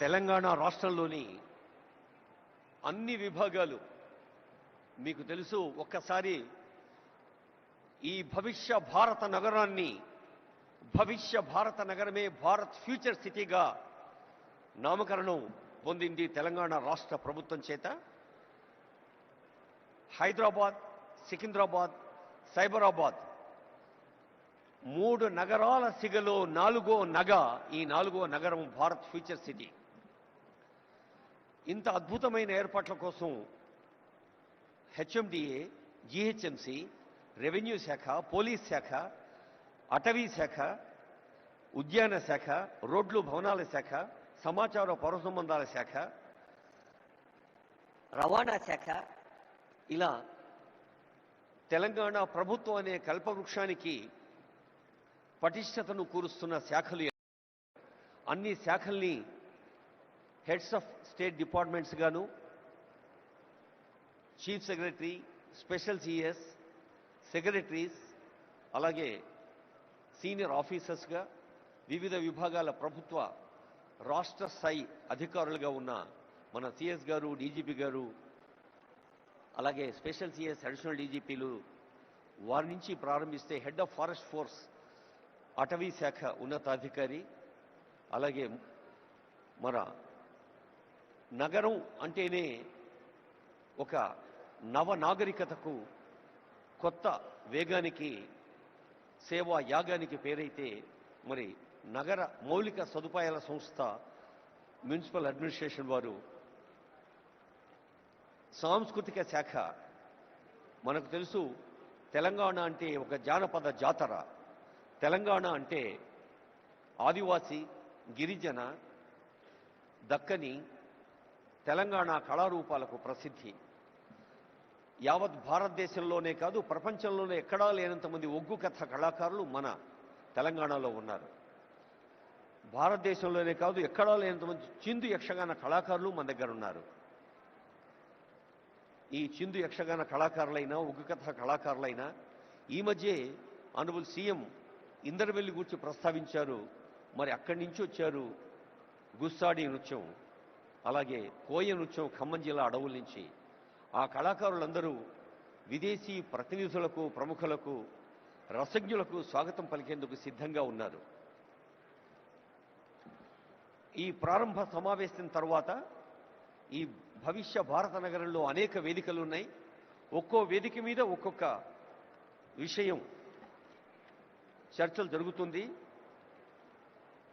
తెలంగాణ రాష్ట్రంలోని అన్ని విభాగాలు మీకు తెలుసు. ఒక్కసారి ఈ భవిష్య భారత నగరాన్ని, భవిష్య భారత నగరమే భారత్ ఫ్యూచర్ సిటీగా నామకరణం పొందింది తెలంగాణ రాష్ట్ర ప్రభుత్వం చేత. హైదరాబాద్, సికింద్రాబాద్, సైబరాబాద్ 3 నగరాల సిగలో 4వ నగ, ఈ 4వ నగరం భారత్ ఫ్యూచర్ సిటీ. ఇంత అద్భుతమైన ఏర్పాట్ల కోసం హెచ్ఎండిఏ, జిహెచ్ఎంసి, రెవెన్యూ శాఖ, పోలీస్ శాఖ, అటవీ శాఖ, ఉద్యాన శాఖ, రోడ్లు భవనాల శాఖ, సమాచార పౌర సంబంధాల శాఖ, రవాణా శాఖ, ఇలా తెలంగాణ ప్రభుత్వం అనే కల్పవృక్షానికి పటిష్టతను కూరుస్తున్న శాఖలు, అన్ని శాఖల్ని హెడ్స్ ఆఫ్ స్టేట్ డిపార్ట్మెంట్స్ గాను, chief secretary, special CS, secretaries, అలాగే సీనియర్ ఆఫీసర్స్గా వివిధ విభాగాల ప్రభుత్వ రాష్ట్ర స్థాయి అధికారులుగా ఉన్న మన సిఎస్ గారు, డీజీపీ గారు, అలాగే స్పెషల్ సిఎస్, అడిషనల్ డీజీపీలు, వారి నుంచి ప్రారంభిస్తే హెడ్ ఆఫ్ ఫారెస్ట్ ఫోర్స్, అటవీ శాఖ ఉన్నతాధికారి, అలాగే మన నగరం అంటేనే ఒక నవనాగరికతకు, కొత్త వేగానికి, సేవా యాగానికి పేరైతే మరి నగర మౌలిక సదుపాయాల సంస్థ మున్సిపల్ అడ్మినిస్ట్రేషన్ వారు, సాంస్కృతిక శాఖ. మనకు తెలుసు తెలంగాణ అంటే ఒక జానపద జాతర, తెలంగాణ అంటే ఆదివాసి, గిరిజన, దక్కని, తెలంగాణ కళారూపాలకు ప్రసిద్ధి. యావత్ భారతదేశంలోనే కాదు, ప్రపంచంలోనే ఎక్కడా లేనంతమంది ఒగ్గు కథ కళాకారులు మన తెలంగాణలో ఉన్నారు. భారతదేశంలోనే కాదు, ఎక్కడా లేనంతమంది చిందు యక్షగాన కళాకారులు మన దగ్గర ఉన్నారు. ఈ చిందు యక్షగాన కళాకారులైనా, ఒగ్గు కథ కళాకారులైనా ఈ మధ్య ఆనరబుల్ సీఎం ఇందరవెల్లి గురించి ప్రస్తావించారు. మరి అక్కడి నుంచి వచ్చారు గుస్సాడి నృత్యం, అలాగే కోయ నృత్యం ఖమ్మం జిల్లా అడవుల నుంచి. ఆ కళాకారులందరూ విదేశీ ప్రతినిధులకు, ప్రముఖులకు, రసజ్ఞులకు స్వాగతం పలికేందుకు సిద్ధంగా ఉన్నారు. ఈ ప్రారంభ సమావేశం తర్వాత ఈ భవిష్య భారత నగరంలో అనేక వేదికలు ఉన్నాయి. ఒక్కో వేదిక మీద ఒక్కొక్క విషయం చర్చలు జరుగుతుంది.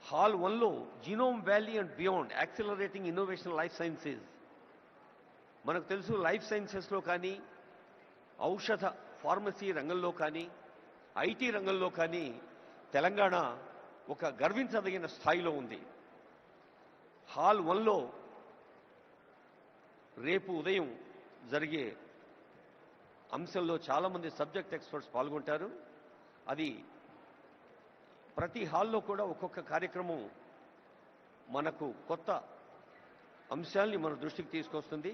హాల్ 1లో genome valley and beyond accelerating innovation life sciences. మనకు తెలుసు లైఫ్ సైన్సెస్లో కానీ, ఔషధ ఫార్మసీ రంగంలో కానీ, ఐటీ రంగంలో కానీ తెలంగాణ ఒక గర్వించదగిన స్థాయిలో ఉంది. హాల్ 1లో రేపు ఉదయం జరిగే అంశంలో చాలామంది సబ్జెక్ట్ ఎక్స్పర్ట్స్ పాల్గొంటారు. అది ప్రతి హాల్లో కూడా ఒక్కొక్క కార్యక్రమం మనకు కొత్త అంశాల్ని మన దృష్టికి తీసుకొస్తుంది.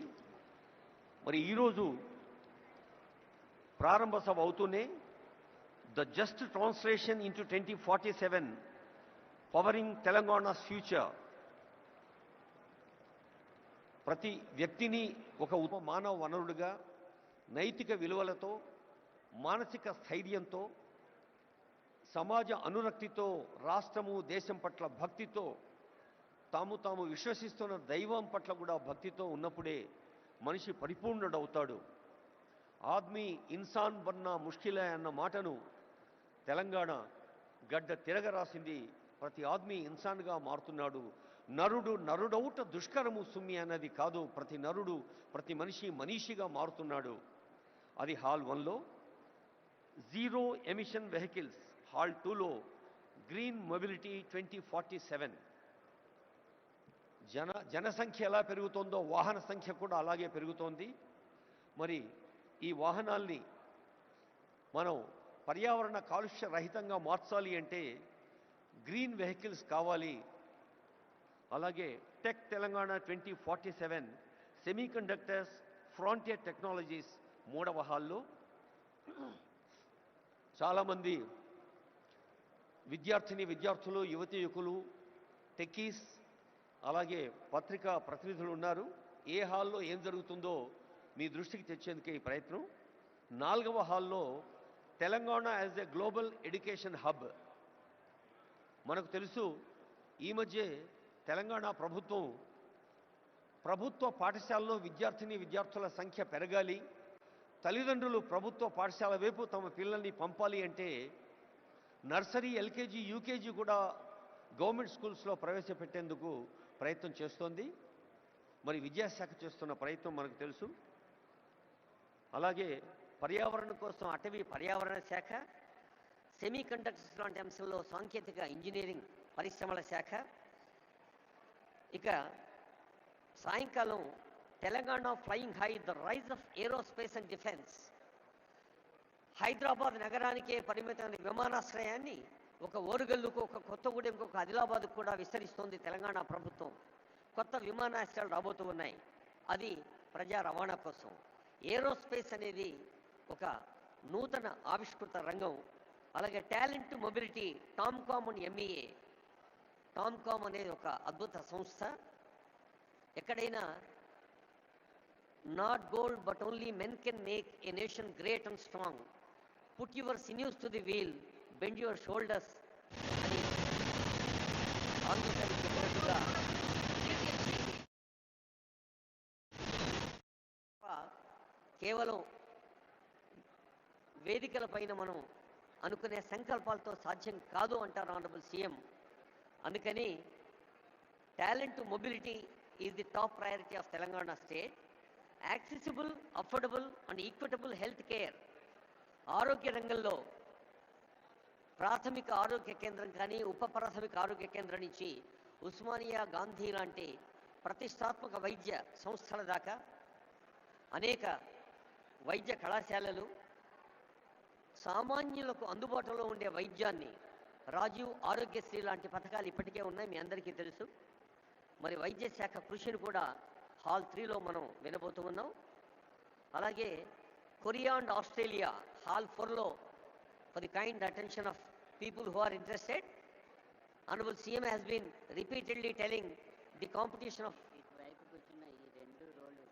మరి ఈరోజు ప్రారంభ సభ అవుతూనే the just translation into 2047 pouring Telangana's future, ప్రతి వ్యక్తిని ఒక మానవ వనరుడిగా, నైతిక విలువలతో, మానసిక స్థైర్యంతో, సమాజ అనురక్తితో, రాష్ట్రము దేశం పట్ల భక్తితో, తాము విశ్వసిస్తున్న దైవం పట్ల కూడా భక్తితో ఉన్నప్పుడే మనిషి పరిపూర్ణుడవుతాడు. ఆద్మీ ఇన్సాన్ బన్నా ముష్కిలే అన్న మాటను తెలంగాణ గడ్డ తిరగరాసింది. ప్రతి ఆద్మీ ఇన్సాన్గా మారుతున్నాడు. నరుడౌట దుష్కరము సుమ్మి అన్నది కాదు, ప్రతి నరుడు, ప్రతి మనిషి మనీషిగా మారుతున్నాడు. అది హాల్ 1లో. జీరో ఎమిషన్ వెహికల్స్ హాల్ 2లో గ్రీన్ మొబిలిటీ 2047. జనసంఖ్య ఎలా పెరుగుతోందో వాహన సంఖ్య కూడా అలాగే పెరుగుతోంది. మరి ఈ వాహనాల్ని మనం పర్యావరణ కాలుష్య రహితంగా మార్చాలి అంటే గ్రీన్ వెహికల్స్ కావాలి. అలాగే tech Telangana 2047 semi conductors frontier technologies 3వ హాల్లో చాలామంది విద్యార్థులు, యువతీ యువకులు, టెక్కీస్, అలాగే పత్రికా ప్రతినిధులు ఉన్నారు. ఏ హాల్లో ఏం జరుగుతుందో మీ దృష్టికి తెచ్చేందుకే ఈ ప్రయత్నం. 4వ హాల్లో Telangana as a global education hub. మనకు తెలుసు, ఈ మధ్య తెలంగాణ ప్రభుత్వ పాఠశాలలో విద్యార్థుల సంఖ్య పెరగాలి, తల్లిదండ్రులు ప్రభుత్వ పాఠశాల వైపు తమ పిల్లల్ని పంపాలి అంటే నర్సరీ, ఎల్కేజీ, యూకేజీ కూడా గవర్నమెంట్ స్కూల్స్లో ప్రవేశపెట్టేందుకు ప్రయత్నం చేస్తోంది. మరి విద్యాశాఖ చేస్తున్న ప్రయత్నం మనకు తెలుసు. అలాగే పర్యావరణం కోసం అటవీ పర్యావరణ శాఖ, సెమీ కండక్టర్స్ లాంటి అంశంలో సాంకేతిక ఇంజనీరింగ్ పరిశ్రమల శాఖ. ఇక సాయంకాలం Telangana flying high, the rise of aerospace and defence. Hyderabad నగరానికే పరిమితమైన విమానాశ్రయాన్ని ఒక ఓరుగల్లుకు, ఒక కొత్తగూడెంకు, ఒక ఆదిలాబాద్కు కూడా విస్తరిస్తోంది తెలంగాణ ప్రభుత్వం. కొత్త విమానాశ్రయాలు రాబోతూ ఉన్నాయి. అది ప్రజా రవాణా కోసం. ఏరోస్పేస్ అనేది ఒక నూతన ఆవిష్కృత రంగం. అలాగే talent mobility, TOMCOM and MEA. TOMCOM అనేది ఒక అద్భుత సంస్థ. ఎక్కడైనా not gold but only men can make a nation great and strong. Put your sinews to the wheel, bend your shoulders అని ఆంధ్రప్రదేశ్ చెప్పినట్టుగా కేవలం వేదికల పైన మనం అనుకునే సంకల్పాలతో సాధ్యం కాదు అంటారు ఆనరబుల్ సీఎం. అందుకని talent mobility is the top priority of Telangana state. Accessible, affordable and equitable health care. ఆరోగ్య రంగంలో ప్రాథమిక ఆరోగ్య కేంద్రం కానీ, ఉప ప్రాథమిక ఆరోగ్య కేంద్రం నుంచి ఉస్మానియా, గాంధీ లాంటి ప్రతిష్టాత్మక వైద్య సంస్థల దాకా అనేక వైద్య కళాశాలలు, సామాన్యులకు అందుబాటులో ఉండే వైద్యాన్ని, రాజీవ్ ఆరోగ్యశ్రీ లాంటి పథకాలు ఇప్పటికే ఉన్నాయి, మీ అందరికీ తెలుసు. మరి వైద్య శాఖ కృషిని కూడా హాల్ 3లో మనం వినబోతూ ఉన్నాం. అలాగే కొరియా అండ్ ఆస్ట్రేలియా హాల్ 4లో for the kind attention of people who are interested. Honorable CM has been repeatedly telling the competition of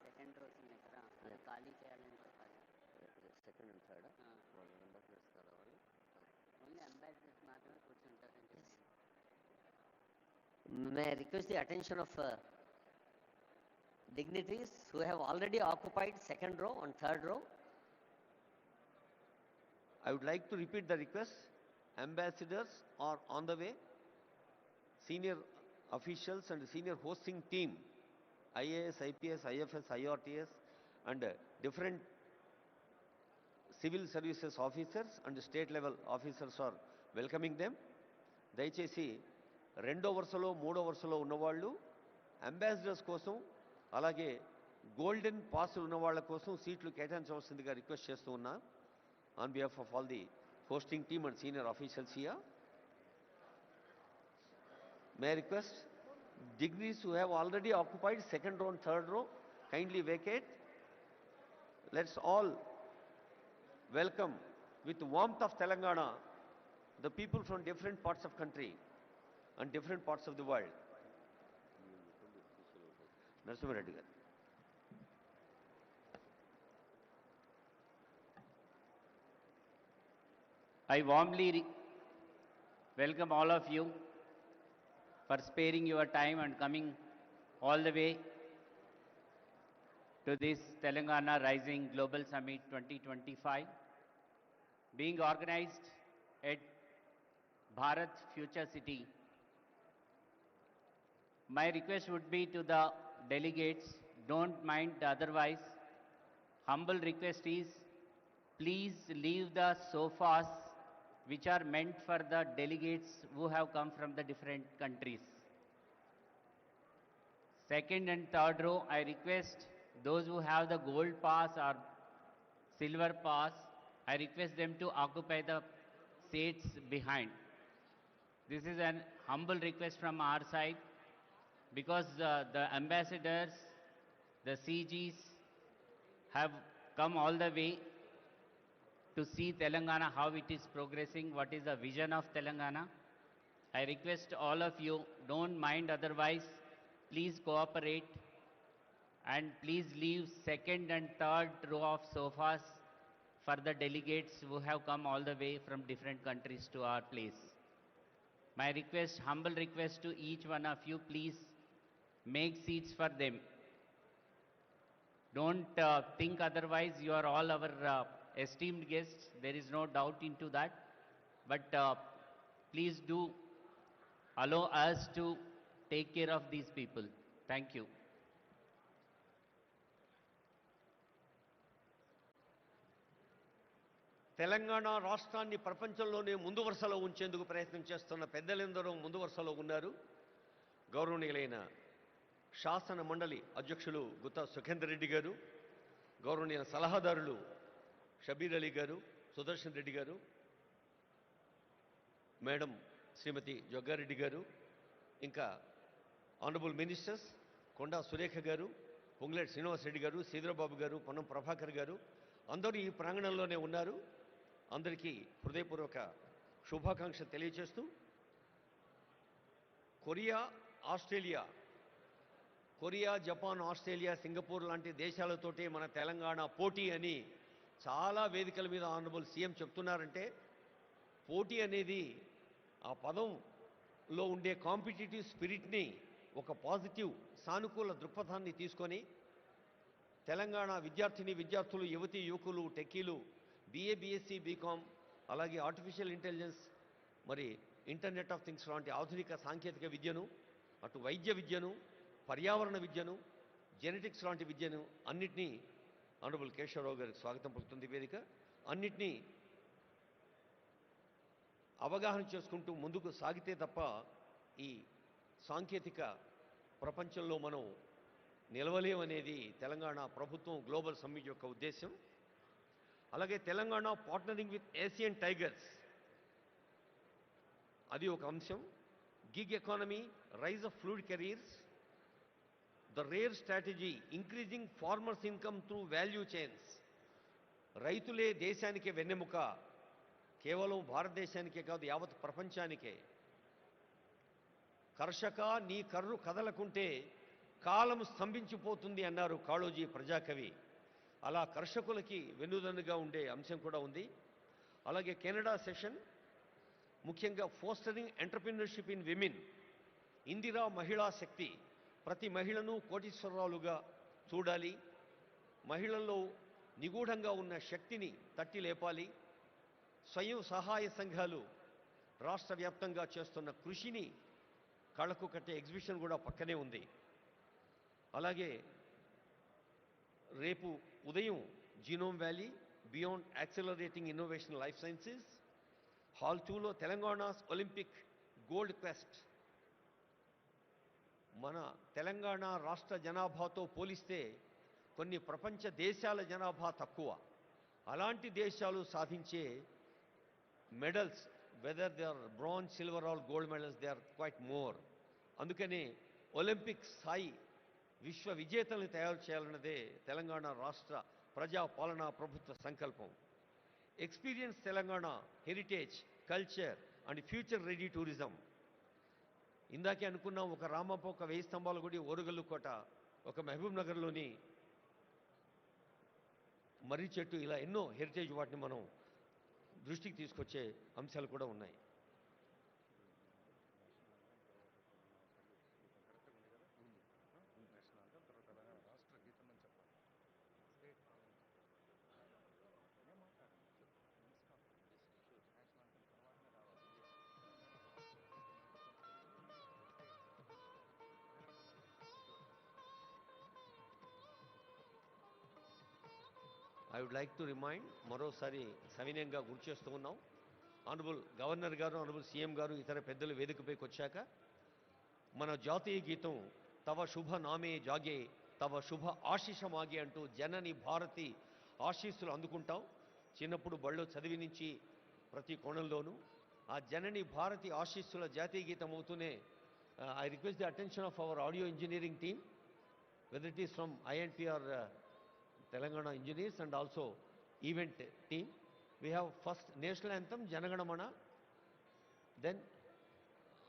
second and third. May I request the attention of dignitaries who have already occupied second row and third row. I would like to repeat the request. Ambassadors are on the way. Senior officials and senior hosting team, IAS, IPS, IFS, IRTS and different civil services officers and state level officers are welcoming them. దయచేసి రెండో వరుసలో, మూడో వరుసలో ఉన్నవాళ్ళు ambassadors కోసం, అలాగే golden pass ఉన్న వాళ్ళ కోసం సీట్లు కేటాయించవలసిందిగా రిక్వెస్ట్ చేస్తూ ఉన్నా. On behalf of all the hosting team and senior officials here, may I request dignitaries who have already occupied second row and third row kindly vacate. Let's all welcome with warmth of Telangana the people from different parts of country and different parts of the world. Narasimha Reddy garu. I warmly welcome all of you for sparing your time and coming all the way to this Telangana Rising Global Summit 2025 being organized at Bharat Future City. My request would be to the delegates, don't mind otherwise. Humble request is, please leave the sofas which are meant for the delegates who have come from the different countries. Second and third row, I request those who have the gold pass or silver pass, I request them to occupy the seats behind. This is an humble request from our side because the ambassadors, the CGs have come all the way to see Telangana, how it is progressing, what is the vision of Telangana. I request all of you, don't mind otherwise, please cooperate and please leave second and third row of sofas for the delegates who have come all the way from different countries to our place. My request, humble request to each one of you, please make seats for them. Don't think otherwise. You are all our esteemed guests. There is no doubt into that. But please do allow us to take care of these people. Thank you. Telangana రాష్ట్రాన్ని ప్రపంచంలోనే ముందు వరుసలో ఉంచేందుకు ప్రయత్నం చేస్తున్న పెద్దలందరూ ముందు వరుసలో ఉన్నారు. గౌరవనీయులైన శాసన మండలి అధ్యక్షులు గుత్తా సుఖేందర్ రెడ్డి గారు, గౌరవనీయ సలహాదారులు షబీర్ అలీ గారు, సుదర్శన్ రెడ్డి గారు, మేడం శ్రీమతి జగ్గారెడ్డి గారు, ఇంకా ఆనరబుల్ మినిస్టర్స్ కొండా సురేఖ గారు, పొంగులేటి శ్రీనివాస రెడ్డి గారు, సీదరబాబు గారు, పొన్నం ప్రభాకర్ గారు అందరూ ఈ ప్రాంగణంలోనే ఉన్నారు. అందరికీ హృదయపూర్వక శుభాకాంక్షలు తెలియజేస్తూ, కొరియా, జపాన్, ఆస్ట్రేలియా, సింగపూర్ లాంటి దేశాలతోటి మన తెలంగాణ పోటీ అని చాలా వేదికల మీద ఆనరబుల్ సీఎం చెప్తున్నారంటే, పోటీ అనేది ఆ పదంలో ఉండే కాంపిటీటివ్ స్పిరిట్ని ఒక పాజిటివ్ సానుకూల దృక్పథాన్ని తీసుకొని తెలంగాణ విద్యార్థులు, యువతీ యువకులు, టెక్కీలు, BA, BSc, బీకామ్, అలాగే ఆర్టిఫిషియల్ ఇంటెలిజెన్స్, మరి ఇంటర్నెట్ ఆఫ్ థింగ్స్ లాంటి ఆధునిక సాంకేతిక విద్యను, అటు వైద్య విద్యను, పర్యావరణ విద్యను, జెనెటిక్స్ లాంటి విద్యను అన్నిటినీ ఆనరబుల్ కేశవరావు గారికి స్వాగతం పలుకుతుంది వేదిక. అన్నిటినీ అవగాహన చేసుకుంటూ ముందుకు సాగితే తప్ప ఈ సాంకేతిక ప్రపంచంలో మనం నిలవలేమనేది తెలంగాణ ప్రభుత్వం గ్లోబల్ సమ్మిట్ యొక్క ఉద్దేశం. అలాగే Telangana partnering with Asian tigers, అది ఒక అంశం. Gig economy, rise of fluid careers, the rare strategy increasing farmers income through value chains. రైతులే దేశానికే వెన్నెముక, కేవలం భారతదేశానికే కాదు యావత్ ప్రపంచానికే. కర్షక నీ కర్రు కదలకుంటే కాలం స్తంభించిపోతుంది అన్నారు కాళోజీ ప్రజాకవి. అలా కర్షకులకి వెన్నుదన్నుగా ఉండే అంశం కూడా ఉంది. అలాగే కెనడా సెషన్, ముఖ్యంగా fostering entrepreneurship in women, Indira మహిళా శక్తి, ప్రతి మహిళను కోటీశ్వరరాలుగా చూడాలి, మహిళల్లో నిగూఢంగా ఉన్న శక్తిని తట్టి లేపాలి, స్వయం సహాయ సంఘాలు రాష్ట్ర వ్యాప్తంగా చేస్తున్న కృషిని కళ్ళకు కట్టే ఎగ్జిబిషన్ కూడా పక్కనే ఉంది. అలాగే రేపు ఉదయం genome valley, beyond accelerating innovation life sciences, hall 2లో తెలంగాణస్ ఒలింపిక్ గోల్డ్ క్వెస్ట్. మన తెలంగాణ రాష్ట్ర జనాభాతో పోలిస్తే కొన్ని ప్రపంచ దేశాల జనాభా తక్కువ. అలాంటి దేశాలు సాధించే medals, whether they are bronze, silver or gold medals, they are quite more. అందుకనే ఒలింపిక్ స్థాయి విశ్వ విజేతలను తయారు చేయాలన్నదే తెలంగాణ రాష్ట్ర ప్రజా పాలనా ప్రభుత్వ సంకల్పం. Experience Telangana heritage, culture and future ready tourism. ఇందాకే అనుకున్నాం, ఒక రామప్ప, ఒక 1000 స్తంభాల గుడి, ఓరుగల్లు కోట, ఒక మహబూబ్ నగర్లోని మర్రి చెట్టు, ఇలా ఎన్నో హెరిటేజ్ వాటిని మనం దృష్టికి తీసుకొచ్చే అంశాలు కూడా ఉన్నాయి. I would like to remind, మరోసారి సవినయంగా గుర్తు చేస్తూ ఉన్నాం, ఆనరబుల్ గవర్నర్ గారు, ఆనరబుల్ సీఎం గారు, ఇతర పెద్దలు వేదికపైకి వచ్చాక మన జాతీయ గీతం తవ శుభ నామే జాగే తవ శుభ ఆశీషమాగే అంటూ జనని భారతి ఆశీస్సులు అందుకుంటాం. చిన్నప్పుడు బళ్ళో చదివి నుంచి ప్రతి కోణంలోనూ ఆ జనని భారతి ఆశీస్సుల జాతీయ గీతం అవుతూనే I request the attention of our audio engineering team, whether it is from INP or Telangana engineers and also event team. We have first national anthem Jana Gana Mana, then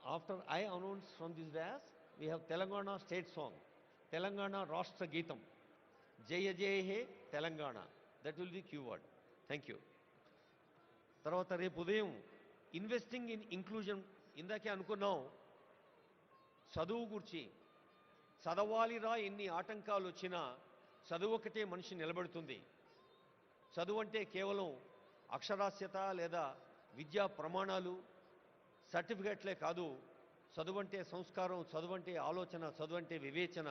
after I announce from this dais, we have Telangana state song, Telangana Rashtra Geetam, Jaya Jaya He Telangana. That will be keyword. Thank you. తర్వాత రేపు ఉదయం investing in inclusion ఇందాకే అనుకున్నాం చదువు గురించి చదవాలిరా ఎన్ని ఆటంకాలు వచ్చినా చదువు ఒకటే మనిషి నిలబెడుతుంది. చదువు అంటే కేవలం అక్షరాస్యత లేదా విద్యా ప్రమాణాలు సర్టిఫికెట్లే కాదు. చదువంటే సంస్కారం, చదువంటే ఆలోచన, చదువంటే వివేచన,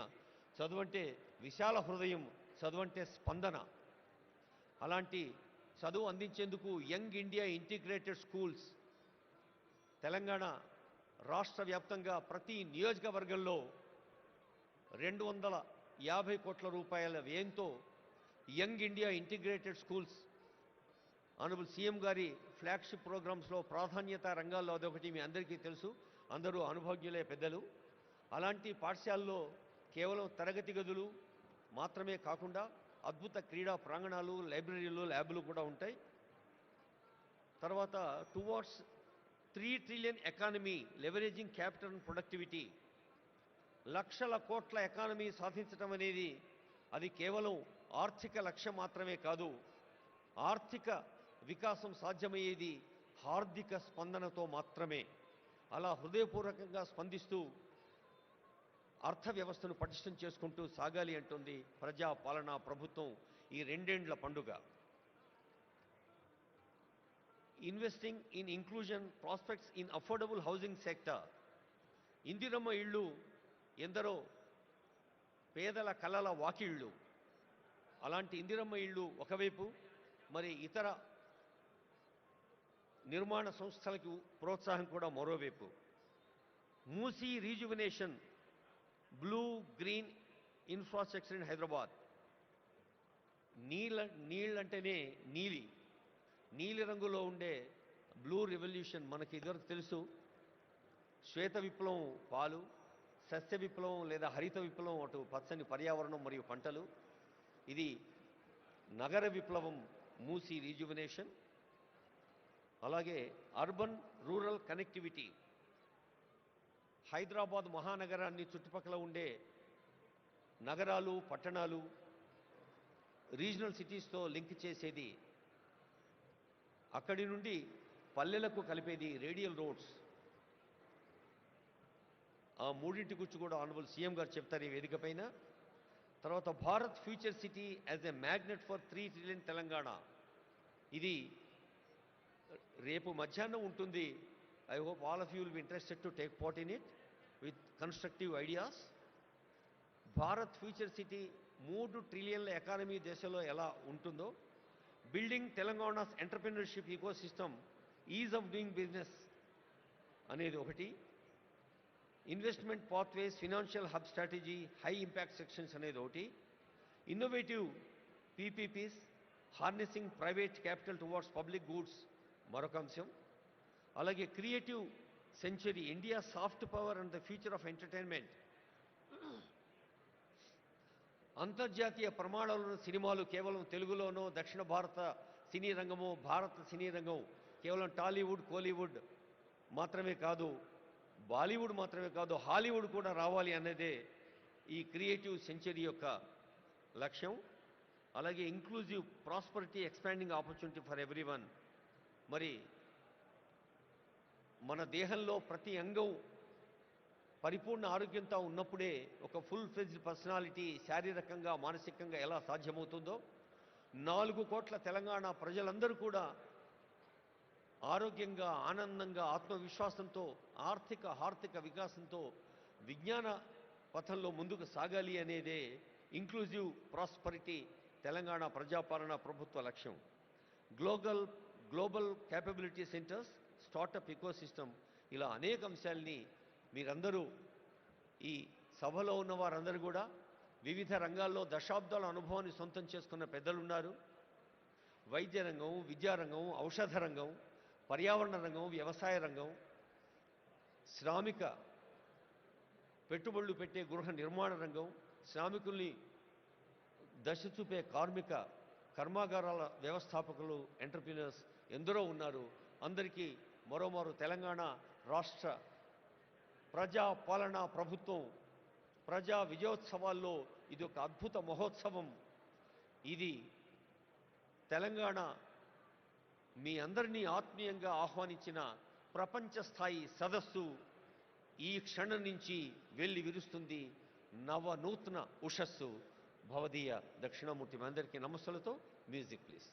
చదువంటే విశాల హృదయం, చదువంటే స్పందన. అలాంటి చదువు అందించేందుకు young India integrated schools Telangana రాష్ట్ర వ్యాప్తంగా ప్రతి నియోజకవర్గంలో 250 కోట్ల రూపాయల వ్యయంతో young India integrated schools honourable CM గారి ఫ్లాగ్షిప్ ప్రోగ్రామ్స్లో ప్రాధాన్యత రంగాల్లో అదొకటి మీ అందరికీ తెలుసు, అందరూ అనుభవజ్ఞులే పెద్దలు. అలాంటి పాఠశాలలో కేవలం తరగతి గదులు మాత్రమే కాకుండా అద్భుత క్రీడా ప్రాంగణాలు, లైబ్రరీలు, ల్యాబ్లు కూడా ఉంటాయి. తర్వాత towards 3 trillion economy leveraging capital and productivity, లక్షల కోట్ల ఎకానమీ సాధించడం అనేది అది కేవలం ఆర్థిక లక్ష్యం మాత్రమే కాదు. ఆర్థిక వికాసం సాధ్యమయ్యేది హార్దిక స్పందనతో మాత్రమే. అలా హృదయపూర్వకంగా స్పందిస్తూ అర్థవ్యవస్థను పటిష్టం చేసుకుంటూ సాగాలి అంటుంది ప్రజా పాలనా ప్రభుత్వం ఈ 2 ఏండ్ల పండుగ. Investing in inclusion prospects in affordable housing sector. Indiramma ఇళ్ళు ఎందరో పేదల కలల వాకిళ్ళు. అలాంటి ఇందిరమ్మ ఇళ్ళు ఒకవైపు, మరి ఇతర నిర్మాణ సంస్థలకు ప్రోత్సాహం కూడా మరోవైపు. Musi rejuvenation, blue green infrastructure in Hyderabad. నీళ్ళంటేనే నీలి రంగులో ఉండే బ్లూ రెవల్యూషన్ మనకి ఇదివరకు తెలుసు. శ్వేత విప్లవం పాలు, సస్య విప్లవం లేదా హరిత విప్లవం అటు పచ్చని పర్యావరణం మరియు పంటలు. ఇది నగర విప్లవం మూసీ రీజువినేషన్. అలాగే అర్బన్ రూరల్ కనెక్టివిటీ, హైదరాబాద్ మహానగరాన్ని చుట్టుపక్కల ఉండే నగరాలు, పట్టణాలు, రీజనల్ సిటీస్తో లింక్ చేసేది, అక్కడి నుండి పల్లెలకు కలిపేది రేడియల్ రోడ్స్. ఆ మూడింటి గురించి కూడా ఆనరబుల్ సీఎం గారు చెప్తారు ఈ వేదిక పైన. తర్వాత Bharat future city as a magnet for 3 trillion Telangana. ఇది రేపు మధ్యాహ్నం ఉంటుంది. I hope all of you will be interested to take part in it with constructive ideas. Bharat future city 3 ట్రిలియన్ల ఎకానమీ దేశంలో ఎలా ఉంటుందో, building Telangana's entrepreneurship eco system, ease of doing business అనేది ఒకటి, investment pathways, financial hub strategy, high impact sections అనేది ఒకటి, innovative PPPs, harnessing private capital towards public goods మరొక అంశం. అలాగే creative century, India soft power and the future of entertainment. అంతర్జాతీయ ప్రమాణాలను సినిమాలు కేవలం తెలుగులోనో, దక్షిణ భారత సినీ రంగమో, భారత సినీ రంగం కేవలం టాలీవుడ్, కోలీవుడ్ మాత్రమే కాదు, బాలీవుడ్ మాత్రమే కాదు, హాలీవుడ్ కూడా రావాలి అన్నదే ఈ క్రియేటివ్ సెంచరీ యొక్క లక్ష్యం. అలాగే inclusive prosperity, expanding opportunity for everyone. మరి మన దేహంలో ప్రతి అంగం పరిపూర్ణ ఆరోగ్యంతో ఉన్నప్పుడే ఒక ఫుల్ ఫ్లెడ్జ్డ్ పర్సనాలిటీ శారీరకంగా, మానసికంగా ఎలా సాధ్యమవుతుందో, 4 కోట్ల తెలంగాణ ప్రజలందరూ కూడా ఆరోగ్యంగా, ఆనందంగా, ఆత్మవిశ్వాసంతో, ఆర్థిక వికాసంతో విజ్ఞాన పథంలో ముందుకు సాగాలి అనేదే ఇంక్లూజివ్ ప్రాస్పరిటీ తెలంగాణ ప్రజాపాలన ప్రభుత్వ లక్ష్యం. Global capability centres, startup ecosystem, ఇలా అనేక అంశాలని మీరందరూ, ఈ సభలో ఉన్న వారందరూ కూడా వివిధ రంగాల్లో దశాబ్దాల అనుభవాన్ని సొంతం చేసుకున్న పెద్దలున్నారు. వైద్య రంగం, విద్యారంగం, ఔషధ రంగం, పర్యావరణ రంగం, వ్యవసాయ రంగం, శ్రామిక పెట్టుబడులు పెట్టే గృహ నిర్మాణ రంగం, శ్రామికుల్ని దశ చూపే కార్మిక కర్మాగారాల వ్యవస్థాపకులు, ఎంటర్ప్రినర్స్ ఎందరో ఉన్నారు. అందరికీ మరోమారు తెలంగాణ రాష్ట్ర ప్రజా పాలనా ప్రభుత్వం ప్రజా విజయోత్సవాల్లో ఇది ఒక అద్భుత మహోత్సవం. ఇది తెలంగాణ మీ అందరినీ ఆత్మీయంగా ఆహ్వానించిన ప్రపంచ స్థాయి సదస్సు ఈ క్షణం నుంచి వెళ్ళి విరుస్తుంది నవనూతన ఉషస్సు. భవదీయ దక్షిణామూర్తి మీ అందరికీ నమస్సులతో మ్యూజిక్ ప్లీజ్.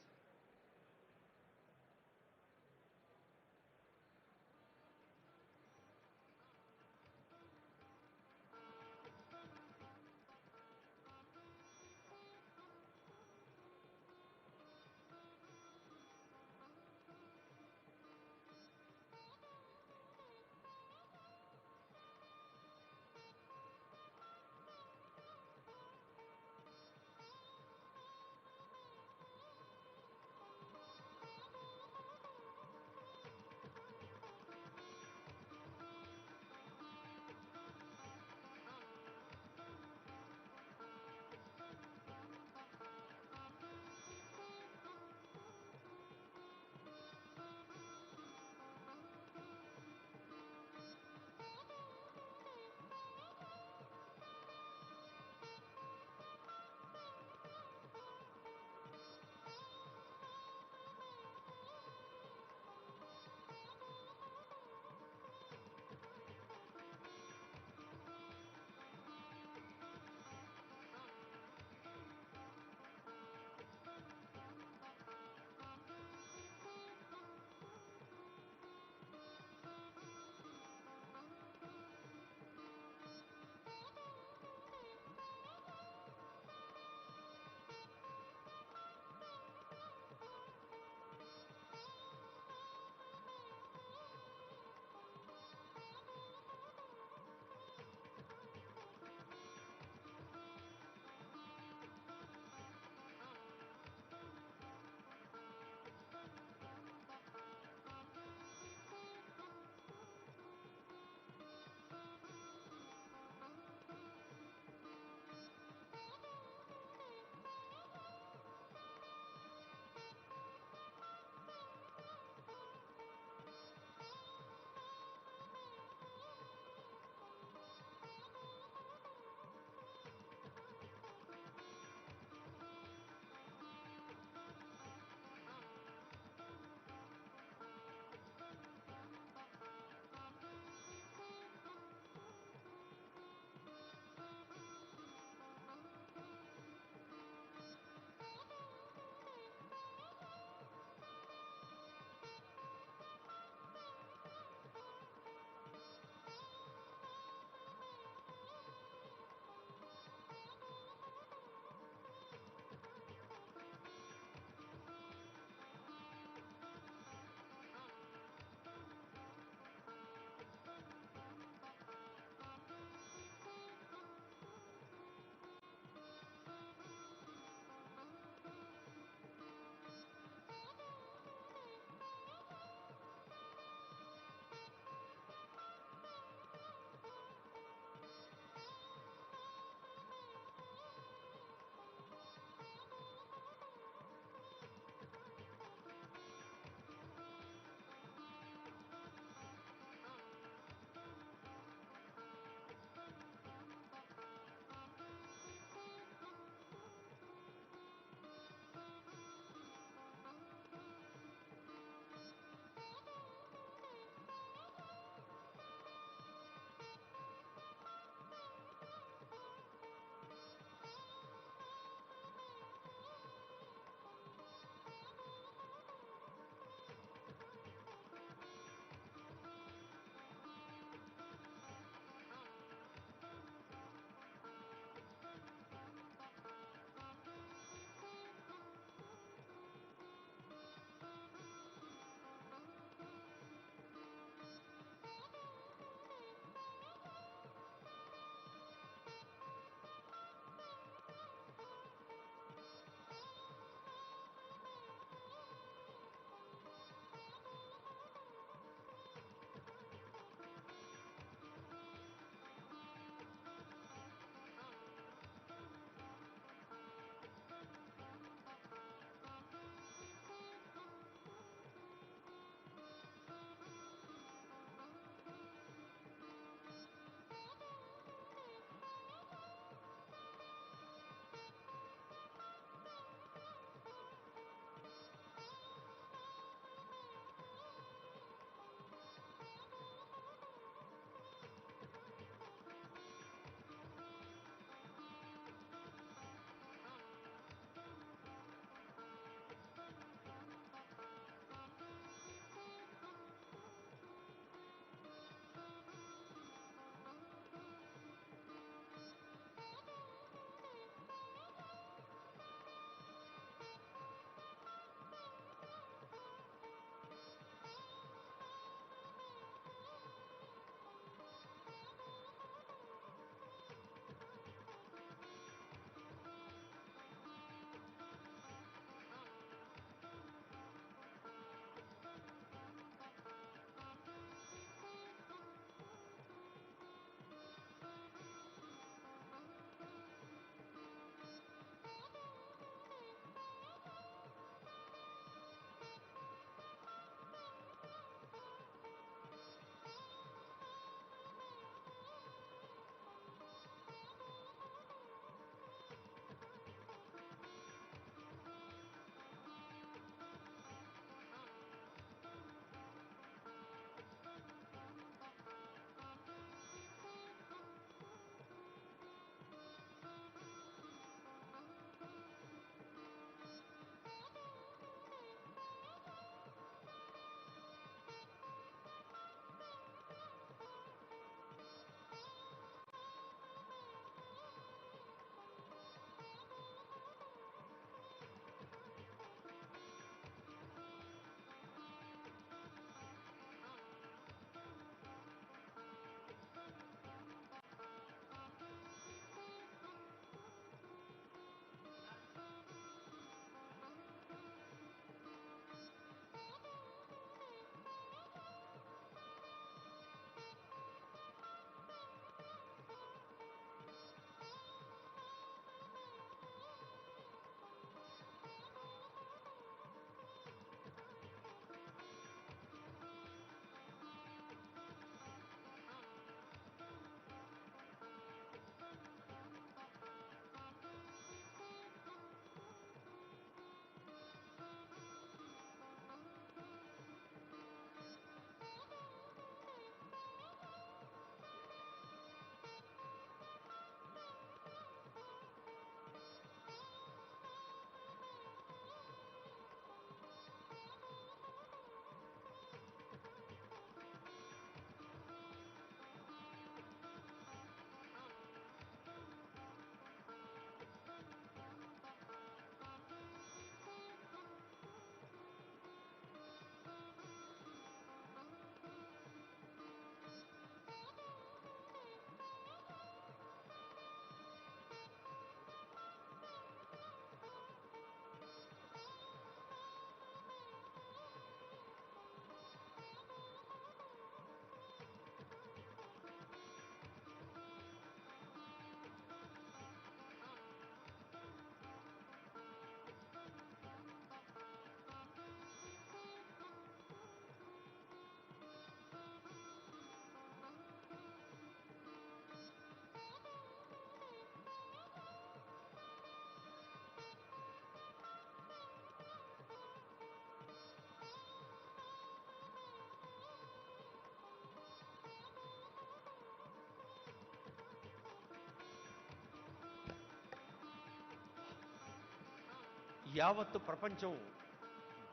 యావత్ ప్రపంచం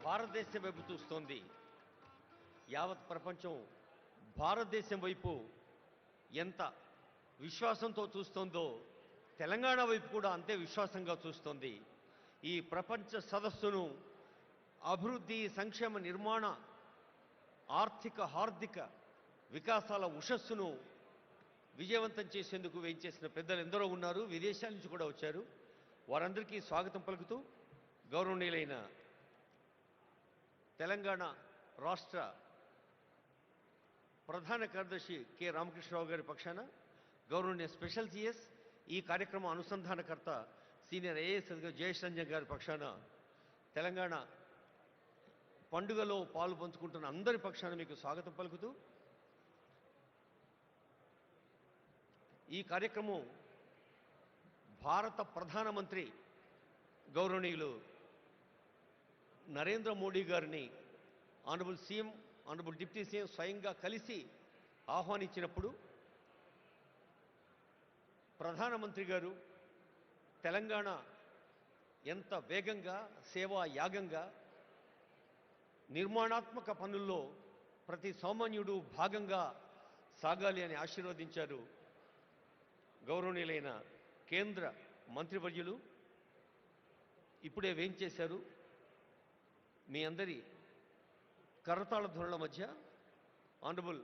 భారతదేశం వైపు చూస్తోంది. యావత్ ప్రపంచం భారతదేశం వైపు ఎంత విశ్వాసంతో చూస్తోందో తెలంగాణ వైపు కూడా అంతే విశ్వాసంగా చూస్తోంది. ఈ ప్రపంచ సదస్సును అభివృద్ధి, సంక్షేమ, నిర్మాణ, హార్దిక వికాసాల ఉషస్సును విజయవంతం చేసేందుకు వేయించేసిన పెద్దలు ఎందరో ఉన్నారు. విదేశాల నుంచి కూడా వచ్చారు. వారందరికీ స్వాగతం పలుకుతూ గౌరవనీయులైన తెలంగాణ రాష్ట్ర ప్రధాన కార్యదర్శి కె రామకృష్ణరావు గారి పక్షాన, గౌరవనీయ స్పెషల్ సిఎస్, ఈ కార్యక్రమం అనుసంధానకర్త సీనియర్ ఐఏఎస్ అధికారి జయేష్ రంజన్ గారి పక్షాన, తెలంగాణ పండుగలో పాలు పంచుకుంటున్న అందరి పక్షాన మీకు స్వాగతం పలుకుతూ, ఈ కార్యక్రమం భారత ప్రధానమంత్రి గౌరవనీయులు నరేంద్ర మోడీ గారిని honourable CM, honourable deputy CM స్వయంగా కలిసి ఆహ్వానించినప్పుడు ప్రధానమంత్రి గారు తెలంగాణ ఎంత వేగంగా, సేవా యాగంగా, నిర్మాణాత్మక పనుల్లో ప్రతి సామాన్యుడు భాగంగా సాగాలి అని ఆశీర్వదించారు. గౌరవనీయులైన కేంద్ర మంత్రివర్యులు ఇప్పుడే వేయించేశారు. మీ అందరి కరతాళ ధ్వనుల మధ్య honourable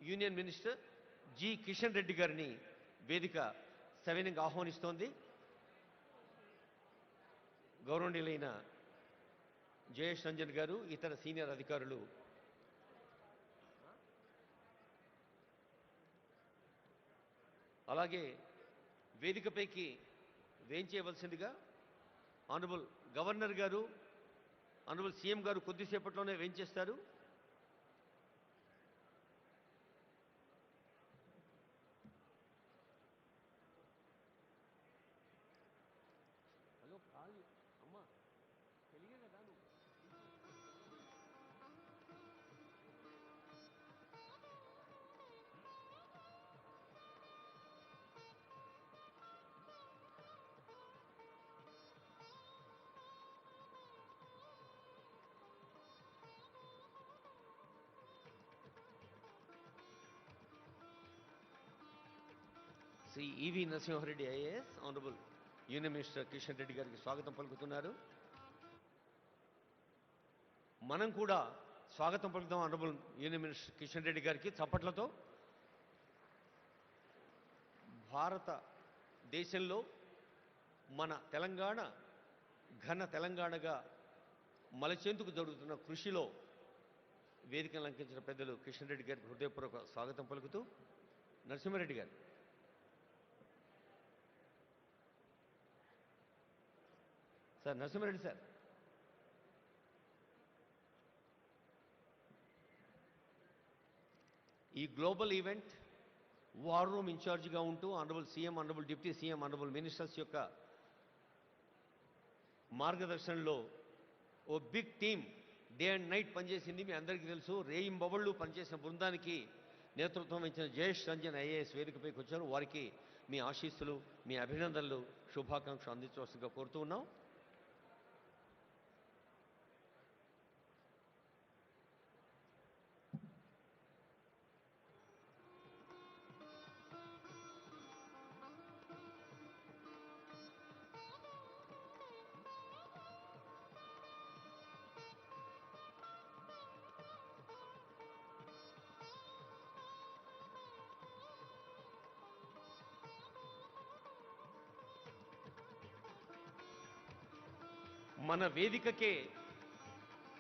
union minister G Kishan Reddy గారిని వేదిక సవినయంగా ఆహ్వానిస్తోంది. గౌరవనీయులైన జయేష్ రంజన్ గారు, ఇతర సీనియర్ అధికారులు అలాగే వేదికపైకి వేయించేయవలసిందిగా ఆనరబుల్ గవర్నర్ గారు, ఆనరబుల్ సీఎం గారు కొద్దిసేపట్లోనే వేయించేస్తారు. హలో కాదు అమ్మా, తెలియదు కదా నువ్వు. Shri EV Narasimha Reddy IAS, honourable union minister Kishan Reddy గారికి స్వాగతం పలుకుతున్నారు. మనం కూడా స్వాగతం పలుకుతాం honourable union minister Kishan Reddy గారికి చప్పట్లతో. భారతదేశంలో మన తెలంగాణ ఘన తెలంగాణగా మలచేందుకు జరుగుతున్న కృషిలో వేదికను లంకించిన పెద్దలు కిషన్ రెడ్డి గారికి హృదయపూర్వక స్వాగతం పలుకుతూ, నరసింహారెడ్డి గారు సార్, నరసింహారెడ్డి సార్. ఈ గ్లోబల్ ఈవెంట్ వార్ రూమ్ ఇన్ఛార్జిగా ఉంటూ honourable CM, honourable deputy CM, honourable ministers యొక్క మార్గదర్శనంలో ఓ big team day and night పనిచేసింది. మీ అందరికీ తెలుసు. రేయింబవళ్ళు పనిచేసిన బృందానికి నేతృత్వం వహించిన జయేష్ రంజన్ ఐఏఎస్ వేదికపైకి వచ్చారు. వారికి మీ ఆశీస్సులు, మీ అభినందనలు, శుభాకాంక్షలు అందించవలసిందిగా కోరుతూ ఉన్నాం. మన వేదికకే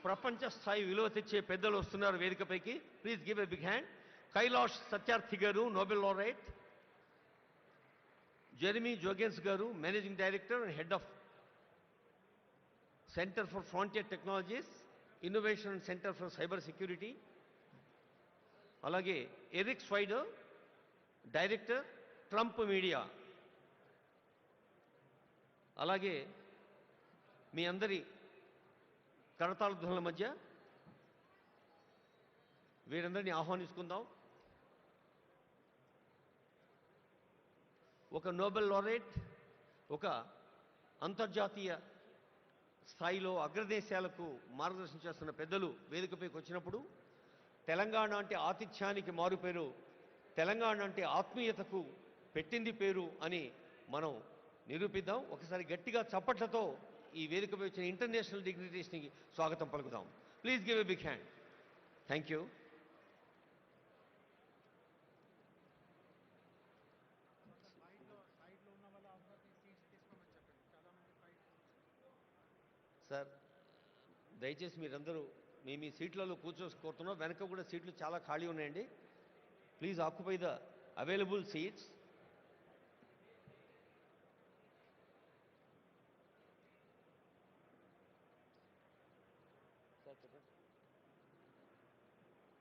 ప్రపంచ స్థాయి విలువ తెచ్చే పెద్దలు వస్తున్నారు వేదికపైకి. Please give a big hand. Kailash Satyarthi garu, Nobel laureate. Jeremy Jurgens garu, managing director and head of centre for frontier technologies, innovation and centre for cyber security. అలాగే Eric Swider, director, Trump media. అలాగే మీ అందరి కరతాళ ధ్వనుల మధ్య వీరందరినీ ఆహ్వానించుకుందాం. ఒక నోబెల్ లారెట్, ఒక అంతర్జాతీయ స్థాయిలో అగ్రదేశాలకు మార్గదర్శనం చేస్తున్న పెద్దలు వేదికపైకి వచ్చినప్పుడు తెలంగాణ అంటే ఆతిథ్యానికి మారుపేరు, తెలంగాణ అంటే ఆత్మీయతకు పెట్టింది పేరు అని మనం నిరూపిద్దాం. ఒకసారి గట్టిగా చప్పట్లతో ఈ వేదికపై వచ్చిన ఇంటర్నేషనల్ డిగ్నిటరీస్ని స్వాగతం పలుకుదాం. Please give a big hand. Thank you. Sir దయచేసి మీరందరూ మీ సీట్లలో కూర్చోకోరుతున్నాం. వెనక కూడా సీట్లు చాలా ఖాళీ ఉన్నాయండి. Please occupy the available seats. Sir చెప్పండి.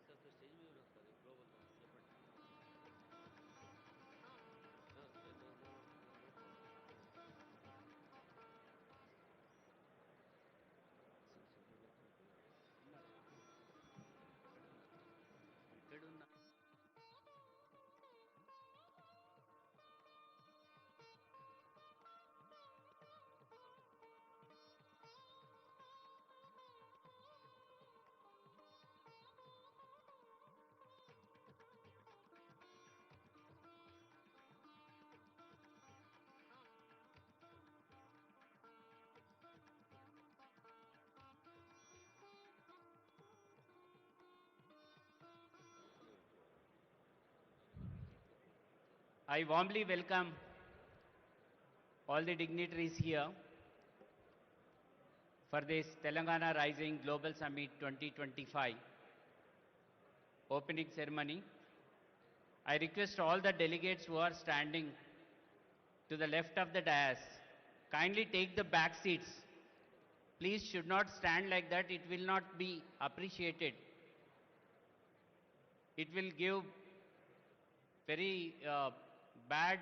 సార్ స్టేజ్ మీద వస్తారు గ్లోబల్ చెప్పండి. ఎక్కడున్నా I warmly welcome all the dignitaries here for this Telangana Rising Global Summit 2025 opening ceremony. I request all the delegates who are standing to the left of the dais, kindly take the back seats. Please should not stand like that. It will not be appreciated. It will give very bad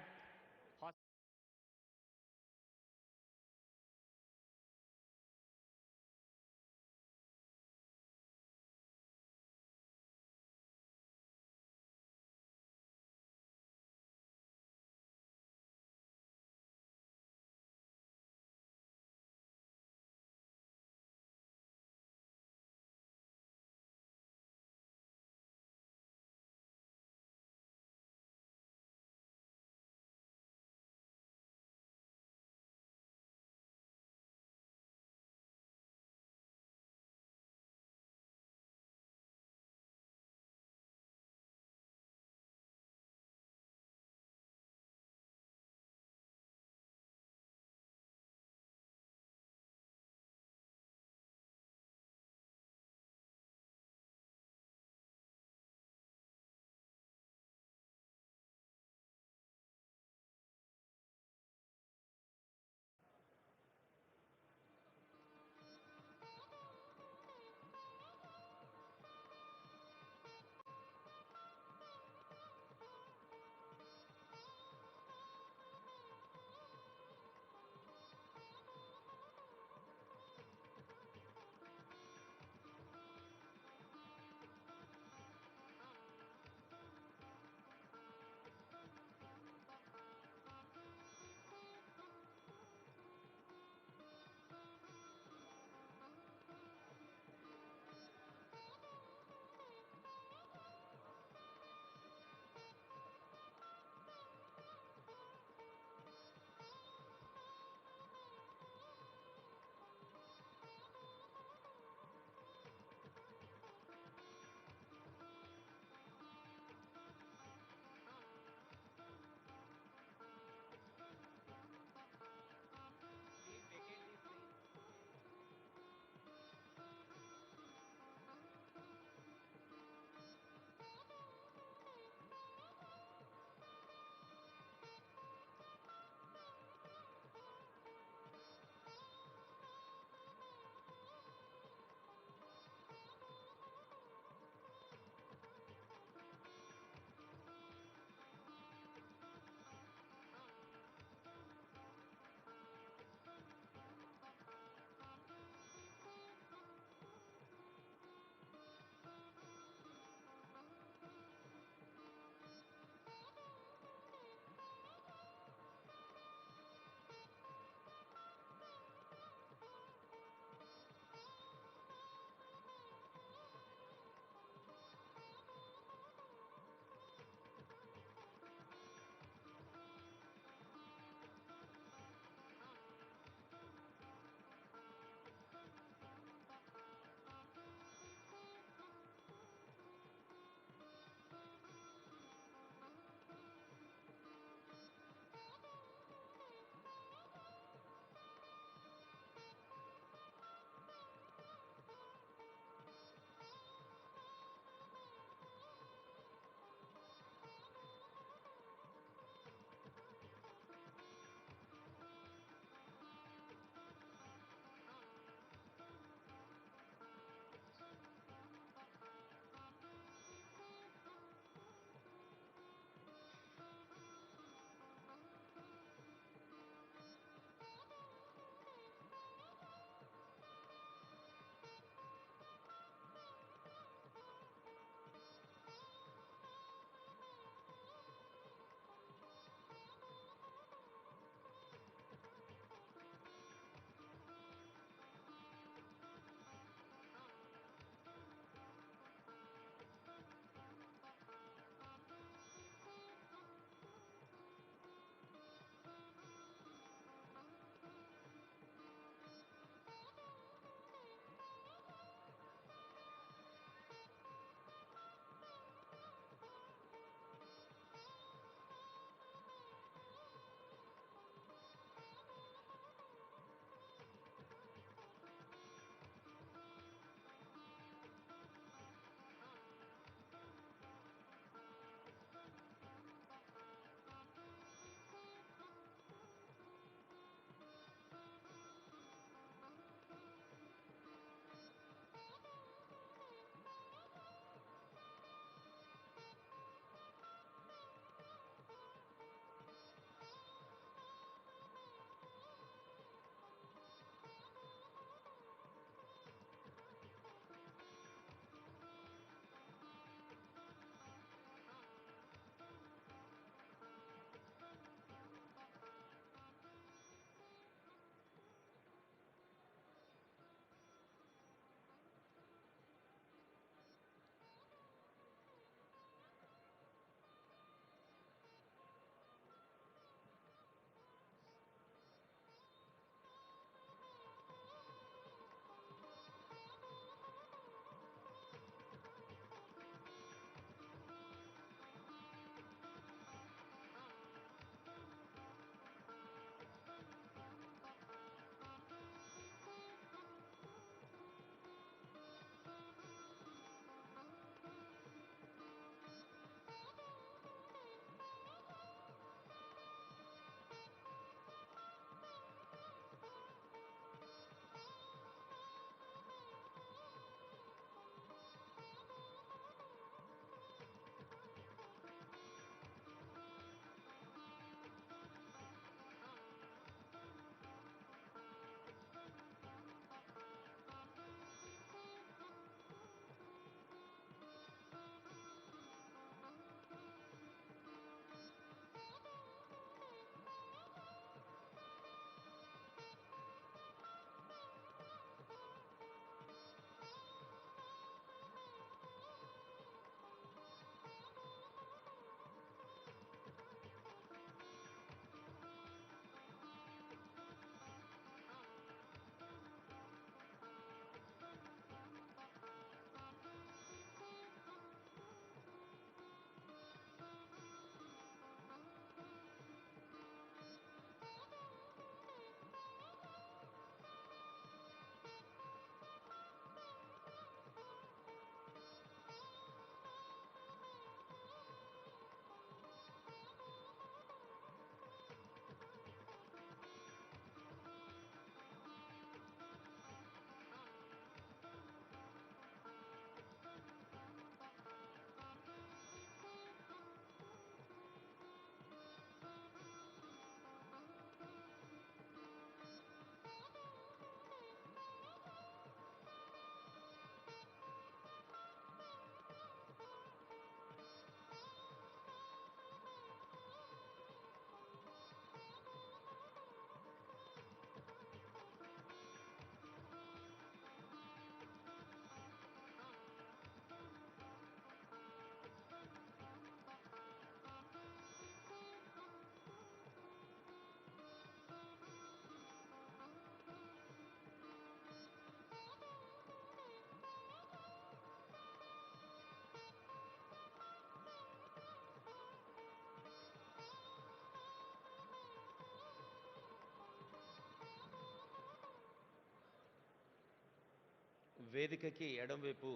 వేదికకి ఎడంవైపు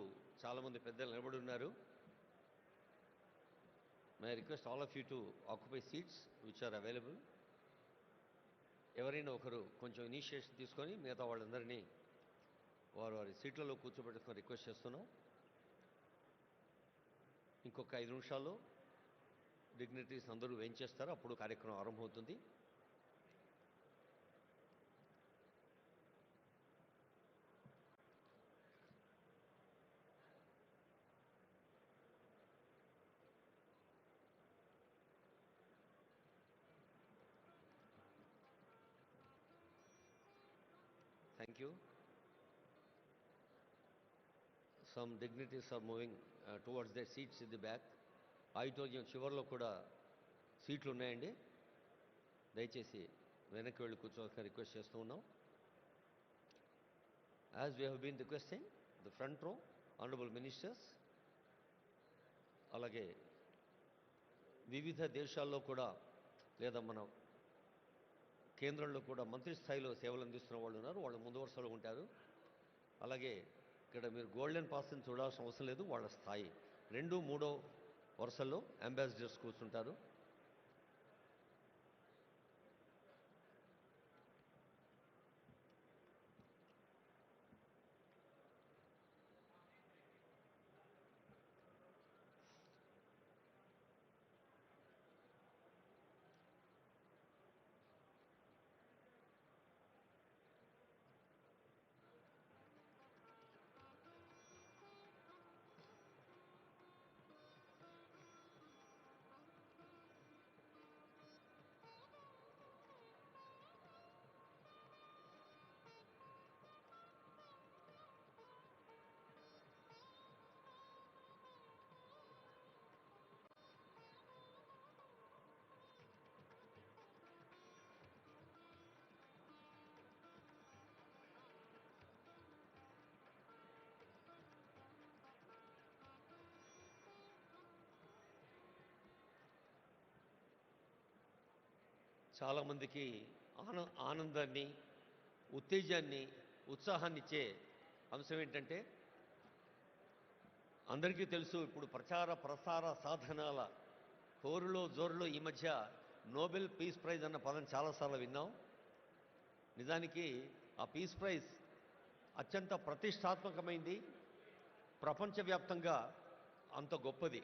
చాలామంది పెద్దలు నిలబడి ఉన్నారు. May I request all of you to occupy seats which are available. ఎవరైనా ఒకరు కొంచెం initiation తీసుకొని మిగతా వాళ్ళందరినీ వారి వారి సీట్లలో కూర్చోబెట్టుకొని రిక్వెస్ట్ చేస్తున్నాం. ఇంకొక 5 నిమిషాల్లో డిగ్నిటరీస్ అందరూ వేయించేస్తారు, అప్పుడు కార్యక్రమం ఆరంభమవుతుంది. Thank you. Some dignitaries are moving towards their seats in the back. Auditorium చివరిలో కూడా సీట్లు ఉన్నాయండి. దయచేసి వెనక్కి వెళ్ళి కూర్చోవాలని రిక్వెస్ట్ చేస్తూ ఉన్నాం. As we have been requesting, the front row, honorable ministers, అలాగే వివిధ దేశాల్లో కూడా లేదా మన కేంద్రంలో కూడా మంత్రి స్థాయిలో సేవలు అందిస్తున్న వాళ్ళు ఉన్నారు. వాళ్ళు ముందు వరుసలో ఉంటారు. అలాగే ఇక్కడ మీరు గోల్డెన్ పాస్ని చూడాల్సిన అవసరం లేదు. వాళ్ళ స్థాయి 2, 3 వరుసల్లో అంబాసిడర్స్ కూర్చుంటారు. చాలామందికి ఆనందాన్ని, ఉత్తేజాన్ని, ఉత్సాహాన్ని ఇచ్చే అంశం ఏంటంటే, అందరికీ తెలుసు ఇప్పుడు ప్రచార ప్రసార సాధనాల హోరులో జోరులో ఈ మధ్య నోబెల్ పీస్ ప్రైజ్ అన్న పదం చాలాసార్లు విన్నాం. నిజానికి ఆ పీస్ ప్రైజ్ అత్యంత ప్రతిష్టాత్మకమైంది, ప్రపంచవ్యాప్తంగా అంత గొప్పది.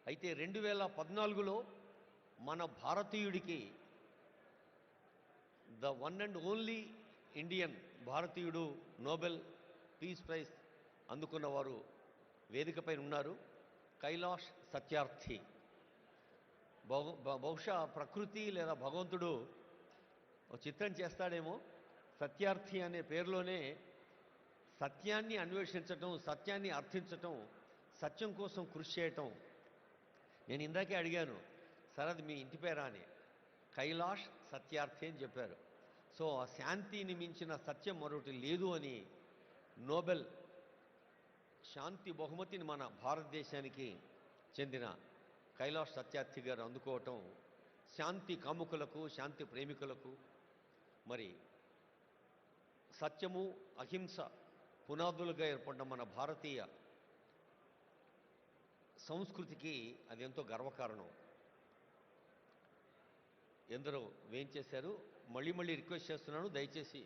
అయితే 2014లో మన భారతీయుడికి, the one and only Indian భారతీయుడు నోబెల్ పీస్ ప్రైజ్ అందుకున్నవారు వేదికపై ఉన్నారు. కైలాష్ సత్యార్థి. బహుశా ప్రకృతి లేదా భగవంతుడు చిత్రం చేస్తాడేమో, సత్యార్థి అనే పేరులోనే సత్యాన్ని అన్వేషించటం, సత్యాన్ని అర్థించటం, సత్యం కోసం కృషి చేయటం. నేను ఇందాకే అడిగాను, సార్ అది మీ ఇంటి పేరా అని. కైలాష్ సత్యార్థి అని చెప్పారు. సో ఆ శాంతిని మించిన సత్యం మరొకటి లేదు అని నోబెల్ శాంతి బహుమతిని మన భారతదేశానికి చెందిన కైలాష్ సత్యార్థి గారు అందుకోవటం శాంతి కాముకులకు, శాంతి ప్రేమికులకు, మరి సత్యము అహింస పునాదులుగా ఏర్పడిన మన భారతీయ సంస్కృతికి అది ఎంతో గర్వకారణం. ఎందరో వేయించేశారు. మళ్ళీ మళ్ళీ రిక్వెస్ట్ చేస్తున్నాను, దయచేసి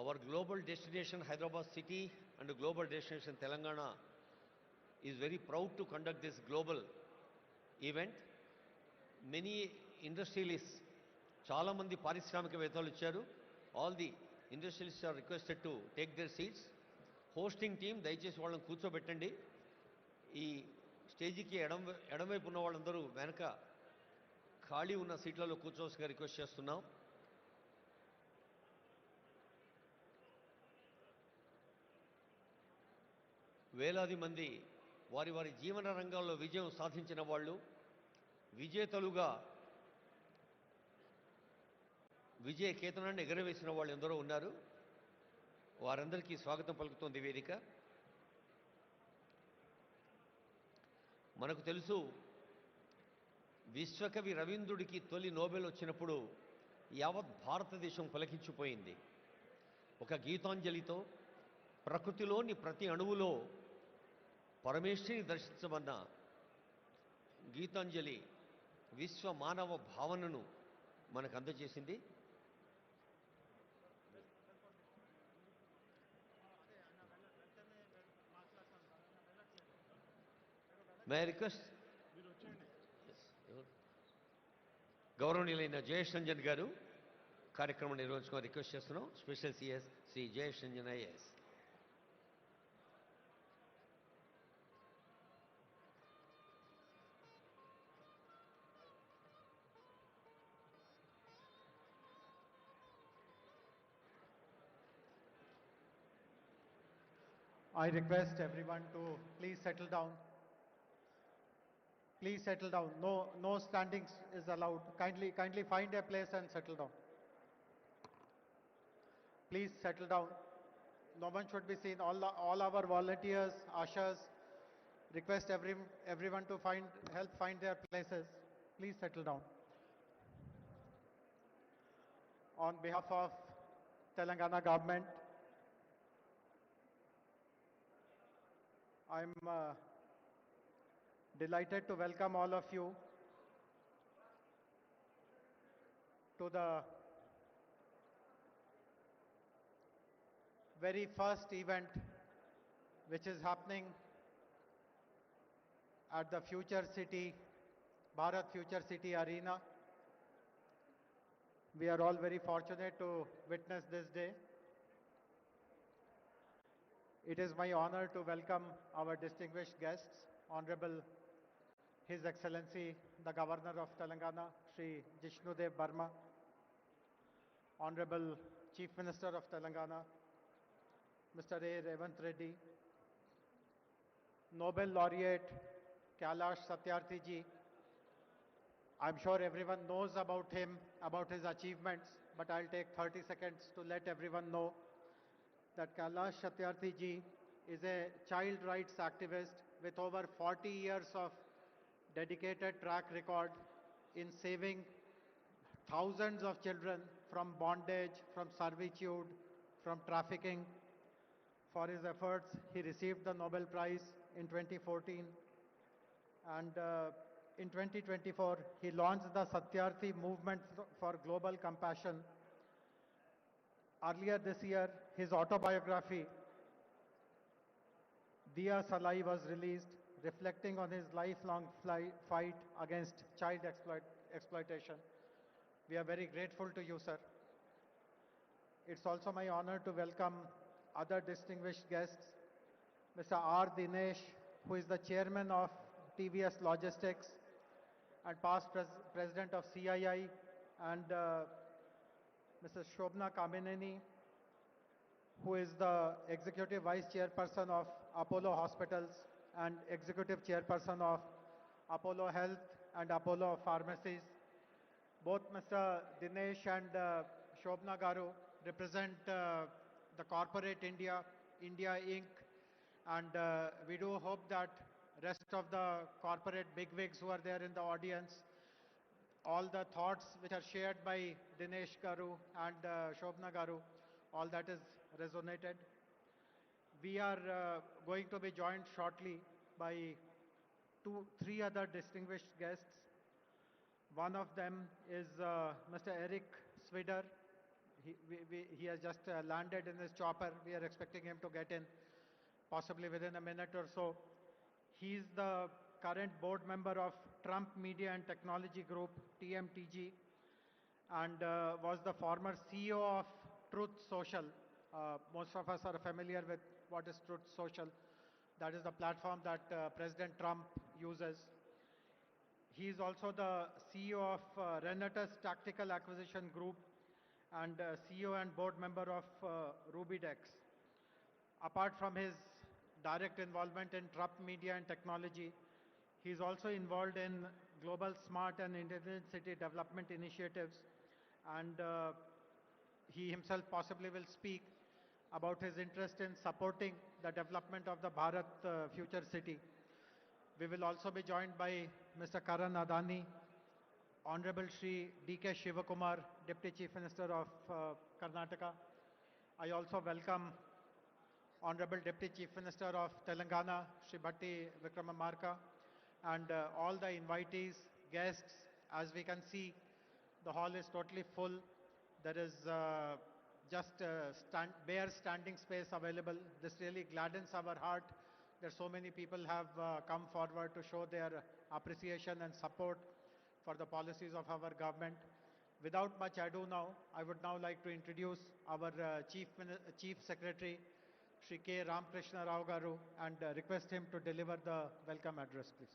our global destination Hyderabad city and global destination Telangana is very proud to conduct this global event. Many industrialists, చాలా మంది పారిశ్రామికవేత్తలు ఇచ్చారు. All the industrialists are requested to take their seats. Hosting team దయచేసి వాళ్ళని కూర్చోబెట్టండి. ఈ స్టేజీకి ఎడమవైపు ఉన్న వాళ్ళందరూ వెనక ఖాళీ ఉన్న సీట్లలో కూర్చోవలసిగా రిక్వెస్ట్ చేస్తున్నాం. వేలాది మంది వారి వారి జీవన రంగాల్లో విజయం సాధించిన వాళ్ళు, విజేతలుగా విజయ కేతనాన్ని ఎగరవేసిన వాళ్ళు ఎందరో ఉన్నారు. వారందరికీ స్వాగతం పలుకుతోంది వేదిక. మనకు తెలుసు, విశ్వకవి రవీంద్రుడికి తొలి నోబెల్ వచ్చినప్పుడు యావత్ భారతదేశం పులకించిపోయింది. ఒక గీతాంజలితో ప్రకృతిలోని ప్రతి అణువులో పరమేశ్వరిని దర్శించమన్న గీతాంజలి విశ్వ మానవ భావనను మనకు అందజేసింది. మే రిక్వెస్ట్ గౌరవనీయులైన జయేష్ రంజన్ గారు కార్యక్రమం నిర్వహించుకొని రిక్వెస్ట్ చేస్తున్నాం. Special CS Shri Jayesh Ranjan IAS. I request everyone to please settle down. Please settle down. No standing is allowed. Kindly find a place and settle down. Please settle down. No one should be seen. All our volunteers, ushers, request everyone to help find their places. Please settle down. On behalf of Telangana government, I'm delighted to welcome all of you to the very first event which is happening at the Future City, Bharat Future City arena. We are all very fortunate to witness this day. It is my honor to welcome our distinguished guests, Honorable His Excellency, the Governor of Telangana, Shri Jishnudev Burma, Honorable Chief Minister of Telangana, Mr. Revanth Reddy, Nobel Laureate Kailash Satyarthi ji. I'm sure everyone knows about him, about his achievements, but I'll take 30 seconds to let everyone know that Kailash Satyarthi ji is a child rights activist with over 40 years of dedicated track record in saving thousands of children from bondage, from servitude, from trafficking. For his efforts, he received the Nobel Prize in 2014, and in 2024, he launched the Satyarthi Movement for Global Compassion. Earlier this year, his autobiography, Diya Salai, was released, reflecting on his lifelong fight against child exploitation. We are very grateful to you, sir. It's also my honor to welcome other distinguished guests, Mr. R. Dinesh, who is the chairman of TVS Logistics and past president of CII, and Mrs. Shobna Kamineni, who is the executive vice chairperson of Apollo Hospitals and executive chairperson of Apollo Health and Apollo Pharmacies. Both Mr. Dinesh and Shobna Garu represent the corporate India Inc. And we do hope that rest of the corporate bigwigs who are there in the audience, all the thoughts which are shared by Dinesh Garu and Shobna Garu, all that is resonated. We are going to be joined shortly by three other distinguished guests. One of them is Mr. Eric Swider. He has just landed in his chopper. We are expecting him to get in possibly within a minute or so. He is the current board member of Trump Media and Technology Group, TMTG, and was the former CEO of Truth Social. Most of us are familiar with what is Truth Social. That is the platform that President Trump uses. He is also the CEO of Renatus Tactical Acquisition Group and CEO and board member of Rubydex. Apart from his direct involvement in Trump media and technology, he is also involved in global smart and intelligent city development initiatives, and he himself possibly will speak about his interest in supporting the development of the Bharat Future City. We will also be joined by Mr. Karan Adani, Honorable Shri D.K. Shivakumar, Deputy Chief Minister of Karnataka. I also welcome Honorable Deputy Chief Minister of Telangana, Shri Bhatti Vikramamarka, and all the invitees, guests. As we can see, the hall is totally full. There is just bare standing space available. This really gladdens our heart that so many people have come forward to show their appreciation and support for the policies of our government. Without much ado now, I would now like to introduce our Chief Secretary, Shri K. Ramakrishna Rao Garu, and request him to deliver the welcome address, please.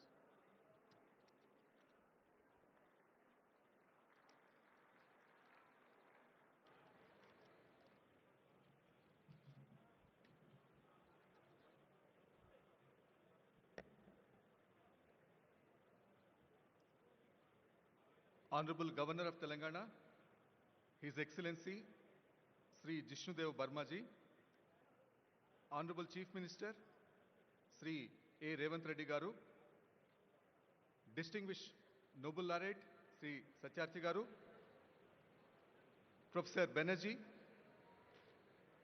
Honorable Governor of Telangana, His Excellency Sri Jishnudev Barmaji, Honorable Chief Minister Sri A. Revanth Reddy Garu, Distinguished Noble Laureate Sri Satyarthi Garu, Professor Banerjee,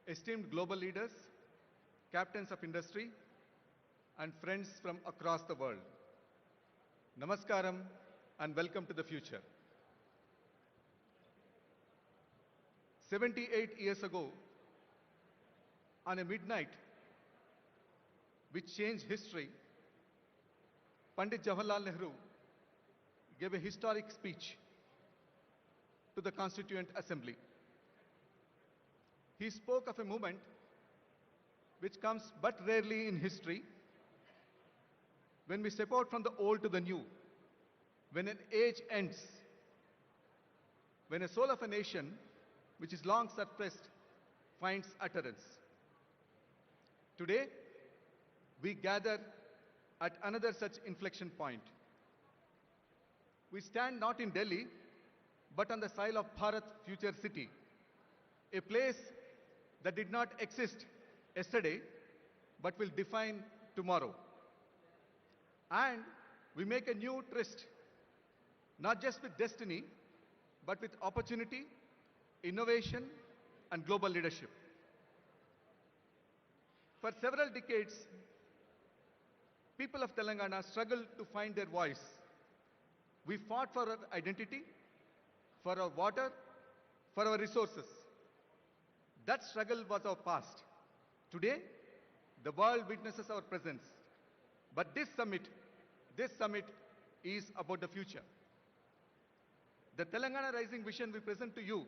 esteemed global leaders, captains of industry, and friends from across the world. Namaskaram and welcome to the future. 78 years ago, on a midnight which changed history, Pandit Jawaharlal Nehru gave a historic speech to the Constituent Assembly. He spoke of a moment which comes but rarely in history, when we step out from the old to the new, when an age ends, when a soul of a nation which is long suppressed finds utterance. Today, we gather at another such inflection point. We stand not in Delhi, but on the soil of Bharat Future City, a place that did not exist yesterday, but will define tomorrow. And we make a new tryst, not just with destiny, but with opportunity, innovation, and global leadership. For several decades, people of Telangana struggled to find their voice. We fought for our identity, for our water, for our resources. That struggle was our past. Today, the world witnesses our presence. But this summit is about the future. The Telangana Rising vision we present to you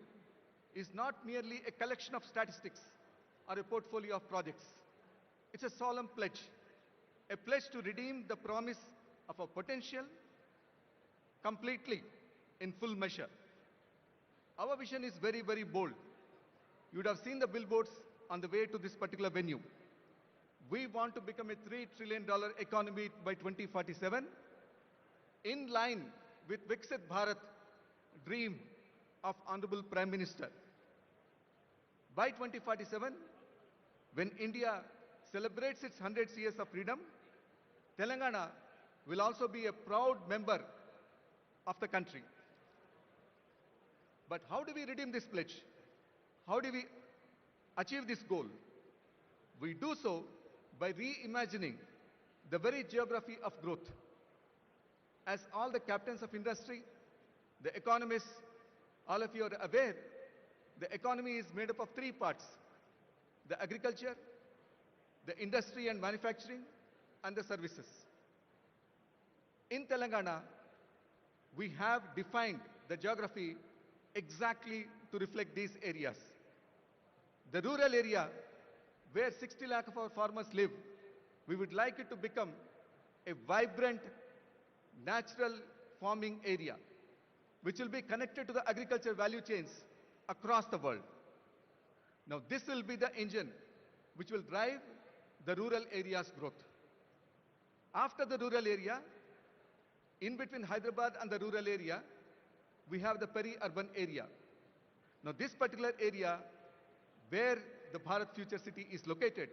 is not merely a collection of statistics or a portfolio of projects. It's a solemn pledge, a pledge to redeem the promise of our potential completely in full measure. Our vision is very, very bold. You would have seen the billboards on the way to this particular venue. We want to become a $3 trillion economy by 2047, in line with Viksit Bharat dream of Honorable Prime Minister. By 2047, when India celebrates its 100 years of freedom, Telangana will also be a proud member of the country. But how do we redeem this pledge? How do we achieve this goal? We do so by reimagining the very geography of growth. As all the captains of industry, the economists, all of you are aware, the economy is made up of three parts: the agriculture, the industry and manufacturing, and the services. In Telangana, we have defined the geography exactly to reflect these areas. The rural area, where 60 lakh of our farmers live, We would like it to become a vibrant, natural farming area, which will be connected to the agriculture value chains across the world. Now, this will be the engine which will drive the rural area's growth. After the rural area, in between Hyderabad and the rural area, we have the peri-urban area. Now, this particular area where the Bharat Future City is located,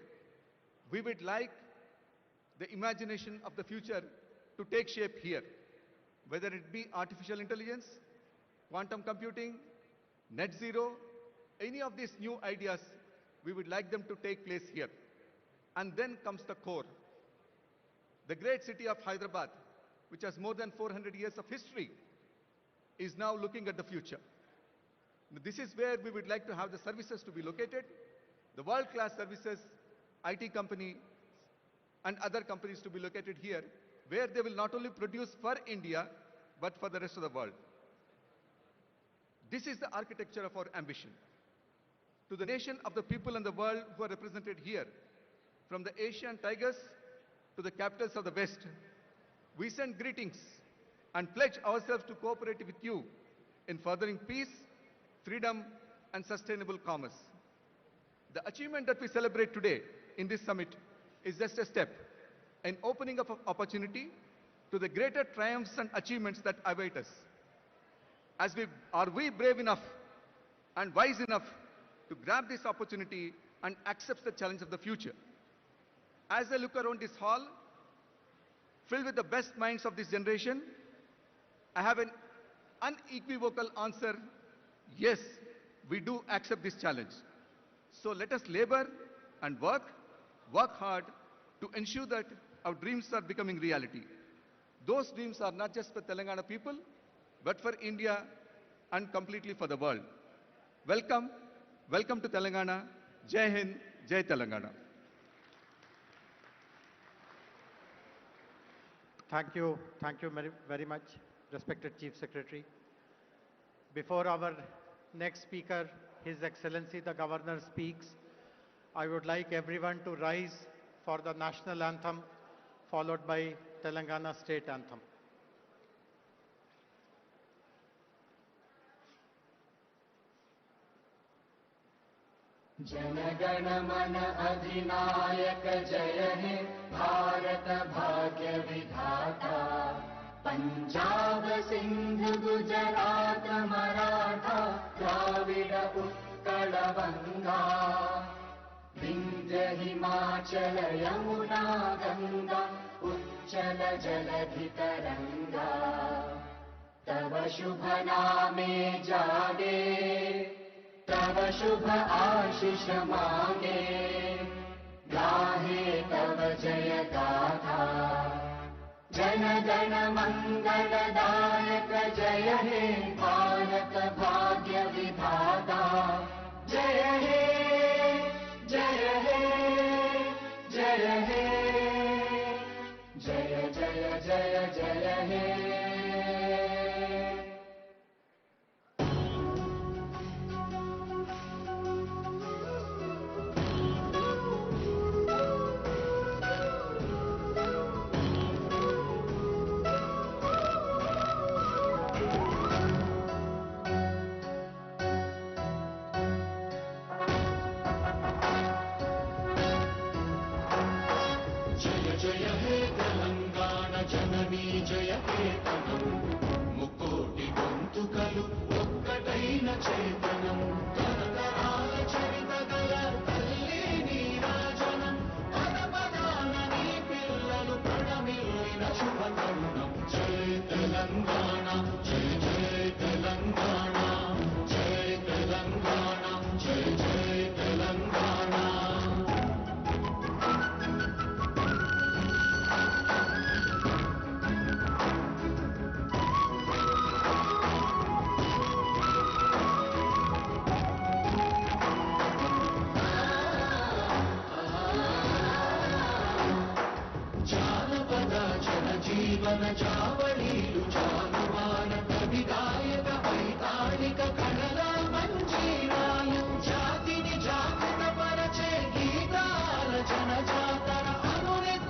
we would like the imagination of the future to take shape here, whether it be artificial intelligence, quantum computing, net zero, any of these new ideas, we would like them to take place here. And then comes the core. The great city of Hyderabad, which has more than 400 years of history, is now looking at the future. This is where we would like to have the services to be located, the world-class services, IT company, and other companies to be located here, where they will not only produce for India, but for the rest of the world. This is the architecture of our ambition. To the nation of the people in the world who are represented here, from the Asian tigers to the capitals of the West, we send greetings and pledge ourselves to cooperate with you in furthering peace, freedom, and sustainable commerce. The achievement that we celebrate today in this summit is just a step, an opening of opportunity to the greater triumphs and achievements that await us. Are we brave enough and wise enough to grab this opportunity and accept the challenge of the future? As I look around this hall, filled with the best minds of this generation, I have an unequivocal answer: yes, we do accept this challenge. So let us labor and work hard to ensure that our dreams are becoming reality. Those dreams are not just for Telangana people, but for India and completely for the world. Welcome, welcome to Telangana. Jai Hind, Jai Telangana. Thank you very much, respected Chief Secretary. Before our next speaker, His Excellency the Governor, speaks, I would like everyone to rise for the national anthem, followed by Telangana state anthem. जनगण मन अधिनायक जय हे भारत भाग्य विधाता पंजाब सिंध गुजरात मराठा द्राविड उत्कल बंगा विंध्य हिमाचल यमुना गंगा उच्चल जलधि तरंगा तव शुभ नामे जागे तव शुभ आशीष मांगे गाहे तव जय गाथा जन गण मंगलदायक जय हे भारत भाग्य विधाता जय हे जय हे जय हे जय जय जय जय हे చేతనం తరతరాల చరిత గల తల్లి నీరాజనం పదపదాన నీ పిల్లలు ప్రణమిల్లిన శుభ తరుణం జయ తెలంగాణ జయ జయ తెలంగాణ జయ తెలంగాణ జయ జయ తెలంగాణ జీవన చావళీలు చాలువాన కవి గాయక వైతాళిక కళల మంజీరాలు జాతిని జాగృత పరచే గీతాల జన జాతర అనునిత్య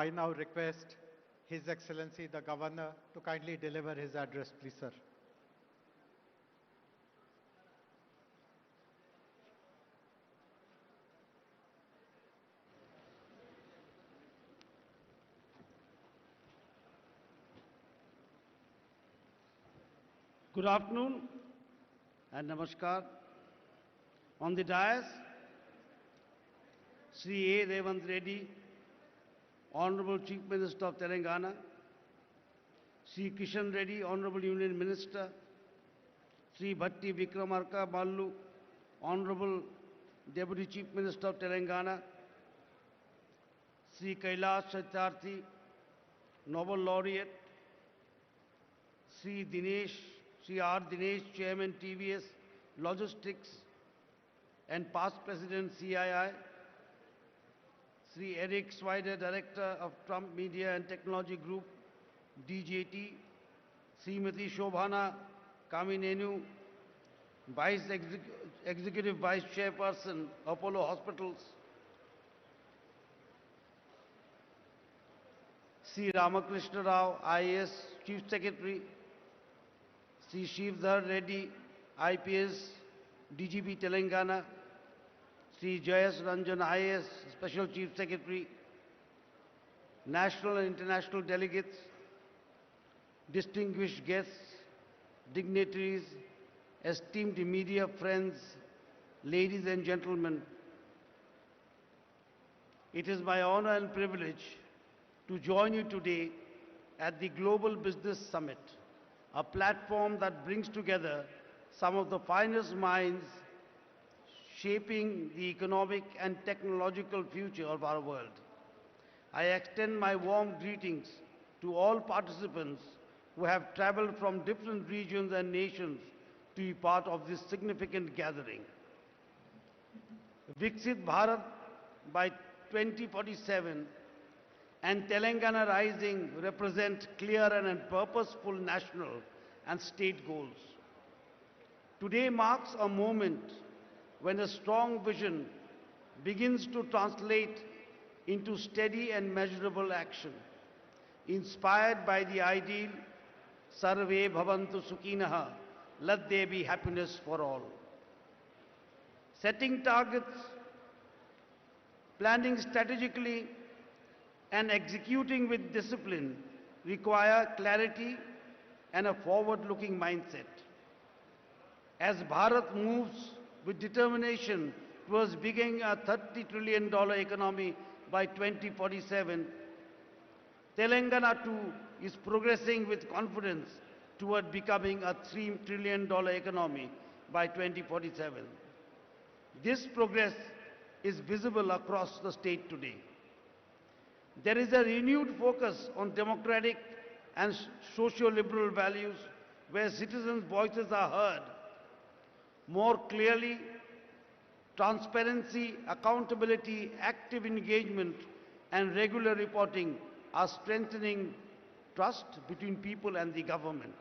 I now request His Excellency the Governor to kindly deliver his address, please, sir. Good afternoon and namaskar. On the dais, Sri A. Revanth Reddy, Honorable Chief Minister of Telangana, Sri Kishan Reddy, Honorable Union Minister, Sri Bhatti Vikramarka Ballu, Honorable Deputy Chief Minister of Telangana, Sri Kailash Satyarthi, Nobel Laureate, Sri R. Dinesh, Chairman TVS Logistics and past President CII, Sri Eric Swider, Director of Trump Media and Technology Group, DJT, Srimati Shobhana Kaminenu, Executive Vice Chairperson, Apollo Hospitals, Sri Ramakrishna Rao, IAS Chief Secretary, Sri Shivdhar Reddy, IPS, DGP Telangana, Sri Jayas Ranjan, IAS Special Chief Secretary, national and international delegates, distinguished guests, dignitaries, esteemed media friends, ladies and gentlemen, it is my honor and privilege to join you today at the Global Business Summit, a platform that brings together some of the finest minds shaping the economic and technological future of our world. I extend my warm greetings to all participants who have traveled from different regions and nations to be part of this significant gathering. Viksit Bharat by 2047 and Telangana Rising represent clear and purposeful national and state goals. Today marks a moment when a strong vision begins to translate into steady and measurable action, inspired by the ideal Sarve Bhavantu Sukhinaha, let there be happiness for all. Setting targets, planning strategically, and executing with discipline require clarity and a forward-looking mindset. As Bharat moves with determination towards becoming a $30 trillion economy by 2047, Telangana too is progressing with confidence toward becoming a $3 trillion economy by 2047. This progress is visible across the state today. There is a renewed focus on democratic and socio-liberal values where citizens' voices are heard more clearly. Transparency, accountability, active engagement, and regular reporting are strengthening trust between people and the government.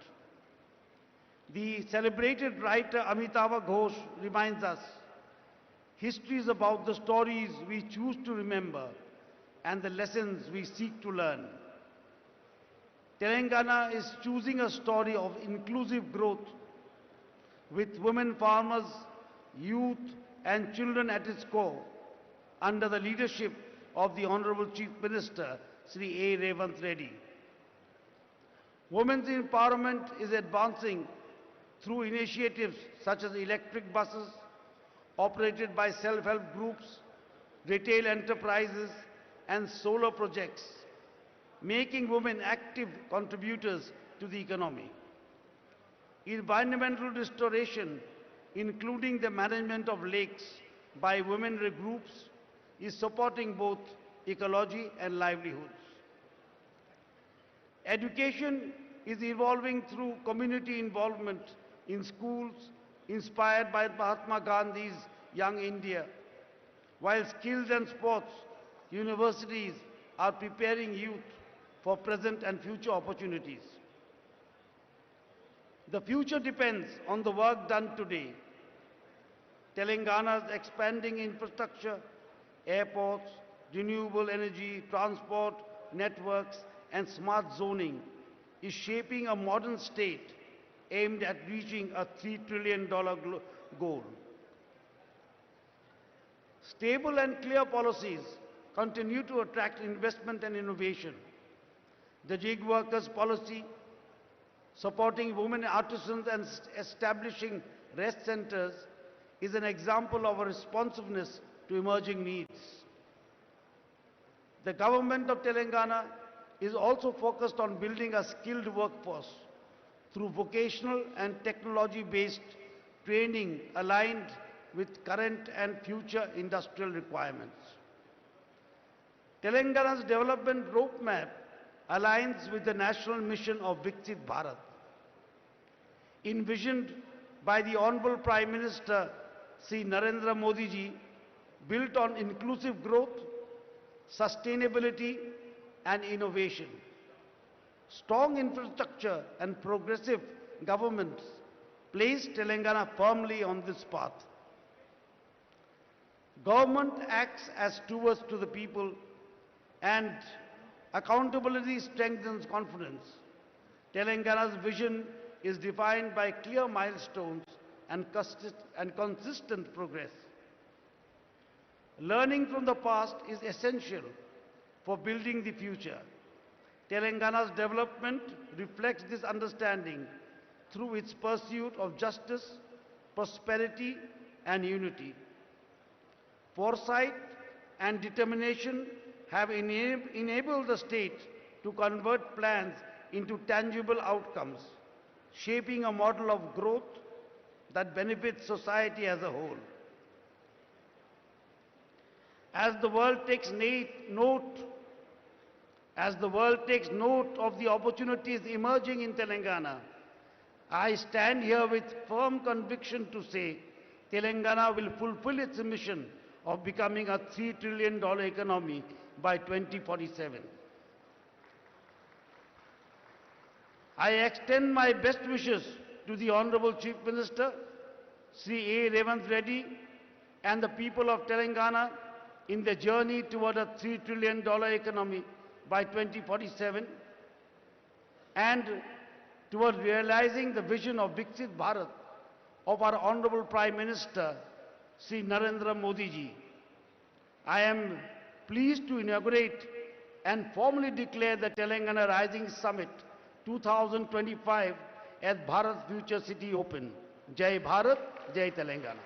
The celebrated writer Amitabh Ghosh reminds us, history is about the stories we choose to remember and the lessons we seek to learn. Telangana is choosing a story of inclusive growth with women farmers, youth and children at its core under the leadership of the Honorable Chief Minister, Sri A. Revanth Reddy. Women's empowerment is advancing through initiatives such as electric buses operated by self-help groups, retail enterprises and solar projects, making women active contributors to the economy. Environmental restoration, including the management of lakes by women groups, is supporting both ecology and livelihoods. Education is evolving through community involvement in schools inspired by Mahatma Gandhi's Young India, while skills and sports universities are preparing youth for present and future opportunities. The future depends on the work done today. Telangana's expanding infrastructure, airports, renewable energy, transport, networks, and smart zoning is shaping a modern state aimed at reaching a $3 trillion goal. Stable and clear policies continue to attract investment and innovation. The gig workers policy, supporting women artisans and establishing rest centers, is an example of a responsiveness to emerging needs. The government of Telangana is also focused on building a skilled workforce through vocational and technology-based training aligned with current and future industrial requirements. Telangana's development roadmap aligns with the national mission of Viksit Bharat, envisioned by the Honorable Prime Minister Sri Narendra Modi ji, built on inclusive growth, sustainability and innovation. Strong infrastructure and progressive governments place Telangana firmly on this path. Government acts as stewards to the people and accountability strengthens confidence. Telangana's vision is defined by clear milestones and consistent progress. Learning from the past is essential for building the future. Telangana's development reflects this understanding through its pursuit of justice, prosperity and unity. Foresight and determination have enabled the state to convert plans into tangible outcomes, shaping a model of growth that benefits society as a whole. As the world takes note of the opportunities emerging in Telangana, I stand here with firm conviction to say Telangana will fulfill its mission of becoming a $3 trillion economy by 2047. I extend my best wishes to the Honorable Chief Minister, Sri A. Revanth Reddy, and the people of Telangana in the journey toward a $3 trillion economy by 2047 and toward realizing the vision of Viksit Bharat of our Honorable Prime Minister, Sri Narendra Modi ji. I am pleased to inaugurate and formally declare the Telangana Rising Summit 2025 as Bharat Future City open. Jai Bharat, Jai Telangana.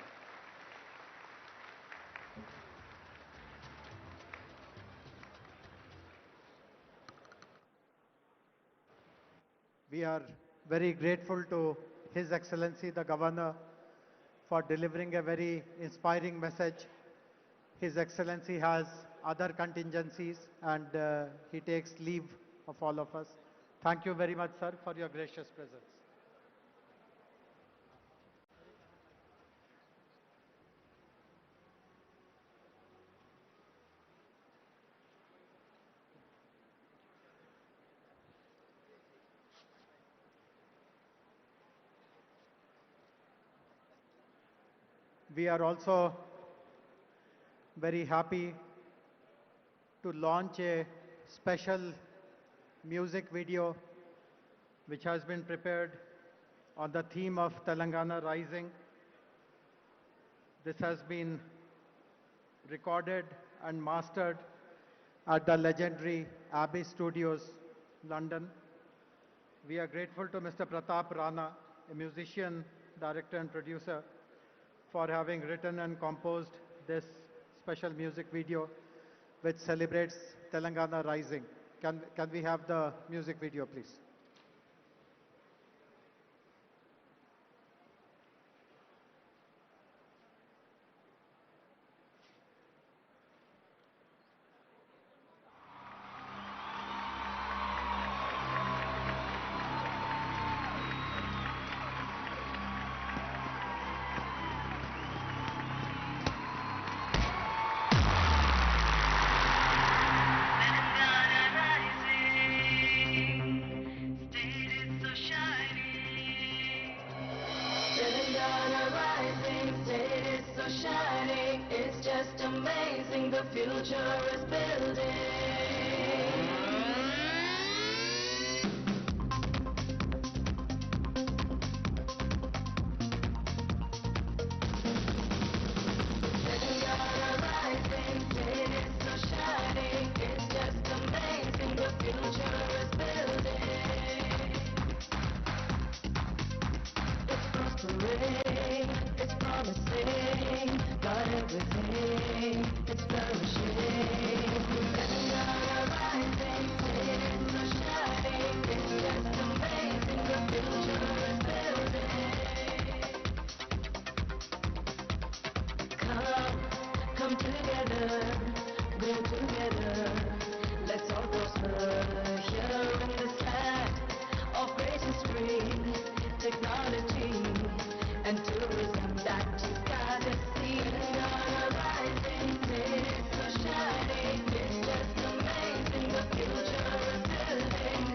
We are very grateful to His Excellency the Governor for delivering a very inspiring message. His Excellency has other contingencies and he takes leave of all of us. Thank you very much, sir, for your gracious presence. We are also very happy to launch a special music video which has been prepared on the theme of Telangana Rising. This has been recorded and mastered at the legendary Abbey Studios, London. We are grateful to Mr. Pratap Rana, a musician, director and producer, for having written and composed this special music video which celebrates Telangana Rising. Can we have the music video, please? Future is building. come together, go together. Let's all prosper here in this land of great history, technology, and tourism that you gotta see. Telangana rising, it's so shining, it's just amazing. The future is building.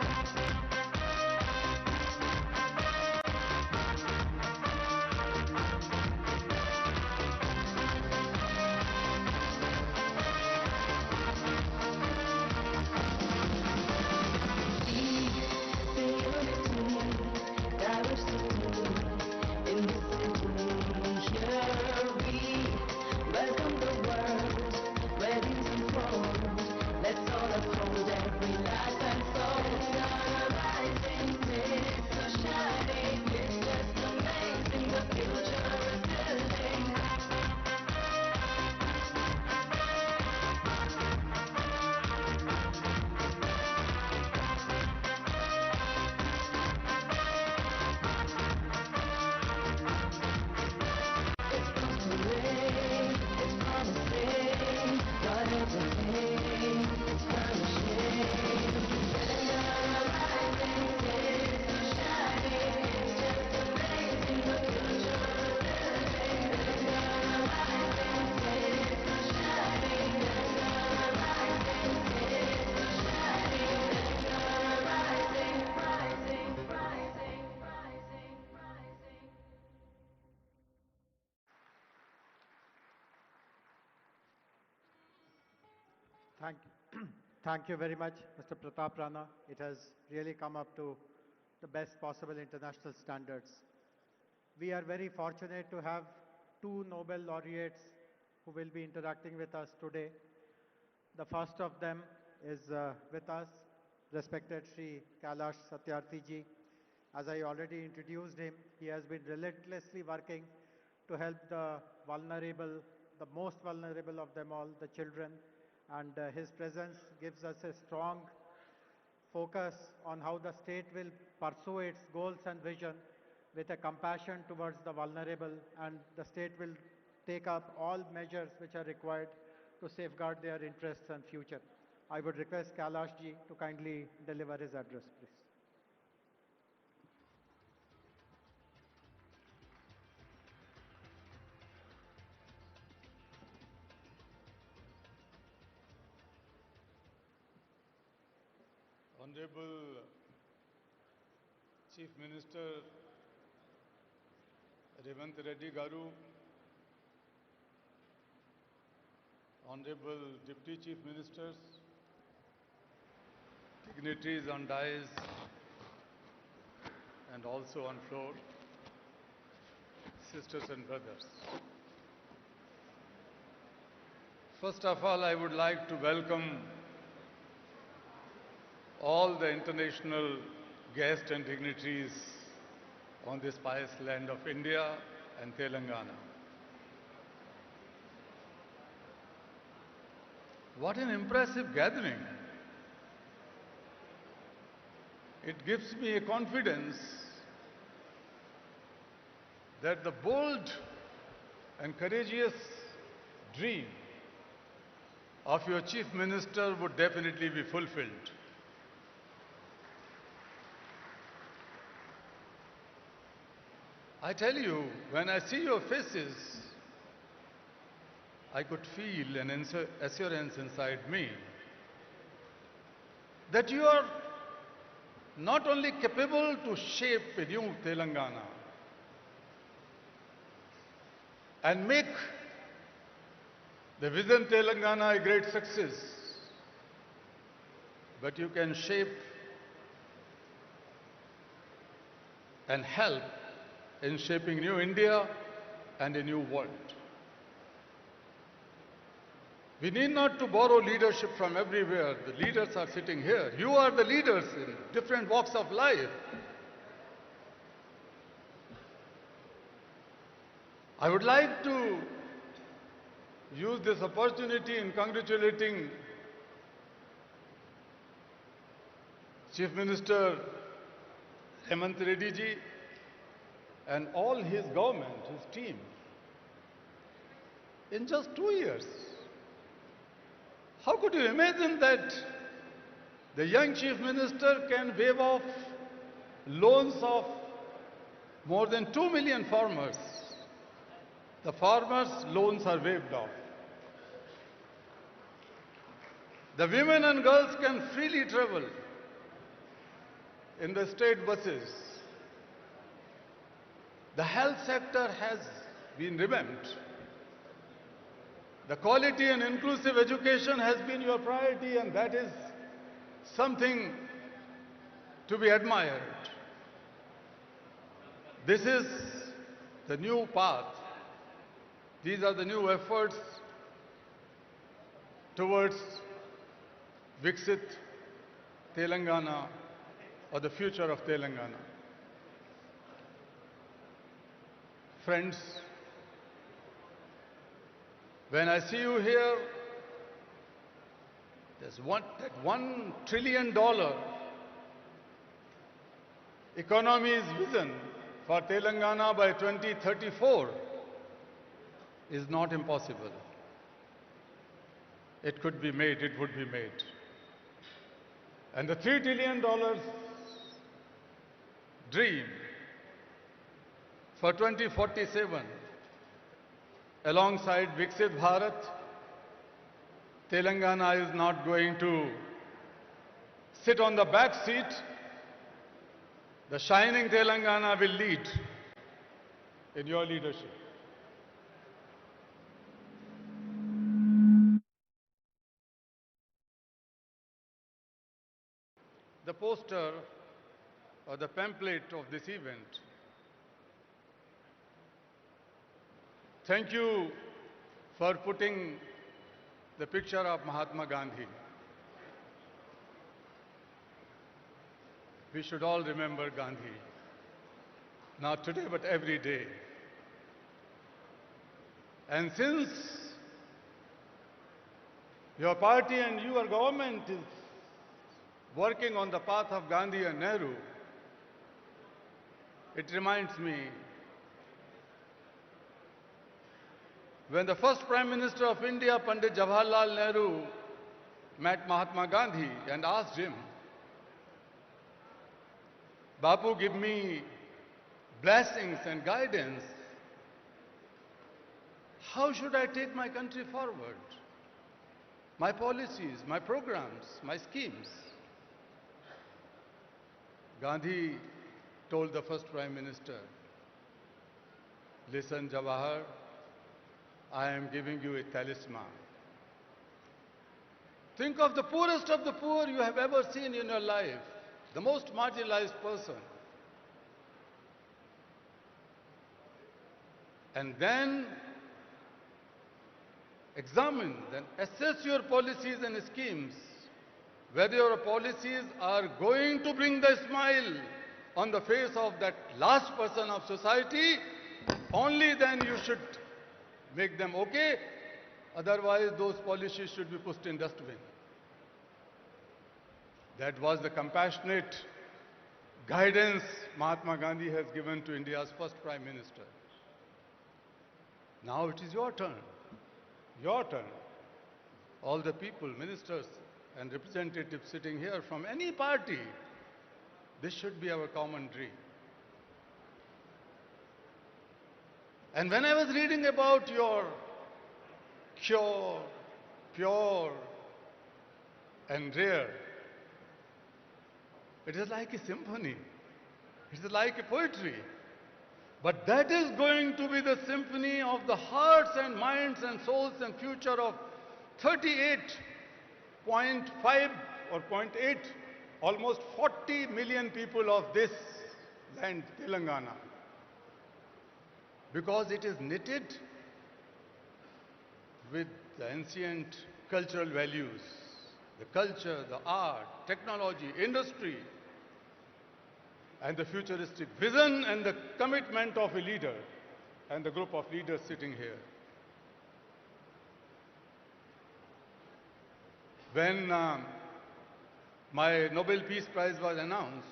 Thank you very much, Mr. Pratap Rana. It has really come up to the best possible international standards. We are very fortunate to have two Nobel laureates who will be interacting with us today. The first of them is with us, respected Sri Kailash Satyarthi ji. As I already introduced him, he has been relentlessly working to help the vulnerable, the most vulnerable of them all, the children. And his presence gives us a strong focus on how the state will pursue its goals and vision with a compassion towards the vulnerable, and the state will take up all measures which are required to safeguard their interests and future. I would request Kailash ji to kindly deliver his address, please. Honorable Chief Minister Revanth Reddy garu, Honorable Deputy Chief Ministers, dignitaries on dais and also on floor, sisters and brothers. First of all, I would like to welcome all the international guests and dignitaries on this pious land of India and Telangana. What an impressive gathering. It gives me a confidence that the bold and courageous dream of your Chief Minister would definitely be fulfilled. I tell you, when I see your faces, I could feel an assurance inside me that you are not only capable to shape a new Telangana and make the Vision Telangana a great success, but you can shape and help in shaping new India and a new world. We need not to borrow leadership from everywhere. The leaders are sitting here. You are the leaders in different walks of life. I would like to use this opportunity in congratulating Chief Minister Revanth Reddy ji and all his government, his team. in just 2 years. How could you imagine that the young Chief Minister can waive off loans of more than 2 million farmers? The farmers' loans are waived off. The women and girls can freely travel in the state buses. The health sector has been revamped. The quality and inclusive education has been your priority, and that is something to be admired. This is the new path. These are the new efforts towards Viksit Telangana, or the future of Telangana. Friends, when I see you here, there's that $1 trillion economy's vision for Telangana by 2034 is not impossible. It could be made, it would be made. And the $3 trillion dream for 2047, alongside Viksit Bharat, Telangana is not going to sit on the back seat. The shining Telangana will lead in your leadership. The poster or the pamphlet of this event. Thank you for putting the picture of Mahatma Gandhi. We should all remember Gandhi, not today but every day. And since your party and your government is working on the path of Gandhi and Nehru, it reminds me when the first Prime Minister of India, Pandit Jawaharlal Nehru, met Mahatma Gandhi and asked him, Bapu, give me blessings and guidance. How should I take my country forward? My policies, my programs, my schemes. Gandhi told the first Prime Minister, listen, Jawahar, I am giving you a talisman. Think of the poorest of the poor you have ever seen in your life, the most marginalized person. And then examine, then assess your policies and schemes, whether your policies are going to bring the smile on the face of that last person of society. Only then you should make them okay. Otherwise, those policies should be pushed in dustbin. That was the compassionate guidance Mahatma Gandhi has given to India's first Prime Minister. Now it is your turn. Your turn. All the people, ministers and representatives sitting here from any party, this should be our common dream. And when I was reading about your pure and rare, it is like a symphony. It is like a poetry. But that is going to be the symphony of the hearts and minds and souls and future of 38.5 or 0.8, almost 40 million people of this land, Telangana. Because it is knitted with the ancient cultural values, the culture, the art, technology, industry, and the futuristic vision and the commitment of a leader and the group of leaders sitting here. When my Nobel Peace Prize was announced,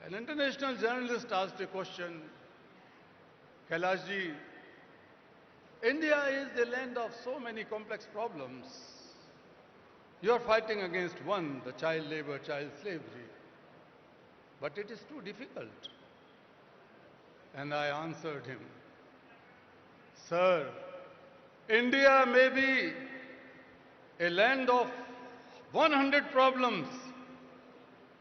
an international journalist asked a question, Kailashji, India is the land of so many complex problems. You are fighting against one, the child labor, child slavery. But it is too difficult. And I answered him, Sir, India may be a land of 100 problems,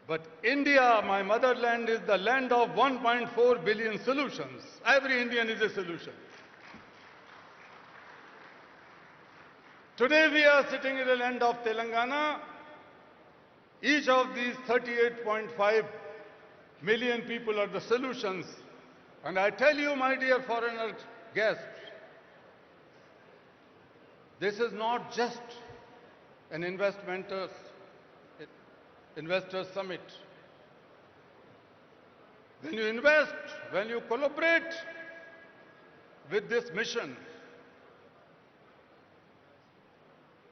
but India, my motherland, is the land of 1.4 billion solutions. Every Indian is a solution. Today we are sitting in the land of Telangana. Each of these 38.5 million people are the solutions. And I tell you, my dear foreigner guests, this is not just an investors summit. When you invest, when you collaborate with this mission,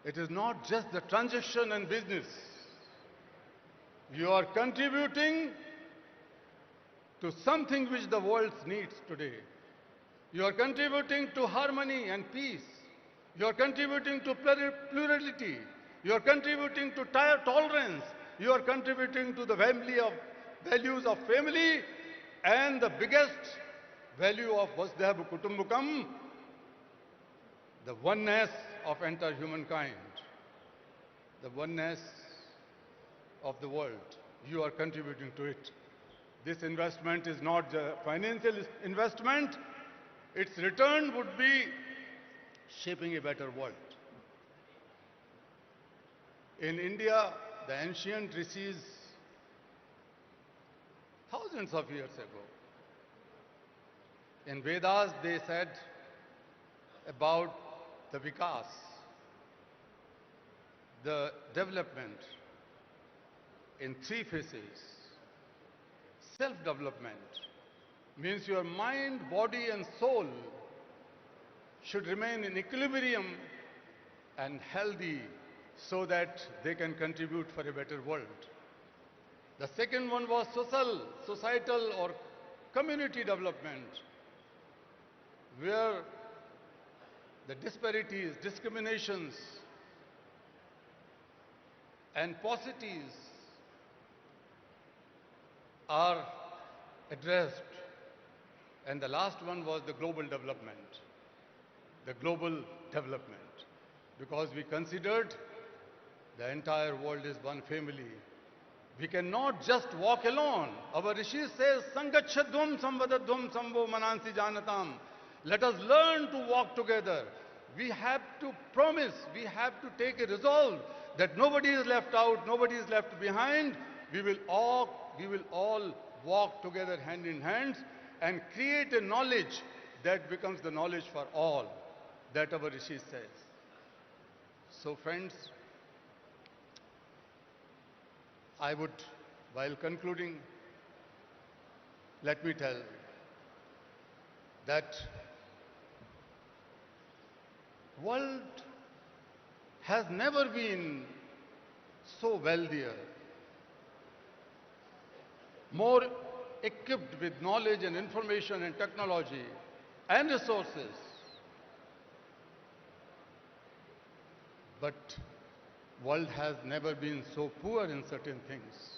it is not just the transaction and business. You are contributing to something which the world needs today. You are contributing to harmony and peace. You are contributing to plurality. You are contributing to tolerance. You are contributing to the values of family and the biggest value of Vasudhaiva Kutumbakam, the oneness of entire humankind, the oneness of the world. You are contributing to it. This investment is not a financial investment. Its return would be shaping a better world. In India, the ancient rishis, thousands of years ago, in Vedas they said about the vikas, the development in three phases. Self-development means your mind, body and soul should remain in equilibrium and healthy so that they can contribute for a better world. The second one was societal or community development, where the disparities, discriminations and paucities are addressed. And the last one was the global development. The global development. Because we considered the entire world is one family. We cannot just walk alone. Our Rishi says, Sangachadhum samvadadhum samvo manansi janatam. Let us learn to walk together. We have to promise, we have to take a resolve that nobody is left out, nobody is left behind. We will all walk together hand in hand and create a knowledge that becomes the knowledge for all, that our Rishi says. So friends, I would, while concluding, let me tell that world has never been so wealthier, more equipped with knowledge and information and technology and resources. But world has never been so poor in certain things.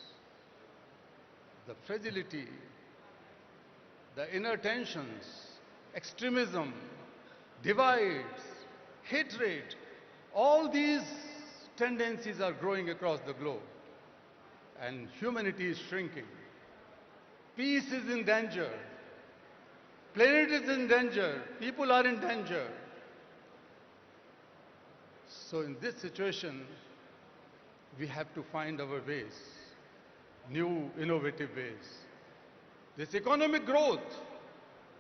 The fragility, the inner tensions, extremism, divides, hatred, all these tendencies are growing across the globe. And humanity is shrinking. Peace is in danger. Planet is in danger. People are in danger. So in this situation, we have to find our ways, new innovative ways. This economic growth,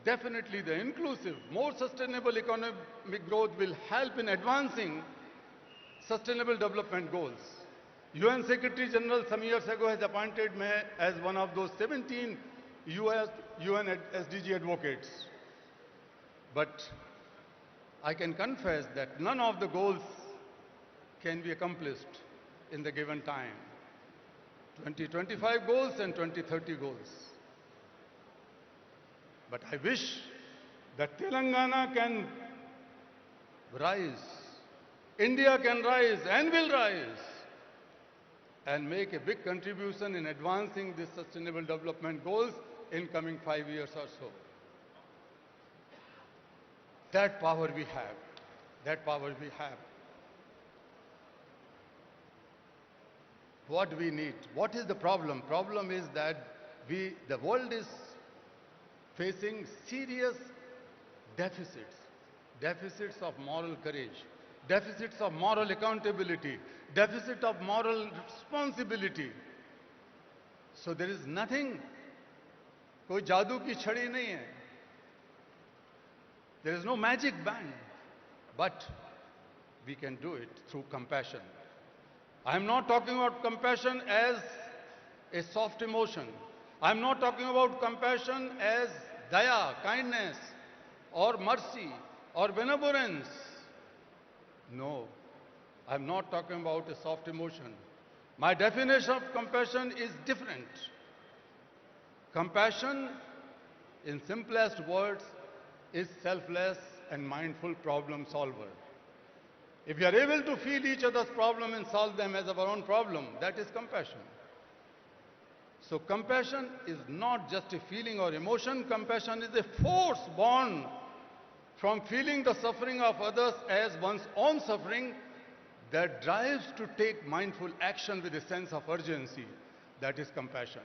definitely the inclusive, more sustainable economic growth will help in advancing sustainable development goals. UN Secretary General some years ago has appointed me as one of those 17 UN SDG advocates. But I can confess that none of the goals can be accomplished in the given time. 2025 goals and 2030 goals. But I wish that Telangana can rise. India can rise and will rise and make a big contribution in advancing the sustainable development goals in coming 5 years or so. That power we have. That power we have. What we need? What is the problem? Problem is that the world is facing serious deficits. Deficits of moral courage, deficits of moral accountability, deficit of moral responsibility. So there is nothing, koi jadoo ki chhadi nahi hai. There is no magic band, but we can do it through compassion. I am not talking about compassion as a soft emotion. I am not talking about compassion as daya, kindness, or mercy, or benevolence. No, I am not talking about a soft emotion. My definition of compassion is different. Compassion, in simplest words, is selfless and mindful problem solver. If we are able to feel each other's problem and solve them as our own problem, that is compassion. So compassion is not just a feeling or emotion. Compassion is a force born from feeling the suffering of others as one's own suffering that drives to take mindful action with a sense of urgency. That is compassion.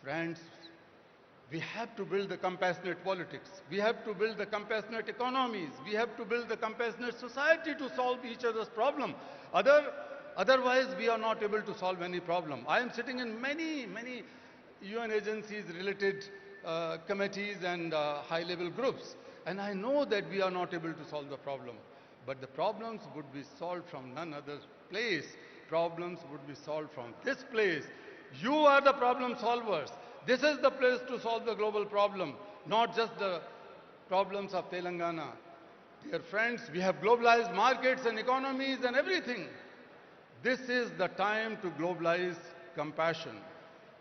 Friends, we have to build the compassionate politics. We have to build the compassionate economies. We have to build the compassionate society to solve each other's problem. Otherwise, we are not able to solve any problem. I am sitting in many UN agencies related committees and high-level groups. And I know that we are not able to solve the problem. But the problems would be solved from none other place. Problems would be solved from this place. You are the problem solvers. This is the place to solve the global problem, not just the problems of Telangana. Dear friends, we have globalized markets and economies and everything. This is the time to globalize compassion.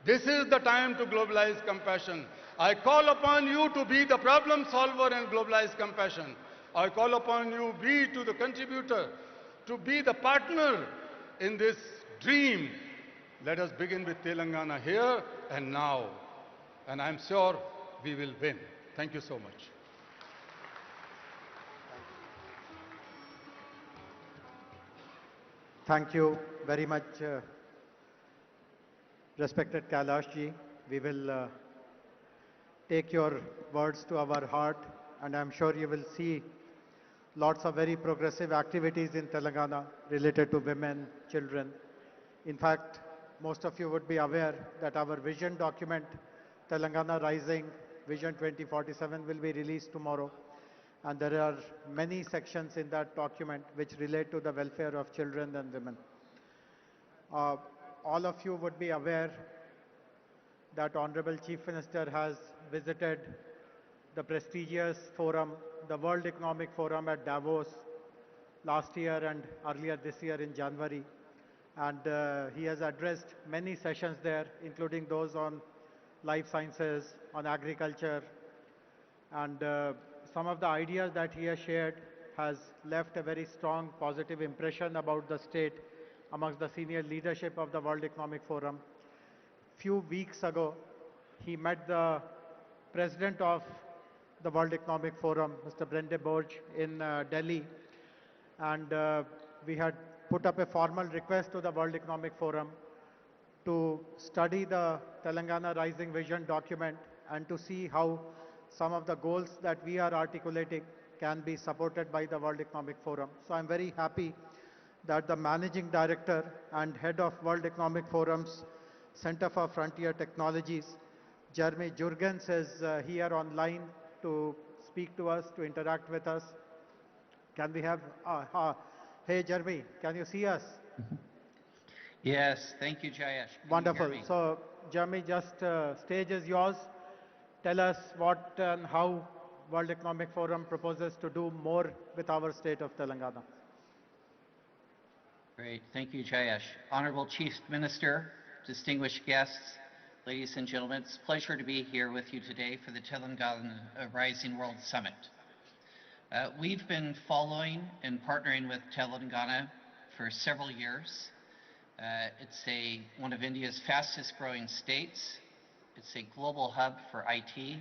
This is the time to globalize compassion. I call upon you to be the problem solver and globalize compassion. I call upon you, be to the contributor, to be the partner in this dream. Let us begin with Telangana here and now. And I'm sure we will win. Thank you so much. Thank you very much, respected Kailash ji. We will take your words to our heart, and I'm sure you will see lots of very progressive activities in Telangana related to women, children. In fact, most of you would be aware that our vision document, Telangana Rising Vision 2047, will be released tomorrow. And there are many sections in that document which relate to the welfare of children and women. All of you would be aware that Honorable Chief Minister has visited the prestigious forum, the World Economic Forum at Davos last year and earlier this year in January. And he has addressed many sessions there, including those on life sciences, on agriculture, and some of the ideas that he has shared has left a very strong positive impression about the state amongst the senior leadership of the World Economic Forum. Few weeks ago, he met the president of the World Economic Forum, Mr. Brende Borge, in Delhi, and we had put up a formal request to the World Economic Forum to study the Telangana Rising Vision document and to see how some of the goals that we are articulating can be supported by the World Economic Forum. So I'm very happy that the Managing Director and Head of World Economic Forum's Center for Frontier Technologies, Jeremy Jurgens, is here online to speak to us, to interact with us. Can we have, hey Jeremy, can you see us? Yes, thank you, Jayesh. Can Wonderful. you hear me? So Jeremy, just stage is yours. Tell us what and how World Economic Forum proposes to do more with our state of Telangana. Great, thank you, Jayesh. Honorable Chief Minister, distinguished guests, ladies and gentlemen, it's a pleasure to be here with you today for the Telangana Rising World Summit. We've been following and partnering with Telangana for several years. It's one of India's fastest growing states. It's a global hub for IT,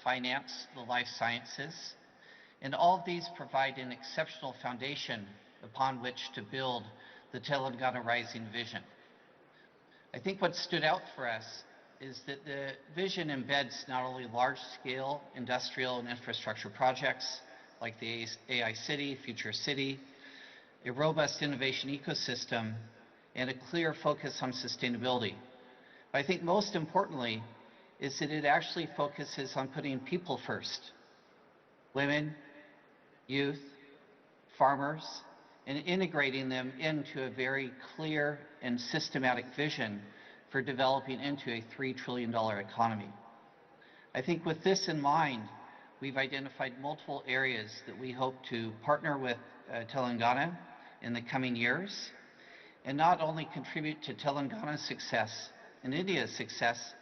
finance, the life sciences, and all of these provide an exceptional foundation upon which to build the Telangana Rising vision. I think what stood out for us is that the vision embeds not only large-scale industrial and infrastructure projects like the AI City, Future City, a robust innovation ecosystem, and a clear focus on sustainability. But I think most importantly is that it actually focuses on putting people first. Women, youth, farmers, and integrating them into a very clear and systematic vision for developing into a $3 trillion economy. I think with this in mind, we've identified multiple areas that we hope to partner with Telangana in the coming years, and not only contribute to Telangana's success and India's success,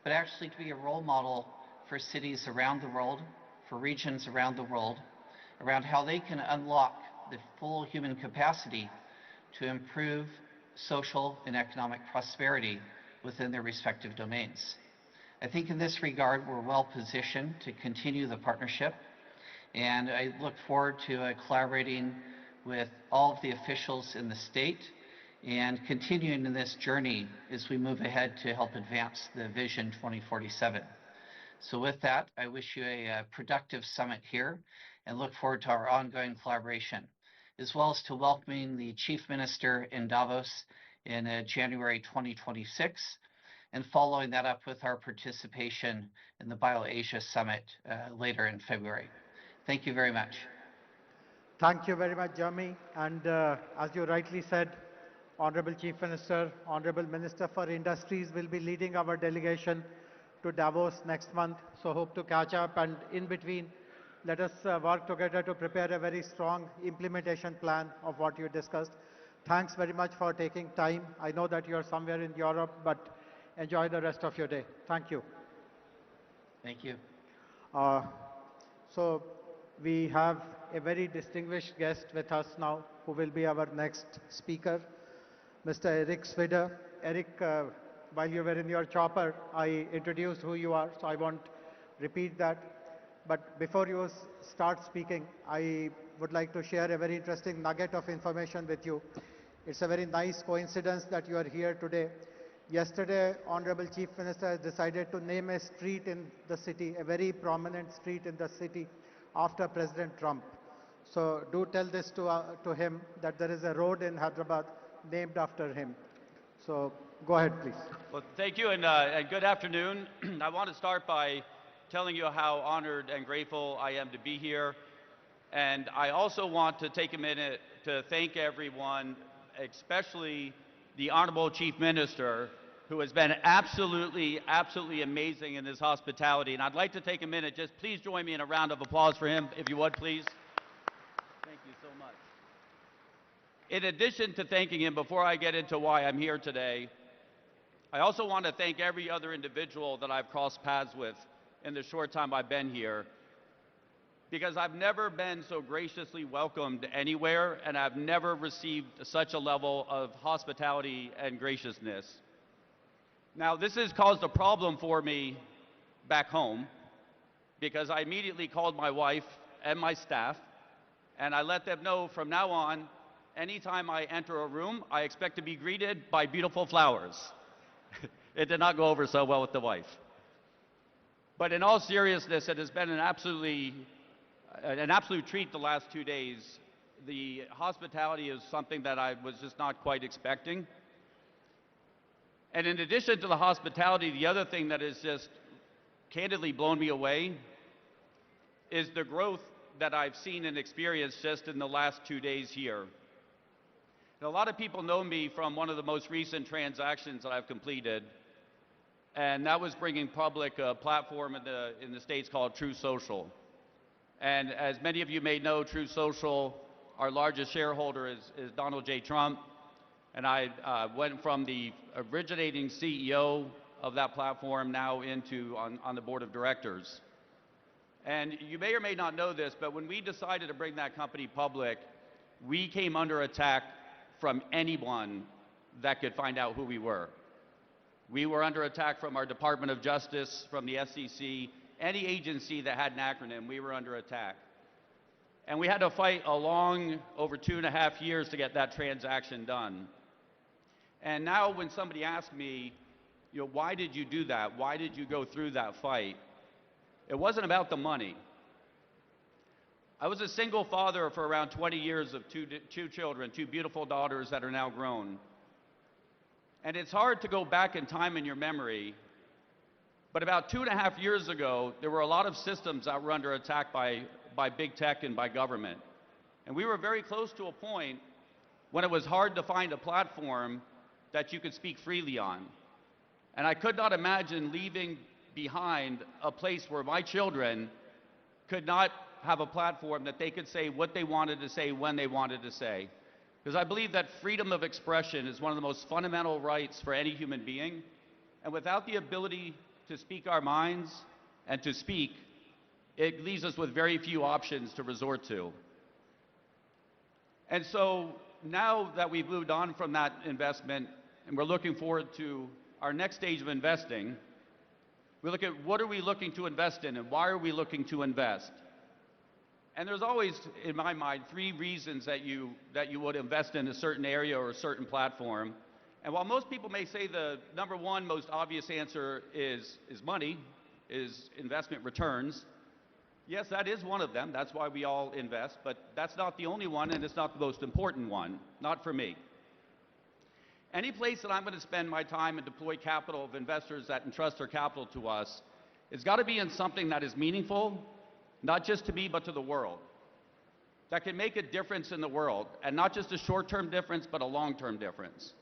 but actually to be a role model for cities around the world, for regions around the world, around how they can unlock the full human capacity to improve social and economic prosperity within their respective domains. I think in this regard, we're well positioned to continue the partnership, and I look forward to collaborating with all of the officials in the state and continuing in this journey as we move ahead to help advance the Vision 2047. So with that, I wish you a productive summit here and look forward to our ongoing collaboration, as well as to welcoming the Chief Minister in Davos in January 2026, and following that up with our participation in the BioAsia Summit later in February. Thank you very much. Thank you very much, Jeremy. And as you rightly said, Honorable Chief Minister, Honorable Minister for Industries will be leading our delegation to Davos next month. So hope to catch up, and in between, let us work together to prepare a very strong implementation plan of what you discussed. Thanks very much for taking time. I know that you're somewhere in Europe, but enjoy the rest of your day. Thank you. Thank you. So we have a very distinguished guest with us now, who will be our next speaker, Mr. Eric Swider. Eric, while you were in your chopper, I introduced who you are, so I won't repeat that. But before you start speaking, I would like to share a very interesting nugget of information with you. It's a very nice coincidence that you are here today. Yesterday, Honorable Chief Minister has decided to name a street in the city, a very prominent street in the city, after President Trump. So do tell this to him, that there is a road in Hyderabad named after him. So go ahead, please. Well, thank you, and good afternoon. I want to start by telling you how honored and grateful I am to be here. And I also want to take a minute to thank everyone, especially the Honorable Chief Minister, who has been absolutely amazing in his hospitality. And I'd like to take a minute, just please join me in a round of applause for him, if you would, please. Thank you so much. In addition to thanking him, before I get into why I'm here today, I also want to thank every other individual that I've crossed paths with in the short time I've been here, because I've never been so graciously welcomed anywhere, and I've never received such a level of hospitality and graciousness. Now, this has caused a problem for me back home, because I immediately called my wife and my staff, and I let them know from now on, anytime I enter a room, I expect to be greeted by beautiful flowers. It did not go over so well with the wife. But in all seriousness, it has been an absolute treat the last 2 days. The hospitality is something that I was just not quite expecting. And in addition to the hospitality, the other thing that has just candidly blown me away is the growth that I've seen and experienced just in the last 2 days here. And a lot of people know me from one of the most recent transactions that I've completed, and that was bringing public a platform in the States called True Social. And as many of you may know, True Social, our largest shareholder is Donald J. Trump, and I went from the originating CEO of that platform now into on the board of directors. And you may or may not know this, but when we decided to bring that company public, we came under attack from anyone that could find out who we were. We were under attack from our Department of Justice, from the SEC, any agency that had an acronym, we were under attack. And we had to fight over 2.5 years to get that transaction done. And now when somebody asks me, why did you do that? Why did you go through that fight? It wasn't about the money. I was a single father for around 20 years of two children, two beautiful daughters that are now grown. And it's hard to go back in time in your memory, but about 2.5 years ago, there were a lot of systems that were under attack by big tech and by government. And we were very close to a point when it was hard to find a platform that you could speak freely on. And I could not imagine leaving behind a place where my children could not have a platform that they could say what they wanted to say when they wanted to say. Because I believe that freedom of expression is one of the most fundamental rights for any human being. And without the ability to speak our minds and to speak, it leaves us with very few options to resort to. And so now that we've moved on from that investment and we're looking forward to our next stage of investing, we look at what are we looking to invest in and why are we looking to invest? And there's always, in my mind, 3 reasons that you would invest in a certain area or a certain platform. And while most people may say the number one most obvious answer is money, is investment returns, yes, that is one of them. That's why we all invest, but that's not the only one and it's not the most important one, not for me. Any place that I'm going to spend my time and deploy capital of investors that entrust their capital to us, it's got to be in something that is meaningful, not just to me, but to the world, that can make a difference in the world, and not just a short-term difference, but a long-term difference.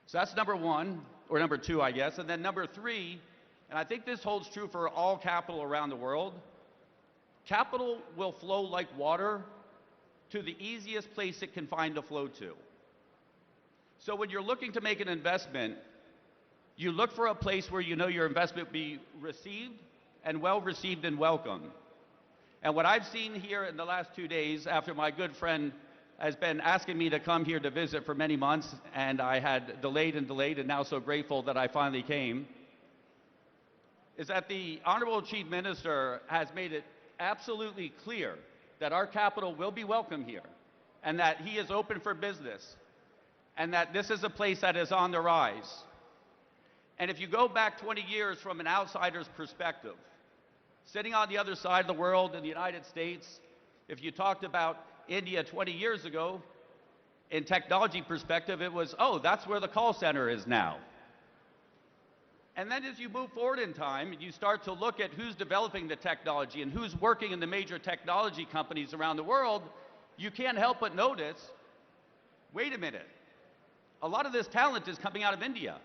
So that's number one, or number two, I guess. And then number 3, and I think this holds true for all capital around the world, capital will flow like water to the easiest place it can find to flow to. So when you're looking to make an investment, you look for a place where you know your investment will be received and well received and welcome. And what I've seen here in the last 2 days, after my good friend has been asking me to come here to visit for many months, and I had delayed and now so grateful that I finally came, is that the Honorable Chief Minister has made it absolutely clear that our capital will be welcome here, and that he is open for business, and that this is a place that is on the rise. And if you go back 20 years from an outsider's perspective, sitting on the other side of the world in the United States, if you talked about India 20 years ago, in technology perspective, it was, oh, that's where the call center is now. And then as you move forward in time, and you start to look at who's developing the technology and who's working in the major technology companies around the world, you can't help but notice, wait a minute, a lot of this talent is coming out of India.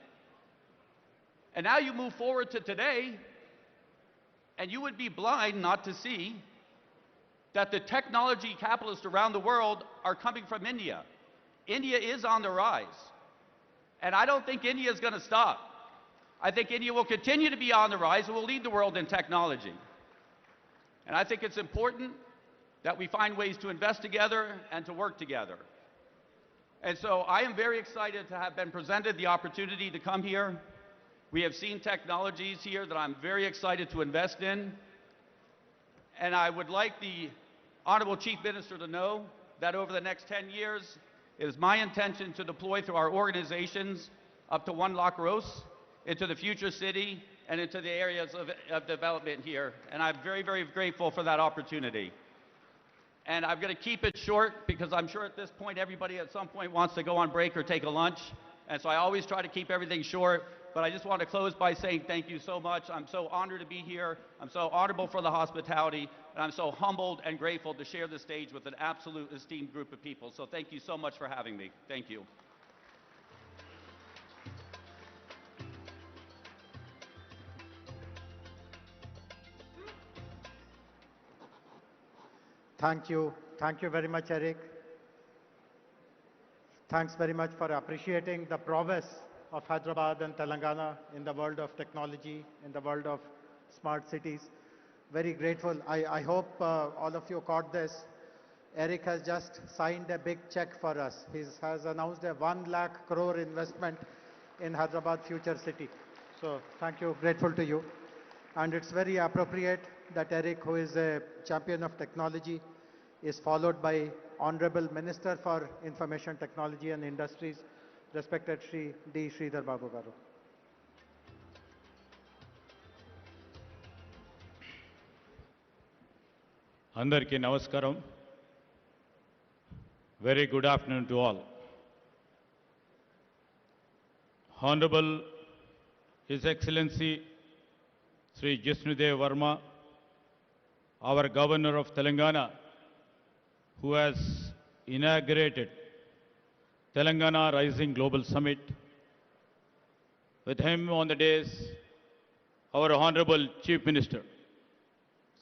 And now you move forward to today, and you would be blind not to see that the technology capitalists around the world are coming from India. India is on the rise. And I don't think India is going to stop. I think India will continue to be on the rise and will lead the world in technology. And I think it's important that we find ways to invest together and to work together. And so I am very excited to have been presented the opportunity to come here. We have seen technologies here that I'm very excited to invest in. And I would like the Honorable Chief Minister to know that over the next 10 years, it is my intention to deploy through our organizations up to 1 lakh crores into the future city and into the areas of development here. And I'm very, very grateful for that opportunity. And I'm going to keep it short because I'm sure at this point everybody at some point wants to go on break or take a lunch. And so I always try to keep everything short. But I just want to close by saying thank you so much. I'm so honored to be here. I'm so honorable for the hospitality. And I'm so humbled and grateful to share the stage with an absolute esteemed group of people. So thank you so much for having me. Thank you. Thank you. Thank you very much, Eric. Thanks very much for appreciating the prowess of Hyderabad and Telangana in the world of technology, in the world of smart cities. very grateful. I hope all of you caught this. Eric has just signed a big check for us. He has announced a 1 lakh crore investment in Hyderabad Future City. So thank you, grateful to you. And it's very appropriate that Eric, who is a champion of technology, is followed by Honorable Minister for Information Technology and Industries, respected Shri D. Sridhar Babu Garu. అందరికీ నమస్కారం. Very good afternoon to all. Honorable His Excellency Sri Jisnudev Verma, our Governor of Telangana, who has inaugurated Telangana Rising Global Summit. With him on the days, our Honorable Chief Minister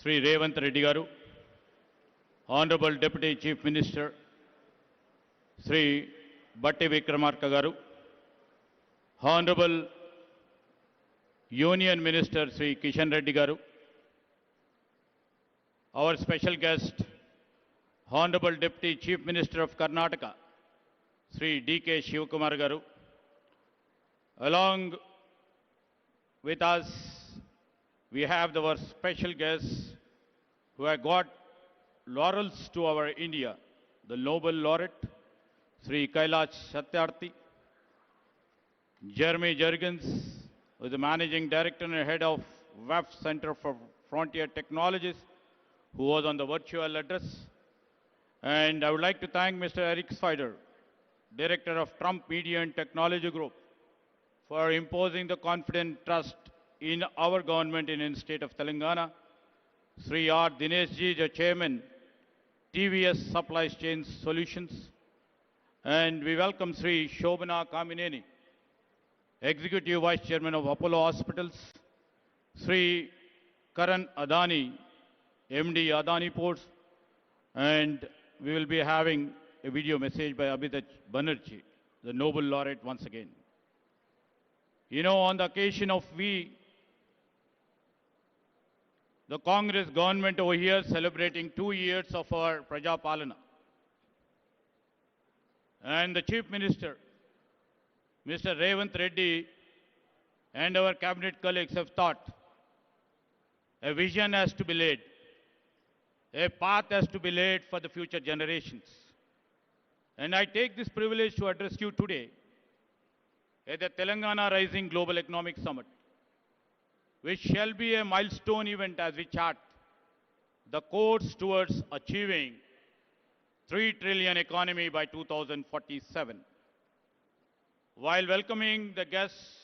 Sri Revanth Reddy Garu, Honorable Deputy Chief Minister Sri Bhatti Vikramarka Garu, Honorable Union Minister Sri Kishan Reddy Garu, our special guest, Honorable Deputy Chief Minister of Karnataka Sri D.K. Shivakumar Garu, along with us we have our special guests who have got laurels to our India, the Nobel Laureate, Sri Kailash Satyarthi, Jeremy Jurgens, who is the Managing Director and Head of WEF Center for Frontier Technologies, who was on the virtual address. And I would like to thank Mr. Eric Spider, Director of Trump Media and Technology Group, for imposing the confident trust in our government in the state of Telangana. Sri R. Dineshji, the Chairman, TVS Supply Chain Solutions. And we welcome Sri Shobana Kamineni, Executive Vice Chairman of Apollo Hospitals, Sri Karan Adani, MD Adani Ports, and we will be having a video message by Abhidat Banerjee, the Nobel Laureate once again. You know, on the occasion of the Congress government over here celebrating 2 years of our Praja Palana. And the Chief Minister, Mr. Revanth Reddy, and our cabinet colleagues have thought a vision has to be laid, a path has to be laid for the future generations. And I take this privilege to address you today at the Telangana Rising Global Economic Summit, which shall be a milestone event as we chart the course towards achieving 3 trillion economy by 2047. While welcoming the guests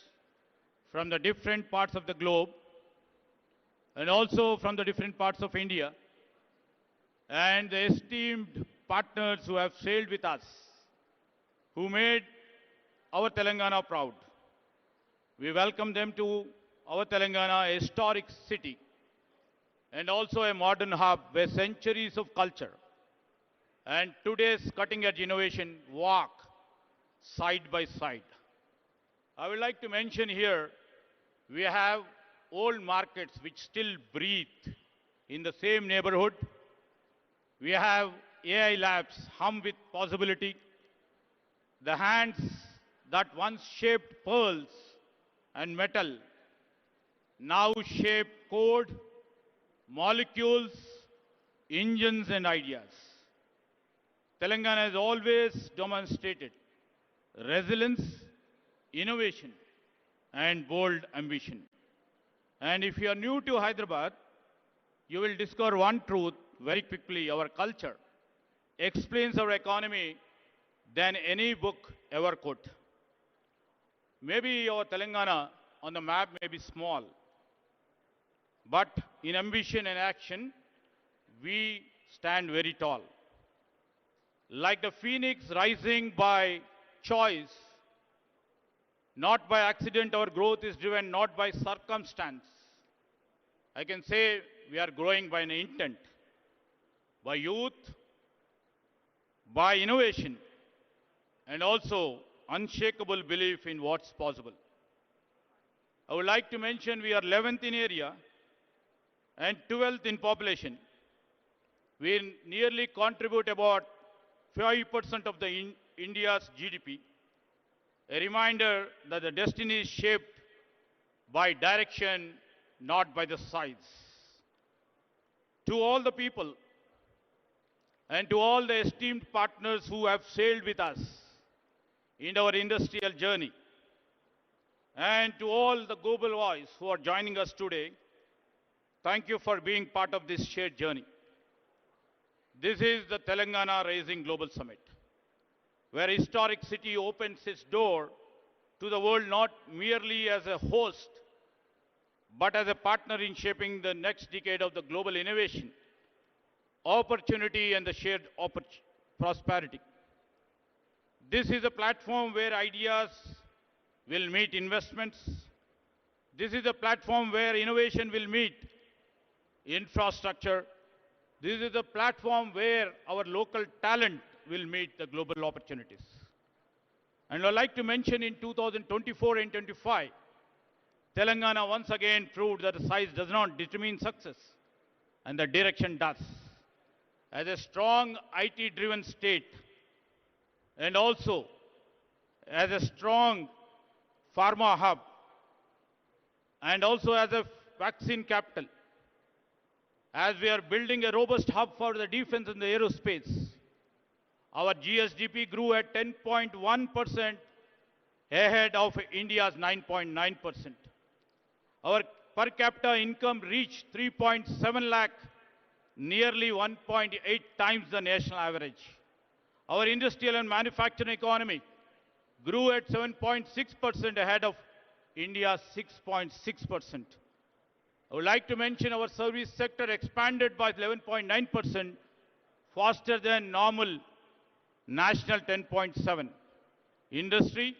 from the different parts of the globe and also from the different parts of India and the esteemed partners who have sailed with us, who made our Telangana proud, we welcome them to our Telangana, a historic city and also a modern hub where centuries of culture and today's cutting-edge innovation walk side by side. I would like to mention here, we have old markets which still breathe in the same neighborhood. We have AI labs hum with possibility. The hands that once shaped pearls and metal now shape code, molecules, engines and ideas. Telangana has always demonstrated resilience, innovation and bold ambition. And if you are new to Hyderabad, you will discover one truth very quickly. Our culture explains our economy than any book ever could. Maybe our Telangana on the map may be small, but in ambition and action, we stand very tall. Like the phoenix rising by choice, not by accident, our growth is driven not by circumstance. I can say we are growing by an intent, by youth, by innovation, and also unshakable belief in what's possible. I would like to mention we are 11th in area and 12th in population. We nearly contribute about 5% of the India's GDP. A reminder that the destiny is shaped by direction, not by the size. To all the people and to all the esteemed partners who have sailed with us in our industrial journey, and to all the global voice who are joining us today, thank you for being part of this shared journey. This is the Telangana Rising Global Summit, where historic city opens its door to the world not merely as a host, but as a partner in shaping the next decade of the global innovation, opportunity, and the shared prosperity. This is a platform where ideas will meet investments. This is a platform where innovation will meet infrastructure. This is a platform where our local talent will meet the global opportunities. And I'd like to mention in 2024 and 25, Telangana once again proved that the size does not determine success, and the direction does. As a strong IT-driven state, and also as a strong pharma hub, and also as a vaccine capital, as we are building a robust hub for the defense and the aerospace, our GSDP grew at 10.1% ahead of India's 9.9%. Our per capita income reached 3.7 lakh, nearly 1.8 times the national average. Our industrial and manufacturing economy grew at 7.6% ahead of India's 6.6%. I would like to mention our service sector expanded by 11.9%, faster than normal national 10.7. Industry,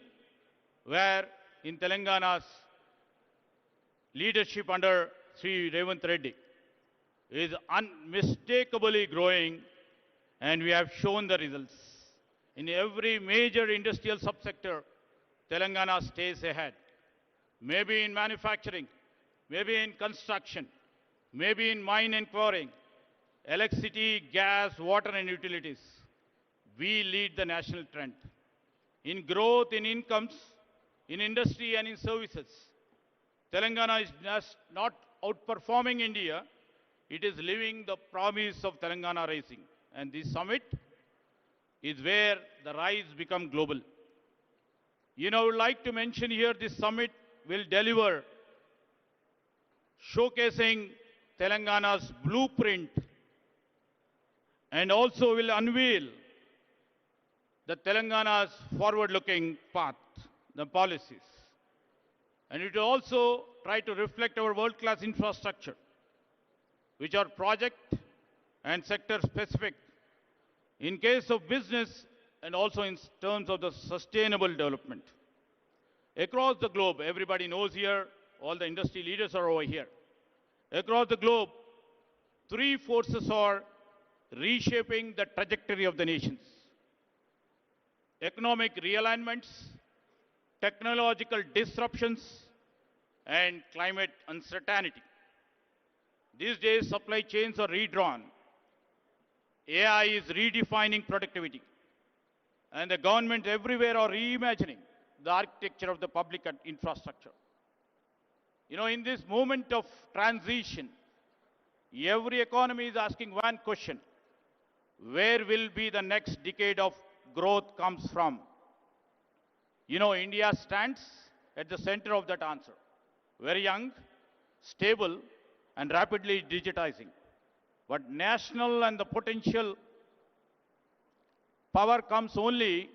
where in Telangana's leadership under Sri Revanth Reddy, is unmistakably growing, and we have shown the results. In every major industrial subsector, Telangana stays ahead. Maybe in manufacturing, maybe in construction, maybe in mine and quarrying, electricity, gas, water and utilities. We lead the national trend. In growth, in incomes, in industry and in services, Telangana is just not outperforming India, it is living the promise of Telangana Rising. And this summit is where the rise become global. I would like to mention here this summit will deliver, showcasing Telangana's blueprint, and also will unveil the Telangana's forward-looking path, the policies. And it will also try to reflect our world-class infrastructure, which are project and sector specific in case of business and also in terms of the sustainable development. Across the globe, everybody knows here, all the industry leaders are over here. Across the globe, three forces are reshaping the trajectory of the nations: economic realignments, technological disruptions, and climate uncertainty. These days, supply chains are redrawn. AI is redefining productivity. And the governments everywhere are reimagining the architecture of the public infrastructure. In this moment of transition, every economy is asking one question: where will be the next decade of growth comes from? India stands at the center of that answer. Very young, stable, and rapidly digitizing. But national and the potential power comes only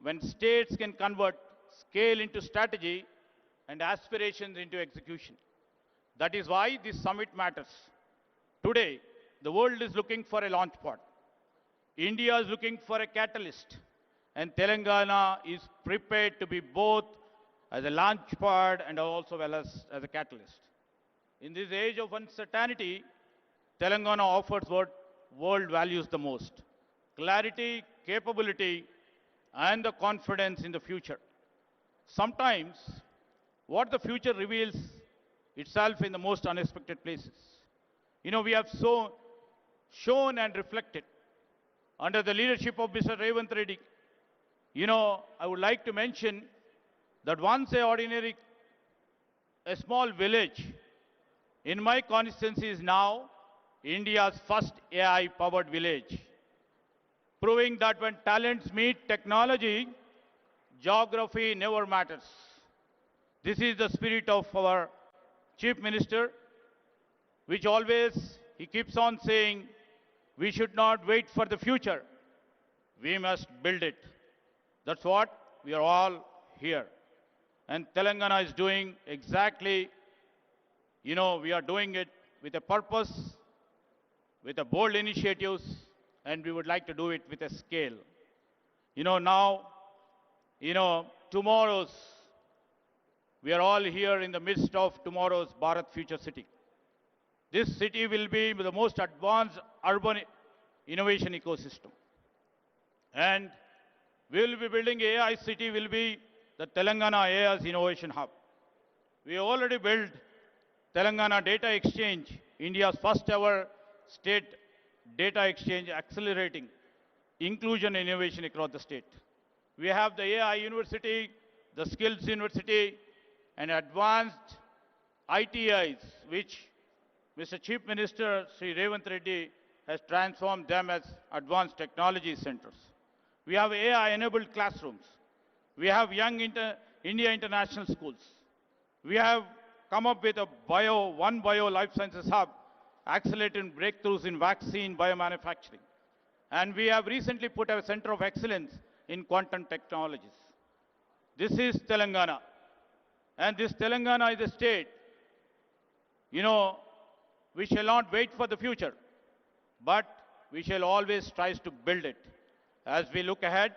when states can convert scale into strategy and aspirations into execution. That is why this summit matters. Today, the world is looking for a launch pad. India is looking for a catalyst. And Telangana is prepared to be both as a launch pad and also well as a catalyst. In this age of uncertainty, Telangana offers what world values the most: clarity, capability, and the confidence in the future. Sometimes, what the future reveals itself in the most unexpected places. we have shown and reflected under the leadership of Mr. Revanth Reddy. I would like to mention that once a small village in my constituency is now India's first AI-powered village, proving that when talents meet technology, geography never matters. This is the spirit of our Chief Minister, which always he keeps on saying, we should not wait for the future. We must build it. That's what we are all here. And Telangana is doing exactly, we are doing it with a purpose, with a bold initiatives, and we would like to do it with a scale. Now, tomorrow's, we are all here in the midst of tomorrow's Bharat Future City. This city will be the most advanced urban innovation ecosystem. And we will be building AI city, will be the Telangana AI's Innovation Hub. We already built Telangana Data Exchange, India's first ever state data exchange, accelerating inclusion and innovation across the state. We have the AI University, the Skills University, and advanced ITIs, which Mr. Chief Minister Sri Revanth Reddy has transformed them as advanced technology centers. We have AI-enabled classrooms. We have Young India International Schools. We have come up with a One Bio Life Sciences Hub, accelerating breakthroughs in vaccine biomanufacturing. And we have recently put a center of excellence in quantum technologies. This is Telangana. And this Telangana is a state, we shall not wait for the future, but we shall always try to build it. As we look ahead,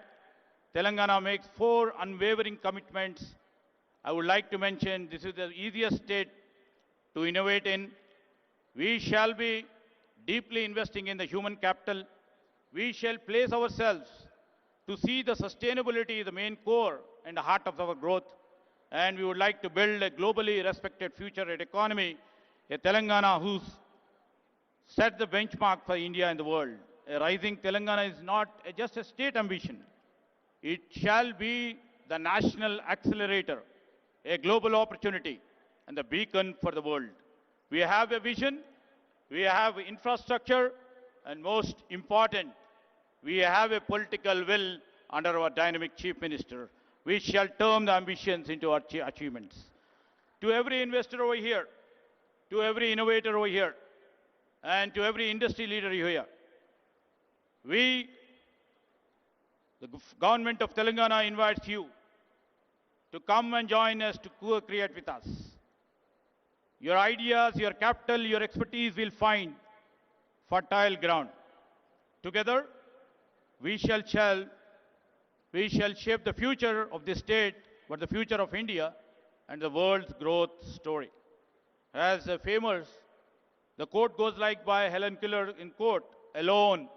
Telangana makes 4 unwavering commitments. I would like to mention this is the easiest state to innovate in. We shall be deeply investing in the human capital. We shall place ourselves to see the sustainability, the main core and the heart of our growth. And we would like to build a globally respected future economy, a Telangana who's set the benchmark for India and the world. A rising Telangana is not just a state ambition. It shall be the national accelerator, a global opportunity, and the beacon for the world. We have a vision, we have infrastructure, and most important, we have a political will under our dynamic Chief Minister. We shall turn the ambitions into our achievements. To every investor over here, to every innovator over here, and to every industry leader here, the government of Telangana invites you to come and join us to co-create with us. Your ideas, your capital, your expertise will find fertile ground. Together, we shall shape the future of this state, but the future of India and the world's growth story. As the quote goes like by Helen Keller in quote, alone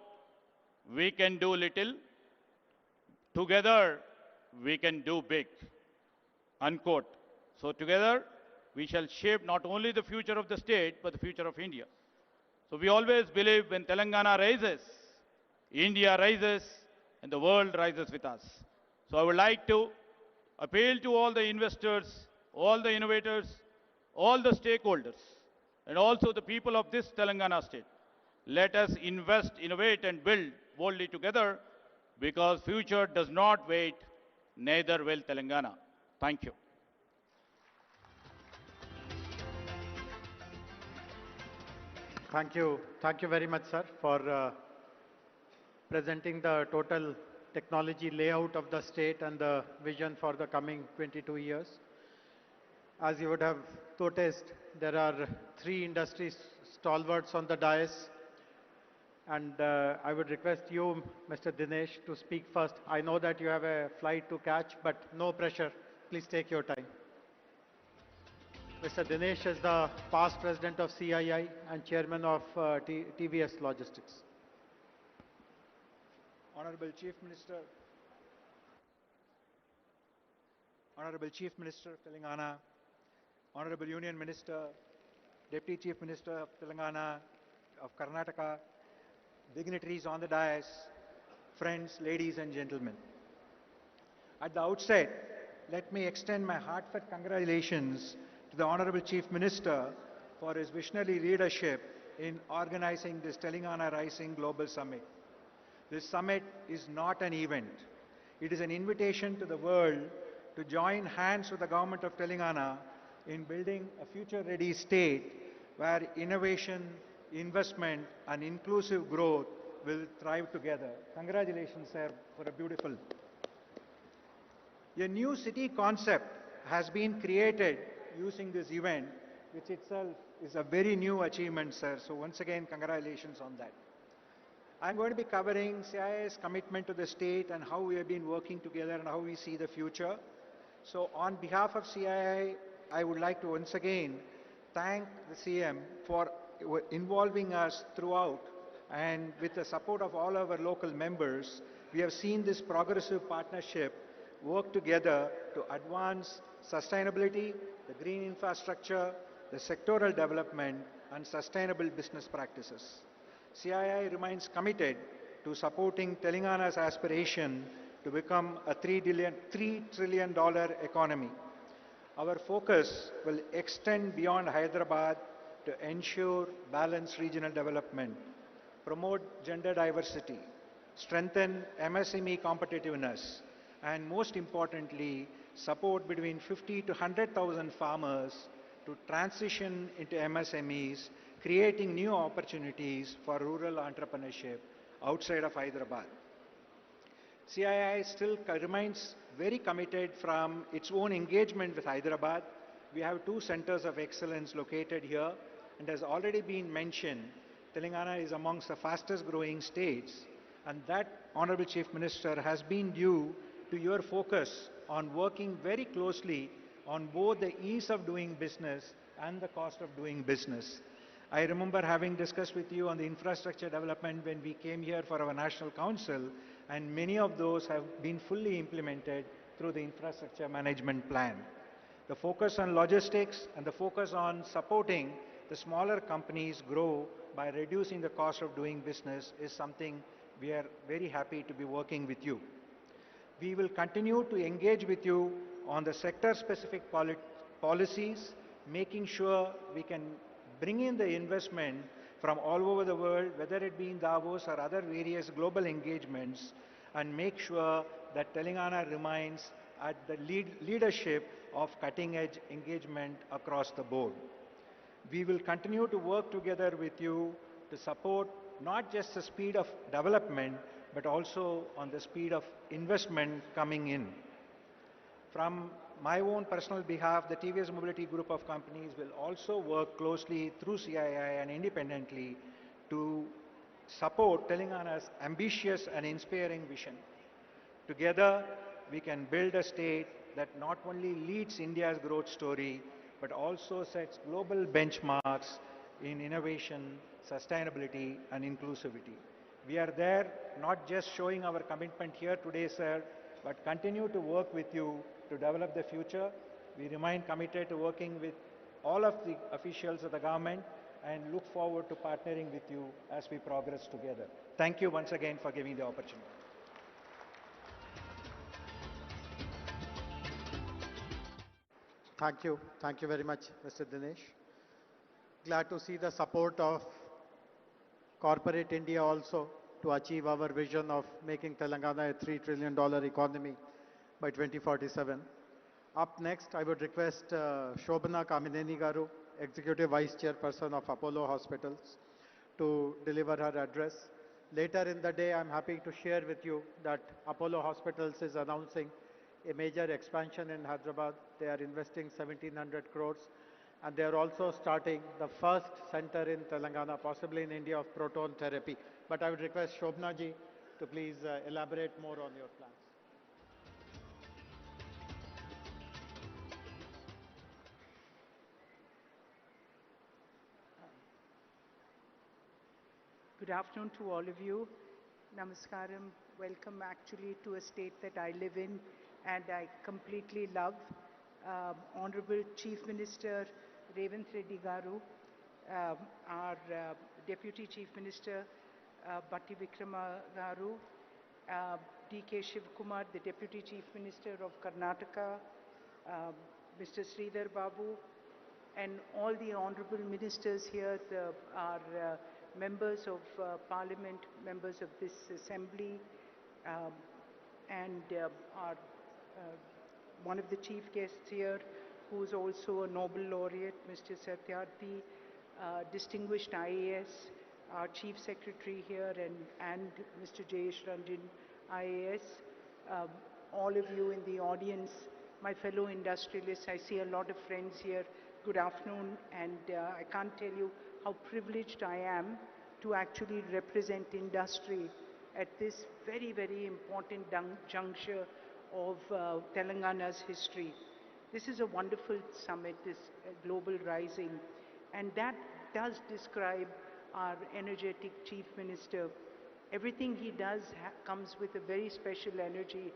we can do little, together we can do big, unquote. So together we shall shape not only the future of the state, but the future of India. So we always believe when Telangana rises, India rises, and the world rises with us. So I would like to appeal to all the investors, all the innovators, all the stakeholders, and also the people of this Telangana state. Let us invest, innovate, and build boldly together, because future does not wait, neither will Telangana. Thank you. Thank you. Thank you very much, sir, for presenting the total technology layout of the state and the vision for the coming 22 years. As you would have noticed, there are 3 industry stalwarts on the dais. And I would request you, Mr. Dinesh, to speak first. I know that you have a flight to catch, but no pressure. Please take your time. Mr. Dinesh is the past president of CII and chairman of TVS Logistics. Honorable Chief Minister of Telangana, Honorable Union Minister, Deputy Chief Minister of Telangana, of Karnataka, dignitaries on the dais, friends, ladies and gentlemen. At the outset, let me extend my heartfelt congratulations to the Honorable Chief Minister for his visionary leadership in organizing this Telangana Rising Global Summit. This summit is not an event. It is an invitation to the world to join hands with the government of Telangana in building a future-ready state where innovation, investment and inclusive growth will thrive together. Congratulations, sir, for a beautiful. A new city concept has been created using this event, which itself is a very new achievement, sir. So once again, congratulations on that. I'm going to be covering CII's commitment to the state and how we have been working together and how we see the future. So on behalf of CII, I would like to once again thank the CM for involving us throughout, and with the support of all our local members, we have seen this progressive partnership work together to advance sustainability, the green infrastructure, the sectoral development and sustainable business practices. CII remains committed to supporting Telangana's aspiration to become a $3 trillion economy. Our focus will extend beyond Hyderabad to ensure balanced regional development, promote gender diversity, strengthen MSME competitiveness, and most importantly, support between 50 to 100,000 farmers to transition into MSMEs, creating new opportunities for rural entrepreneurship outside of Hyderabad. CII still remains very committed from its own engagement with Hyderabad. We have 2 centers of excellence located here, and as already been mentioned, Telangana is amongst the fastest growing states, and that, Honorable Chief Minister, has been due to your focus on working very closely on both the ease of doing business and the cost of doing business. I remember having discussed with you on the infrastructure development when we came here for our National Council, and many of those have been fully implemented through the infrastructure management plan. The focus on logistics and the focus on supporting the smaller companies grow by reducing the cost of doing business is something we are very happy to be working with you. We will continue to engage with you on the sector-specific policies, making sure we can bring in the investment from all over the world, whether it be in Davos or other various global engagements, and make sure that Telangana remains at the leadership of cutting-edge engagement across the board. We will continue to work together with you to support not just the speed of development, but also on the speed of investment coming in. From my own personal behalf, the TVS Mobility Group of companies will also work closely through CII and independently to support Telangana's ambitious and inspiring vision. Together, we can build a state that not only leads India's growth story, but also sets global benchmarks in innovation, sustainability, and inclusivity. We are there not just showing our commitment here today, sir, but continue to work with you to develop the future. We remain committed to working with all of the officials of the government and look forward to partnering with you as we progress together. Thank you once again for giving the opportunity. Thank you. Thank you very much, Mr. Dinesh. Glad to see the support of corporate India also to achieve our vision of making Telangana a $3 trillion economy by 2047. Up next, I would request Shobhana Kamineni Garu, Executive Vice Chairperson of Apollo Hospitals, to deliver her address. Later in the day, I'm happy to share with you that Apollo Hospitals is announcing a major expansion in Hyderabad. They are investing 1,700 crores, and they are also starting the first center in Telangana, possibly in India, of proton therapy. But I would request Shobhana ji to please elaborate more on your plans. Good afternoon to all of you. Namaskaram. Welcome actually to a state that I live in and I completely love. Honorable Chief Minister Revanth Reddy Garu, our Deputy Chief Minister, Bhatti Vikrama Garu, D.K. Shivkumar, the Deputy Chief Minister of Karnataka, Mr. Sridhar Babu, and all the honorable ministers here, our members of parliament, members of this assembly, and our one of the chief guests here, who is also a Nobel laureate, Mr. Satyarthi, distinguished IAS, our chief secretary here, and Mr. Jayesh Ranjan, IAS, all of you in the audience, my fellow industrialists. I see a lot of friends here. Good afternoon, and I can't tell you how privileged I am to actually represent industry at this very, very important juncture of Telangana's history. This is a wonderful summit, this Global Rising, and that does describe our energetic Chief Minister. Everything he does comes with a very special energy.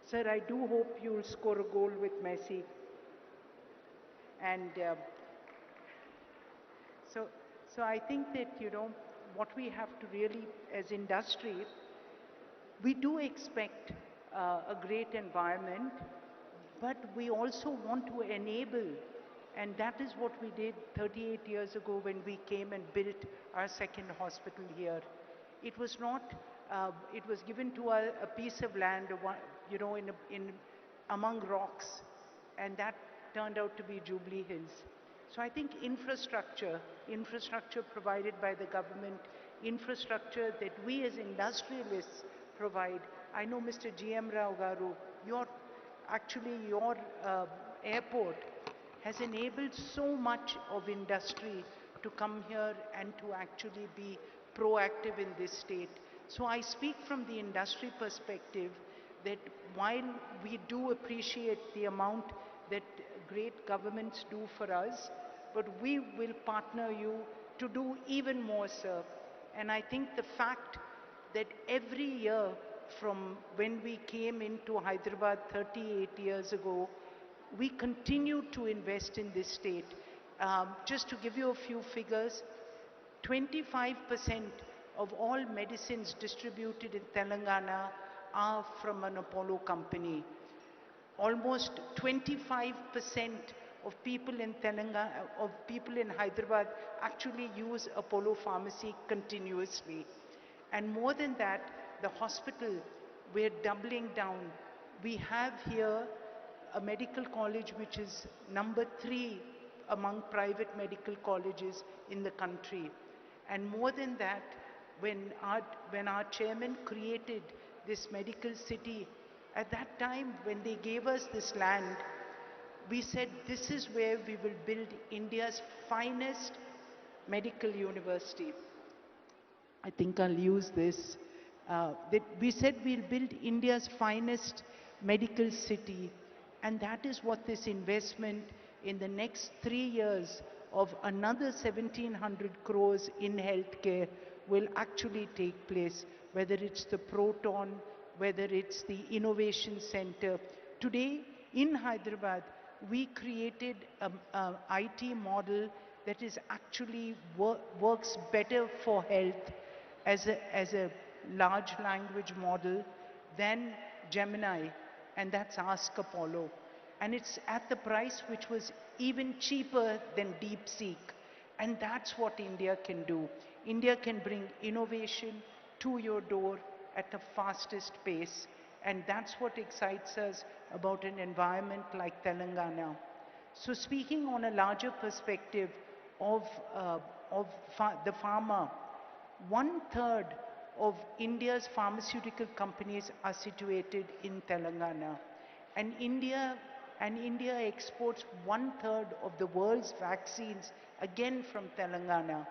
Sir, I do hope you'll score a goal with Messi. And so I think that, you know, what we have to really, as industry, we do expect a great environment, but we also want to enable, and that is what we did 38 years ago when we came and built our second hospital here. It was not, it was given to a piece of land, you know, among rocks, and that turned out to be Jubilee Hills. So I think infrastructure provided by the government, infrastructure that we as industrialists provide. I know Mr. G.M. Rao Garu, your airport has enabled so much of industry to come here and to actually be proactive in this state. So I speak from the industry perspective that while we do appreciate the amount that great governments do for us, but we will partner you to do even more, sir. And I think the fact that every year from when we came into Hyderabad 38 years ago, we continue to invest in this state. Just to give you a few figures, 25% of all medicines distributed in Telangana are from an Apollo company. Almost 25% of people in Telangana, of people in Hyderabad actually use Apollo Pharmacy continuously. And more than that, the hospital, we're doubling down. We have here a medical college which is number 3 among private medical colleges in the country. And more than that, when our chairman created this medical city, at that time when they gave us this land, we said this is where we will build India's finest medical university. I think I'll use this. We said we'll build India's finest medical city, and that is what this investment in the next 3 years of another 1,700 crores in healthcare will actually take place, whether it's the Proton, whether it's the Innovation Center. Today in Hyderabad, we created an IT model that is actually works better for health as a large language model than Gemini, and that's Ask Apollo. And it's at the price which was even cheaper than DeepSeek. And that's what India can do. India can bring innovation to your door at the fastest pace. And that's what excites us about an environment like Telangana. So speaking on a larger perspective of the pharma, 1/3 of India's pharmaceutical companies are situated in Telangana. And India exports 1/3 of the world's vaccines, again from Telangana.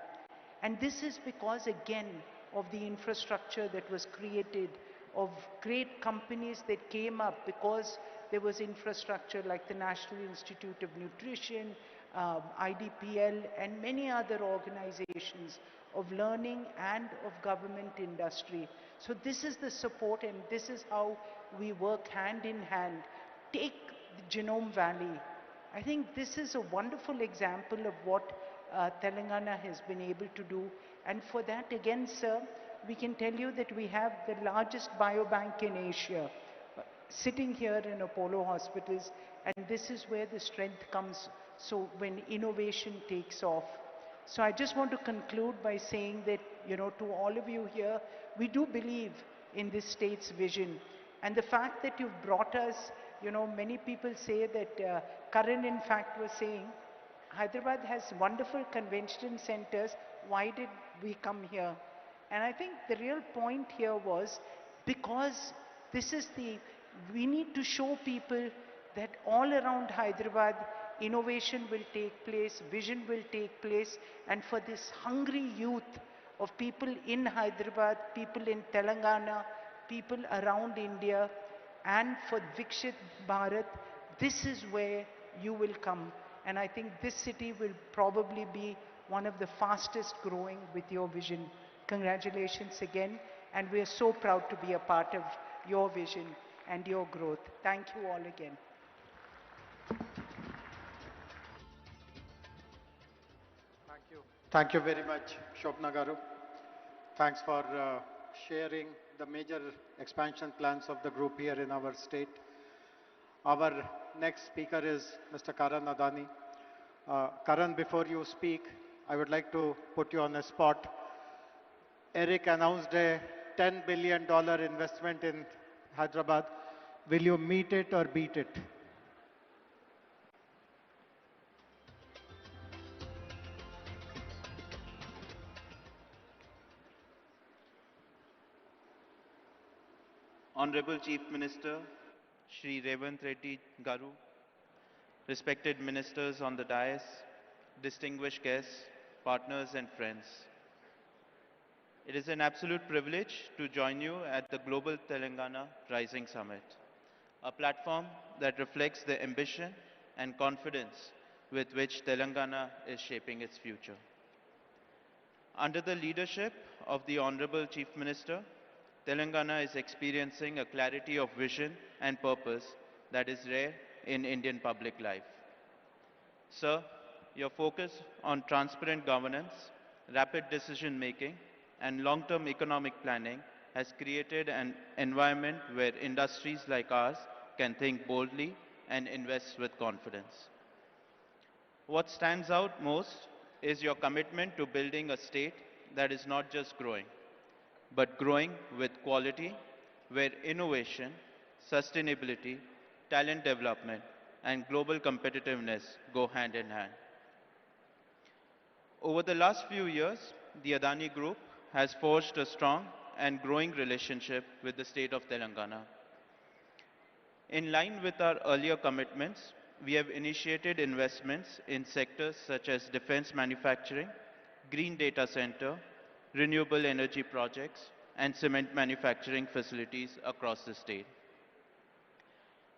And this is because, again, of the infrastructure that was created, of great companies that came up because there was infrastructure like the National Institute of Nutrition, IDPL, and many other organizations of learning and of government industry. So this is the support, and this is how we work hand in hand. Take the Genome Valley. I think this is a wonderful example of what Telangana has been able to do. And for that, again, sir, we can tell you that we have the largest biobank in Asia sitting here in Apollo hospitals, and this is where the strength comes. So when innovation takes off. So I just want to conclude by saying that, to all of you here, we do believe in this state's vision. And the fact that you've brought us, many people say that, Karan in fact was saying, Hyderabad has wonderful convention centers. Why did we come here? And I think the real point here was because we need to show people that all around Hyderabad, innovation will take place, vision will take place, and for this hungry youth of people in Hyderabad, people in Telangana, people around India, and for Vikshit Bharat, this is where you will come. And I think this city will probably be one of the fastest growing with your vision. Congratulations again, and we are so proud to be a part of your vision and your growth. Thank you all again. Thank you very much, Shobna Garu. Thanks for sharing the major expansion plans of the group here in our state. Our next speaker is Mr. Karan Adani. Karan, before you speak, I would like to put you on a spot. Eric announced a $10 billion investment in Hyderabad. Will you meet it or beat it? Honorable Chief Minister Shri Revanth Reddy Garu, respected ministers on the dais, distinguished guests, partners and friends. It is an absolute privilege to join you at the Global Telangana Rising Summit, a platform that reflects the ambition and confidence with which Telangana is shaping its future. Under the leadership of the Honorable Chief Minister, Telangana is experiencing a clarity of vision and purpose that is rare in Indian public life. Sir, your focus on transparent governance, rapid decision making, and long-term economic planning has created an environment where industries like ours can think boldly and invest with confidence. What stands out most is your commitment to building a state that is not just growing, but growing with quality, where innovation, sustainability, talent development, and global competitiveness go hand in hand. Over the last few years, the Adani Group has forged a strong and growing relationship with the state of Telangana. In line with our earlier commitments, we have initiated investments in sectors such as defense manufacturing, green data center, renewable energy projects, and cement manufacturing facilities across the state.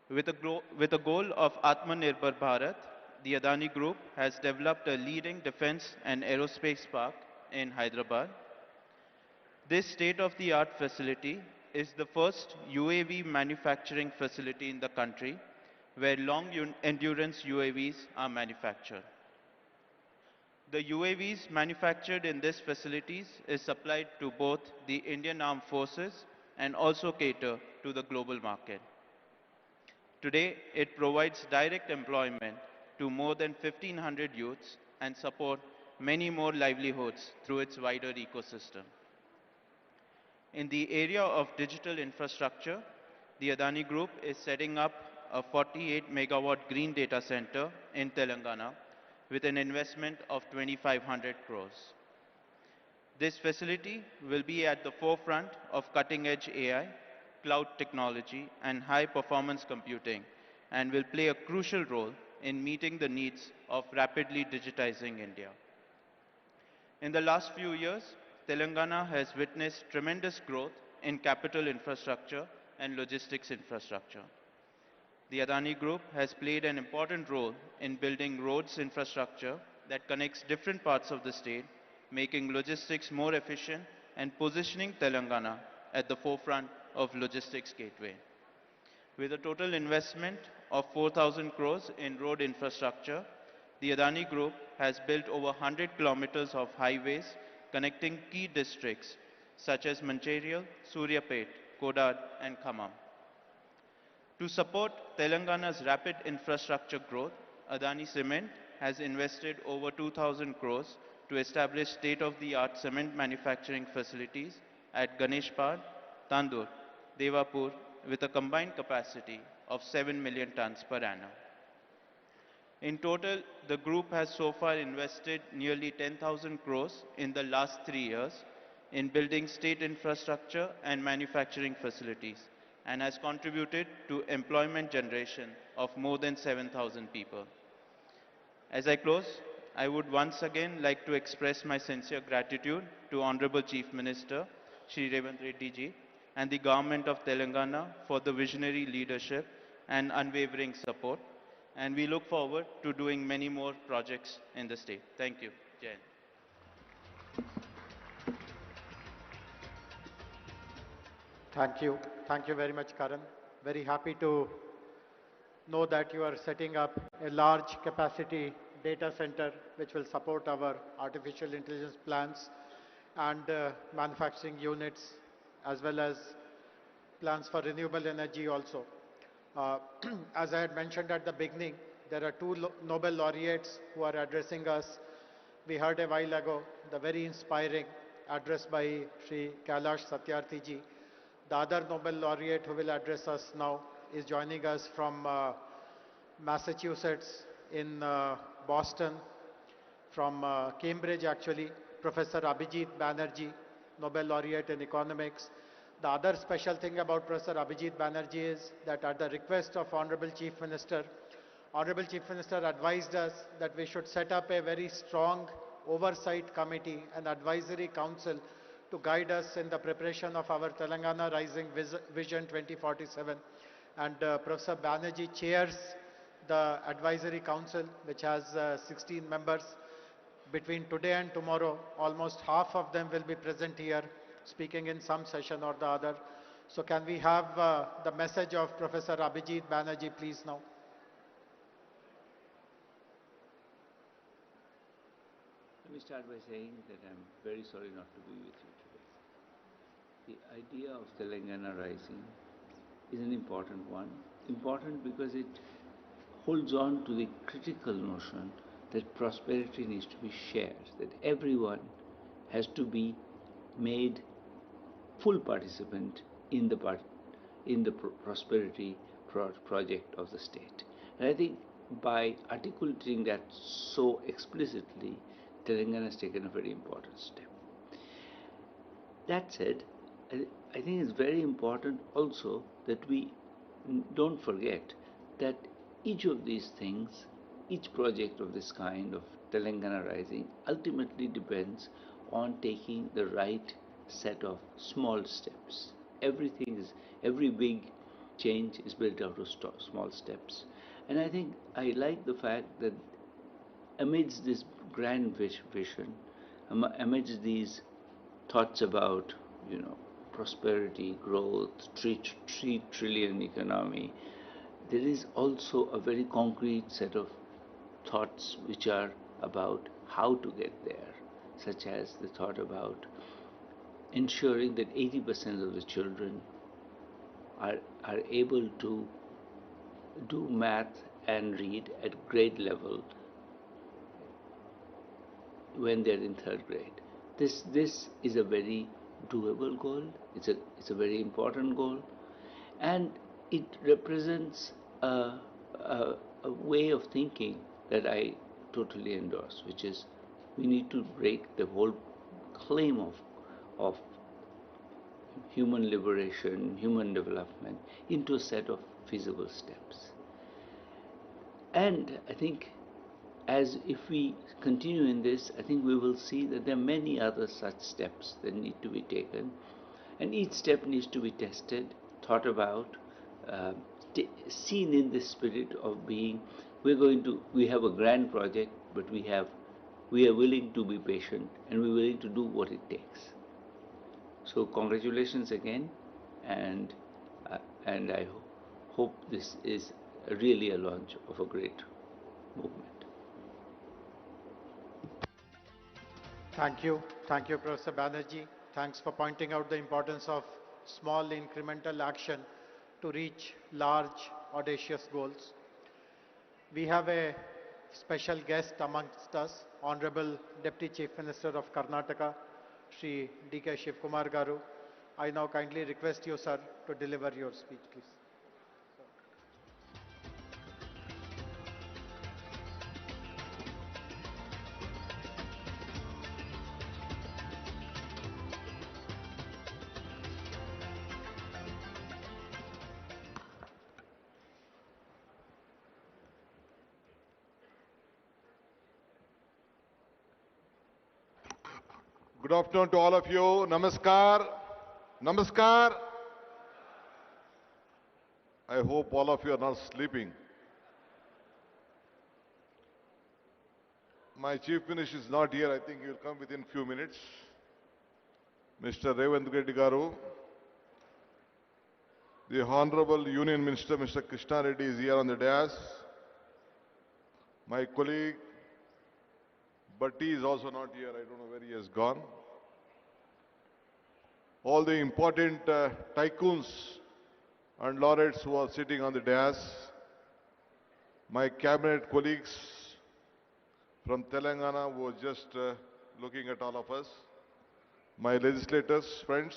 With a goal of Atmanirbhar Bharat, the Adani Group has developed a leading defense and aerospace park in Hyderabad. This state-of-the-art facility is the first UAV manufacturing facility in the country where long-endurance UAVs are manufactured. The UAVs manufactured in these facilities is supplied to both the Indian Armed Forces and also cater to the global market. Today, it provides direct employment to more than 1,500 youths and support many more livelihoods through its wider ecosystem. In the area of digital infrastructure, the Adani Group is setting up a 48 megawatt green data center in Telangana with an investment of 2,500 crores. This facility will be at the forefront of cutting-edge AI, cloud technology, and high-performance computing, and will play a crucial role in meeting the needs of rapidly digitizing India. In the last few years, Telangana has witnessed tremendous growth in capital infrastructure and logistics infrastructure. The Adani Group has played an important role in building roads infrastructure that connects different parts of the state, making logistics more efficient and positioning Telangana at the forefront of logistics gateway. With a total investment of 4,000 crores in road infrastructure, the Adani Group has built over 100 kilometers of highways connecting key districts such as Mancherial, Suryapet, Kodad and Khammam. To support Telangana's rapid infrastructure growth, Adani Cement has invested over 2,000 crores to establish state-of-the-art cement manufacturing facilities at Ganeshpad, Tandur, Devapur with a combined capacity of 7 million tons per annum. In total, the group has so far invested nearly 10,000 crores in the last 3 years in building state infrastructure and manufacturing facilities and has contributed to employment generation of more than 7,000 people. As I close, I would once again like to express my sincere gratitude to Honorable Chief Minister Shri Revanth Reddy ji and the Government of Telangana for the visionary leadership and unwavering support. And we look forward to doing many more projects in the state. Thank you. Jai Hind. Thank you. Thank you very much, Karan. Very happy to know that you are setting up a large capacity data center which will support our artificial intelligence plans and manufacturing units as well as plans for renewable energy also. As I had mentioned at the beginning, there are two Nobel laureates who are addressing us. We heard a while ago the very inspiring address by Sri Kailash Satyarthi ji. The other Nobel laureate who will address us now is joining us from Massachusetts in Boston, from Cambridge actually, Professor Abhijit Banerjee, Nobel laureate in economics. The other special thing about Professor Abhijit Banerjee is that at the request of Honorable Chief Minister advised us that we should set up a very strong oversight committee and advisory council to guide us in the preparation of our Telangana Rising Vision 2047. And Professor Banerjee chairs the advisory council, which has 16 members. Between today and tomorrow, almost half of them will be present here, speaking in some session or the other. So can we have the message of Professor Abhijit Banerjee, please now? Let me start by saying that I'm very sorry not to be with you today. The idea of Telangana Rising is an important one. Important because it holds on to the critical notion that prosperity needs to be shared, that everyone has to be made full participant in the prosperity project of the state. And I think by articulating that so explicitly, Telangana has taken a very important step. That said, I think it's very important also that we don't forget that each of these things, each project of this kind of Telangana Rising ultimately depends on taking the right set of small steps. Every big change is built out of small steps. And I think I like the fact that amidst this grand vision, amidst these thoughts about, prosperity, growth, 3 trillion economy, there is also a very concrete set of thoughts which are about how to get there, such as the thought about ensuring that 80% of the children are able to do math and read at grade level when they're in 3rd grade. This is a very doable goal. It's a very important goal, and it represents a way of thinking that I totally endorse, which is we need to break the whole claim of human liberation, human development into a set of feasible steps. And I think as if we continue in this, I think we will see that there are many other such steps that need to be taken, and each step needs to be tested, thought about, seen in the spirit of being, we have a grand project, but we are willing to be patient and we're willing to do what it takes. So congratulations again, and I hope this is really a launch of a great movement. Thank you. Thank you, Professor Banerjee. Thanks for pointing out the importance of small incremental action to reach large, audacious goals. We have a special guest amongst us, Honorable Deputy Chief Minister of Karnataka, Shri D.K. Shivkumar Garu. I now kindly request you, sir, to deliver your speech, please. Good afternoon to all of you. Namaskar. Namaskar. I hope all of you are not sleeping. My Chief Minister is not here. I think he will come within few minutes. Mr. Revanth Reddy Garu, the Honorable Union Minister, Mr. Krishna Reddy, is here on the dais. My colleague, Bhatti, is also not here. I don't know where he has gone. All the important tycoons and laureates who are sitting on the dais, my cabinet colleagues from Telangana who are just looking at all of us, my legislators, friends,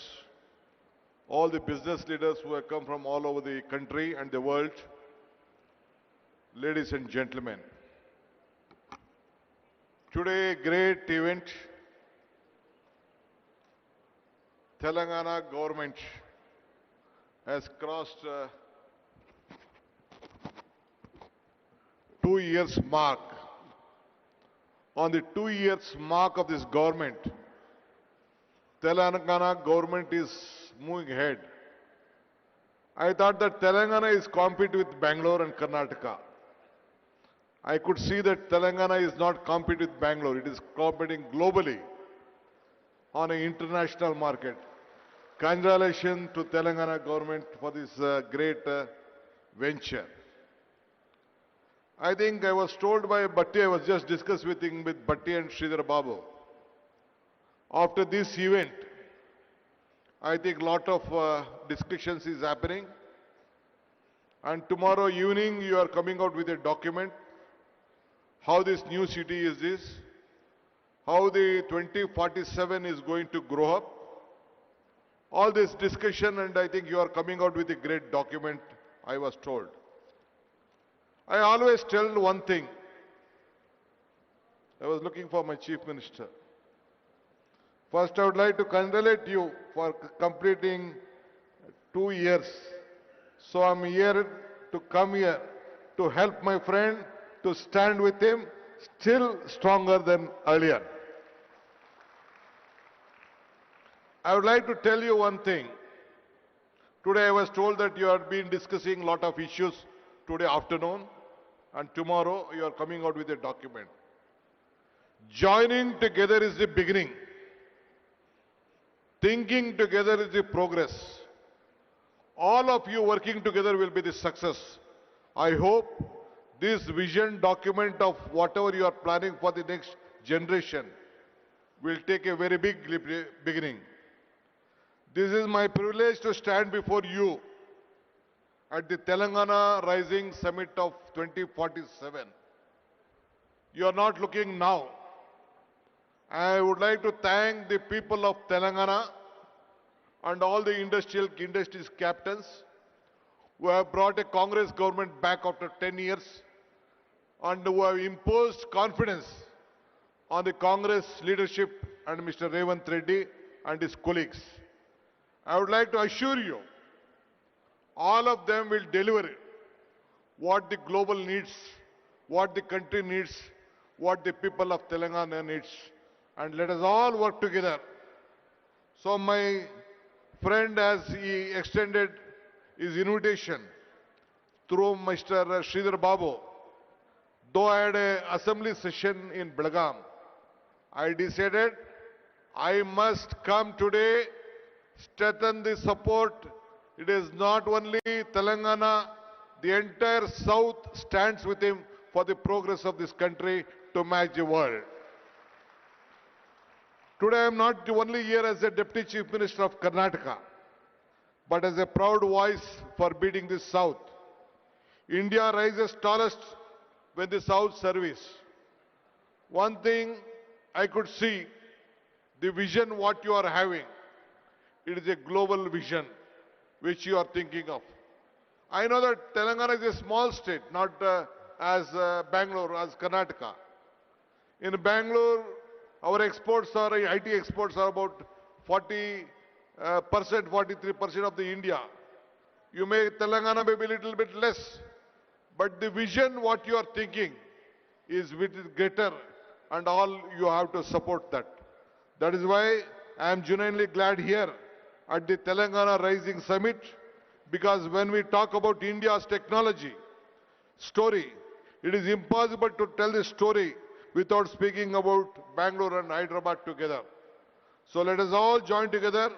all the business leaders who have come from all over the country and the world, ladies and gentlemen. Today, a great event. Telangana government has crossed 2 years mark. On the 2 years mark of this government, Telangana government is moving ahead. I thought that Telangana is competing with Bangalore and Karnataka. I could see that Telangana is not competing with Bangalore. It is competing globally on an international market. Congratulations to Telangana government for this great venture. I think I was told by Bhatti, I was just discussing with Bhatti and Sridhar Babu. After this event, I think lot of discussions is happening. And tomorrow evening you are coming out with a document. How this new city is this? How the 2047 is going to grow up? All this discussion, and I think you are coming out with a great document, I was told. I always tell one thing. I was looking for my Chief Minister. First, I would like to congratulate you for completing 2 years. So I'm here to come here to help my friend, to stand with him, still stronger than earlier. I would like to tell you one thing. Today I was told that you have been discussing a lot of issues today afternoon, and tomorrow you are coming out with a document. Joining together is the beginning. Thinking together is the progress. All of you working together will be the success. I hope this vision document of whatever you are planning for the next generation will take a very big beginning. This is my privilege to stand before you at the Telangana Rising Summit of 2047. You are not looking now. I would like to thank the people of Telangana and all the industries captains who have brought a Congress government back after 10 years and who have imposed confidence on the Congress leadership and Mr. Revanth Reddy and his colleagues. I would like to assure you, all of them will deliver what the global needs, what the country needs, what the people of Telangana needs. And let us all work together. So my friend, as he extended his invitation through Mr. Sridhar Babu, though I had an assembly session in Belgaum, I decided I must come today, strengthen the support. It is not only Telangana, the entire South stands with him for the progress of this country to match the world. Today I am not only here as a Deputy Chief Minister of Karnataka, but as a proud voice for beating the South. India rises tallest when the South serves. One thing I could see, the vision what you are having, it is a global vision which you are thinking of. I know that Telangana is a small state, not as Bangalore, as Karnataka. In Bangalore, our exports are, IT exports are about 40%, 43% of the India. You may, Telangana may be a little bit less, but the vision what you are thinking is greater, and all you have to support that. That is why I am genuinely glad here at the Telangana Rising Summit, because when we talk about India's technology story, it is impossible to tell this story without speaking about Bangalore and Hyderabad together. So let us all join together.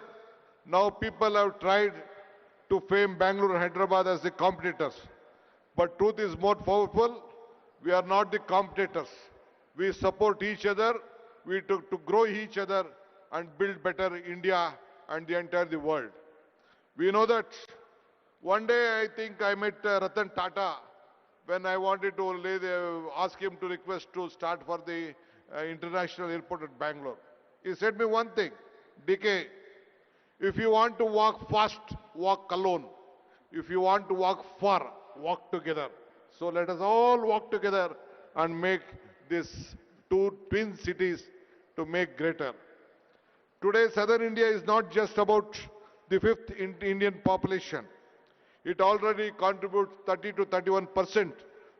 Now people have tried to frame Bangalore and Hyderabad as the competitors. But truth is more powerful. We are not the competitors. We support each other. We to grow each other and build better India and the entire world. We know that one day I think I met Ratan Tata when I wanted to ask him to request to start for the international airport at Bangalore. He said me one thing, DK, if you want to walk fast, walk alone. If you want to walk far, walk together. So let us all walk together and make these two twin cities to make greater. Today, Southern India is not just about the fifth Indian population. It already contributes 30 to 31%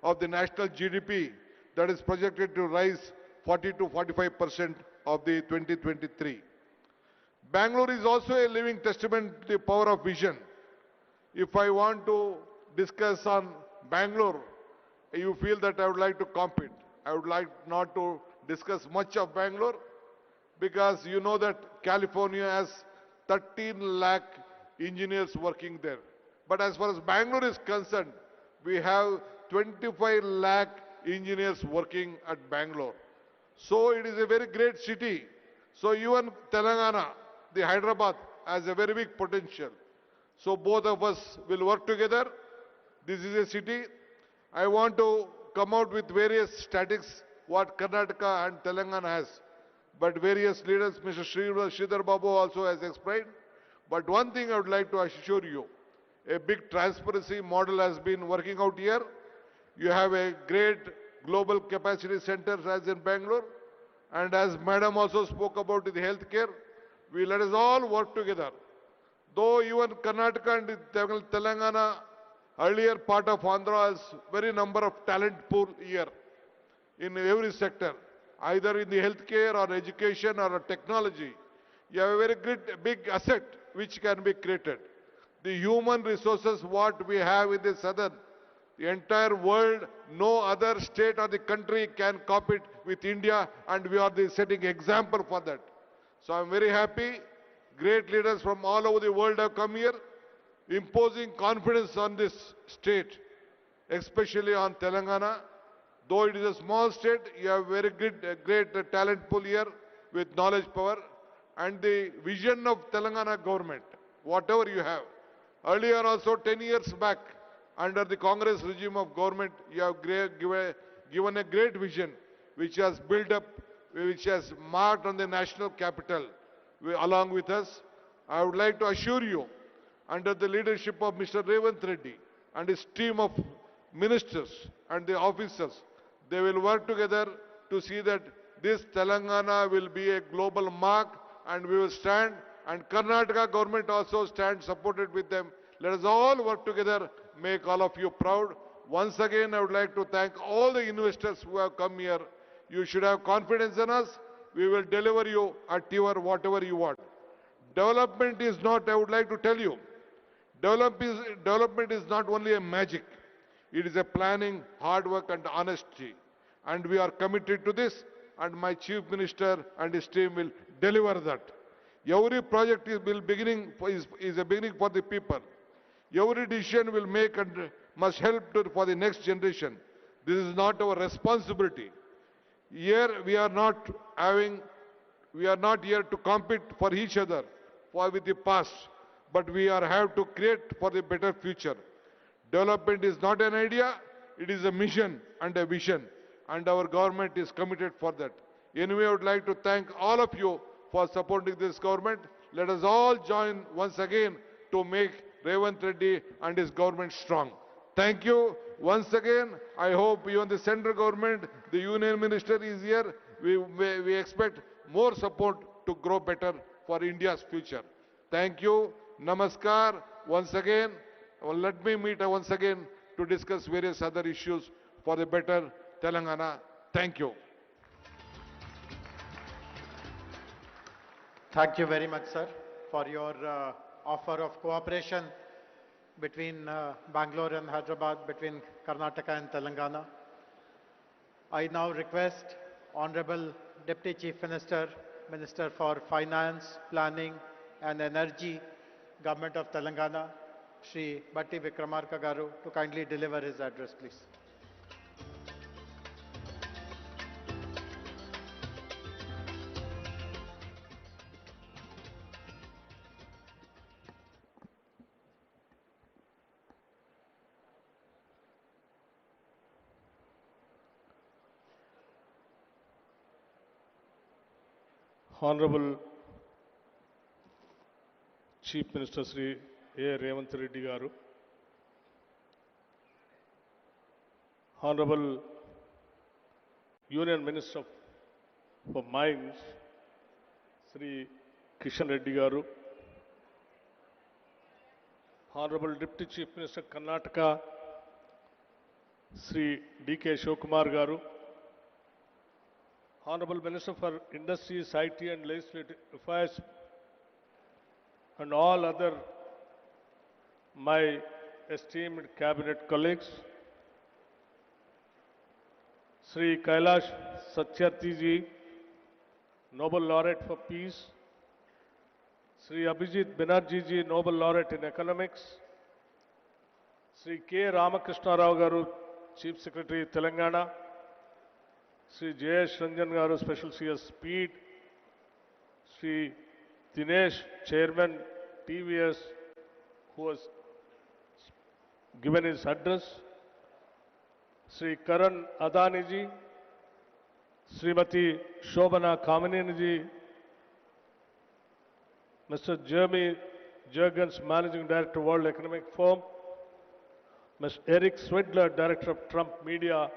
of the national GDP that is projected to rise 40 to 45% of the 2023. Bangalore is also a living testament to the power of vision. If I want to discuss on Bangalore, you feel that I would like to compete. I would like not to discuss much of Bangalore because you know that California has 13 lakh engineers working there. But as far as Bangalore is concerned, we have 25 lakh engineers working at Bangalore. So it is a very great city. So even Telangana, the Hyderabad, has a very big potential. So both of us will work together. This is a city. I want to come out with various statistics what Karnataka and Telangana has. But various leaders, Mr. Sridhar Babu also has explained. But one thing I would like to assure you, a big transparency model has been working out here. You have a great global capacity center as in Bangalore. And as Madam also spoke about the healthcare, we let us all work together. Though even Karnataka and Telangana, earlier part of Andhra has very number of talent pool here in every sector, either in the healthcare or education or technology. You have a very good, big asset which can be created. The human resources what we have in the southern, the entire world, no other state or the country can compete with India, and we are the setting example for that. So I'm very happy. Great leaders from all over the world have come here, imposing confidence on this state, especially on Telangana. Though it is a small state, you have very great talent pool here with knowledge power and the vision of Telangana government, whatever you have. Earlier also 10 years back, under the Congress regime of government, you have given a great vision which has built up, which has marked on the national capital along with us. I would like to assure you, under the leadership of Mr. Revanth Reddy and his team of ministers and the officers, they will work together to see that this Telangana will be a global mark, and we will stand, and Karnataka government also stand supported with them. Let us all work together, make all of you proud. Once again, I would like to thank all the investors who have come here. You should have confidence in us. We will deliver you at your whatever you want. Development is not, I would like to tell you, development is not only a magic. It is a planning, hard work and honesty. And we are committed to this, and my Chief Minister and his team will deliver that. Every project is a beginning for the people. Every decision will make and must help for the next generation. This is not our responsibility. Here we are not having We are not here to compete for each other for with the past, but we have to create for the better future. Development is not an idea, it is a mission and a vision, and our government is committed for that. Anyway, I would like to thank all of you for supporting this government. Let us all join once again to make Revanth Reddy and his government strong. Thank you once again. I hope even the central government, the union minister is here. We expect more support to grow better for India's future. Thank you. Namaskar. Once again, let me meet once again to discuss various other issues for the better Telangana. Thank you. Thank you very much, sir, for your offer of cooperation between Bangalore and Hyderabad, between Karnataka and Telangana. I now request Honorable Deputy Chief Minister, Minister for Finance, Planning and Energy, Government of Telangana, Shri Bhatti Vikramarka Garu, to kindly deliver his address, please. Honorable Chief Minister Sri Revanth Reddy Garu, Honorable Union Minister for Mines Sri Kishan Reddy Garu, Honorable Deputy Chief Minister Karnataka Sri D.K. Shivakumar Garu, Honorable Minister for Industries, IT and Legislative Affairs, and all other my esteemed cabinet colleagues, Sri Kailash Satyarthi ji, Nobel Laureate for Peace, Sri Abhijit Banerjee ji, Nobel Laureate in Economics, Sri K. Ramakrishna Rao Garu, Chief Secretary Telangana, Sri Jayesh Ranjan Garu, Special CS Speed, Sri Dinesh, Chairman TVS, who has given his address, Sri Karan Adani ji, Srimati Shobana Kamineni ji, Mr. Jeremy Jurgens, Managing Director, World Economic Forum, Mr. Eric Swidler, Director of Trump Media,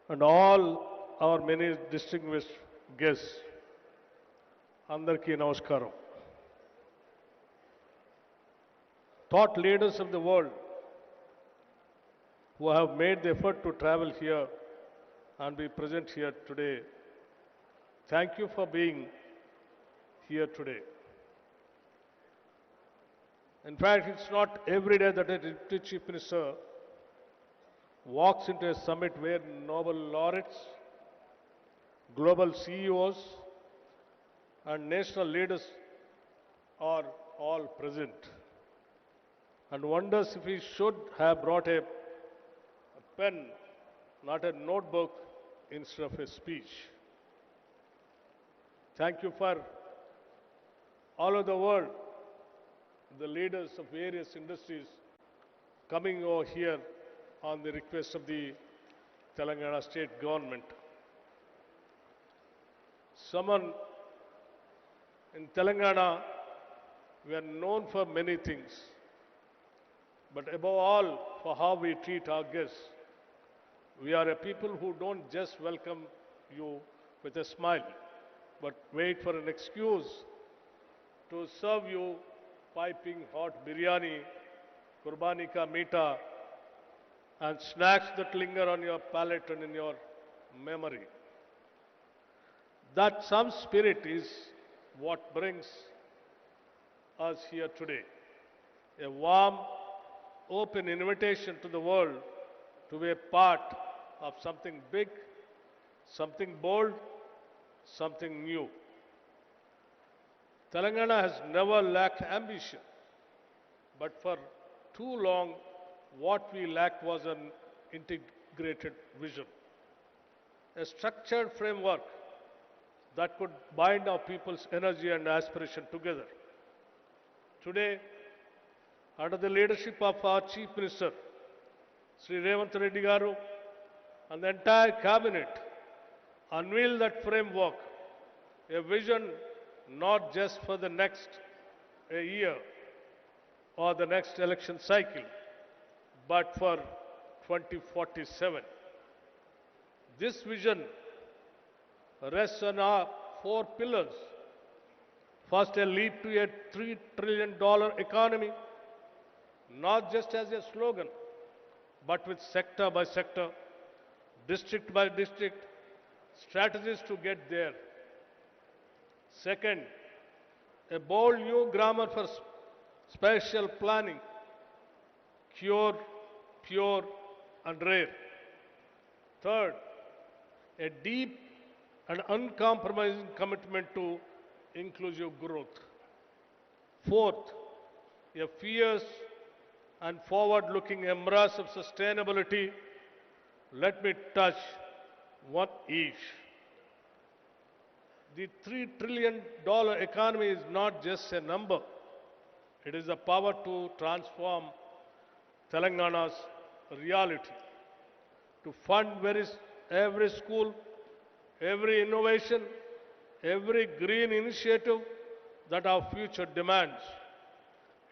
and all our many distinguished guests. Andarki Namaskaram. Thought leaders of the world who have made the effort to travel here and be present here today, thank you for being here today. In fact, it's not every day that a Deputy Chief Minister walks into a summit where Nobel laureates, global CEOs, and national leaders are all present, and wonders if he should have brought a pen, not a notebook, instead of a speech. Thank you for all over the world, the leaders of various industries coming over here on the request of the Telangana state government. Someone in Telangana, we are known for many things, but above all for how we treat our guests. We are a people who don't just welcome you with a smile, but wait for an excuse to serve you piping hot biryani, kurbani ka meeta, and snacks that linger on your palate and in your memory. That some spirit is what brings us here today. A warm, open invitation to the world to be a part of something big, something bold, something new. Telangana has never lacked ambition, but for too long, what we lacked was an integrated vision, a structured framework that could bind our people's energy and aspiration together. Today, under the leadership of our Chief Minister, Sri Revanth Reddy garu, and the entire cabinet, unveil that framework, a vision not just for the next year or the next election cycle, but for 2047. This vision rests on our four pillars. First, a leap to a $3 trillion economy, not just as a slogan, but with sector by sector, district by district, strategies to get there. Second, a bold new grammar for spatial planning, cure, pure, and rare. Third, a deep and uncompromising commitment to inclusive growth. Fourth, a fierce and forward-looking embrace of sustainability. Let me touch one each. The $3 trillion economy is not just a number. It is the power to transform Telangana's reality, to fund every school, every innovation, every green initiative that our future demands.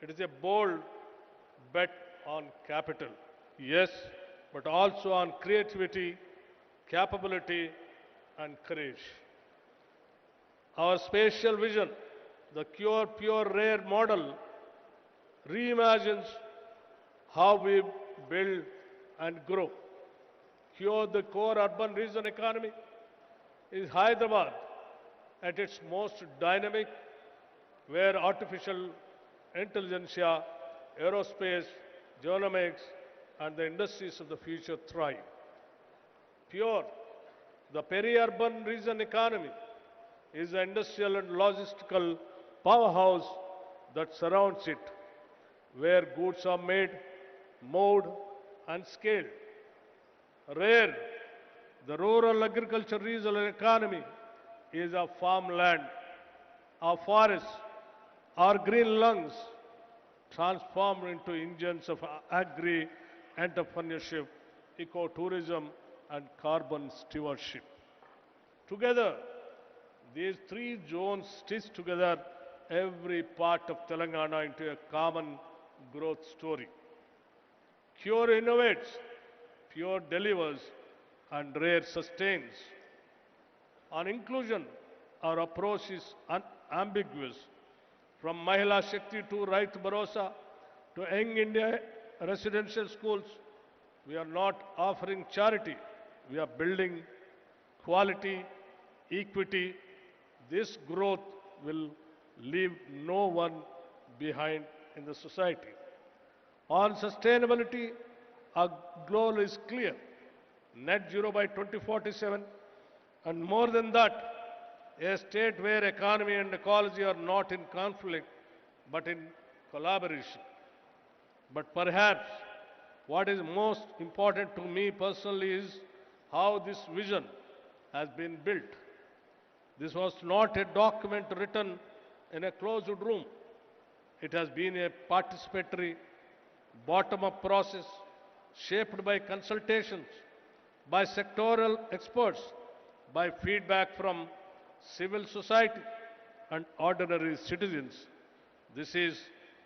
It is a bold bet on capital, yes, but also on creativity, capability, and courage. Our spatial vision, the Cure, Pure, Rare model, reimagines how we build and grow. Cure, the core urban region economy, is Hyderabad at its most dynamic, where artificial intelligentsia, aerospace, genomics, and the industries of the future thrive. Pure, the peri-urban region economy, is the industrial and logistical powerhouse that surrounds it, where goods are made, moved, and scaled. Rare, the rural agriculture regional economy, is our farmland, our forests, our green lungs, transformed into engines of agri-entrepreneurship, ecotourism, and carbon stewardship. Together, these three zones stitch together every part of Telangana into a common growth story. Cure innovates, Pure delivers, and Rare sustains. On inclusion, our approach is unambiguous. From Mahila Shakti to Right Bharosa to Young India residential schools, we are not offering charity. We are building quality, equity. This growth will leave no one behind in the society. On sustainability, our goal is clear. Net zero by 2047, and more than that, a state where economy and ecology are not in conflict, but in collaboration. But perhaps what is most important to me personally is how this vision has been built. This was not a document written in a closed room. It has been a participatory, bottom-up process shaped by consultations, by sectoral experts, by feedback from civil society and ordinary citizens. This is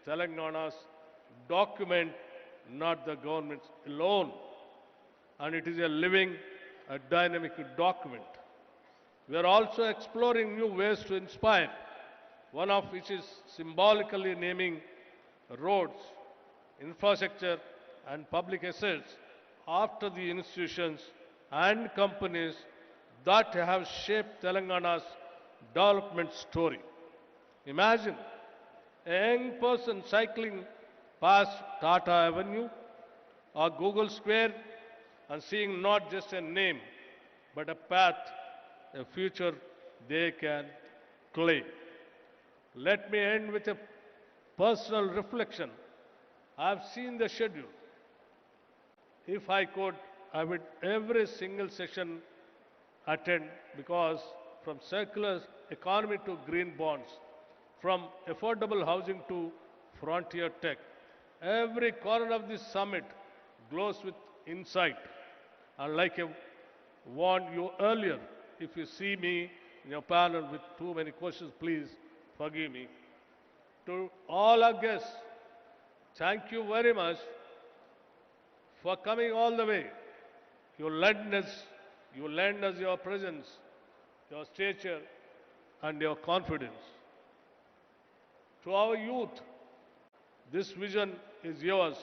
Telangana's document, not the government's alone. And it is a living, a dynamic document. We are also exploring new ways to inspire, one of which is symbolically naming roads, infrastructure, and public assets after the institutions and companies that have shaped Telangana's development story. Imagine a young person cycling past Tata Avenue or Google Square and seeing not just a name, but a path, a future they can claim. Let me end with a personal reflection. I have seen the schedule. If I could, I would every single session attend, because from circular economy to green bonds, from affordable housing to frontier tech. Every corner of this summit glows with insight. And like I warned you earlier, if you see me in your panel with too many questions, please forgive me. To all our guests, thank you very much for coming all the way. You lend us your presence, your stature, and your confidence. To our youth, this vision is yours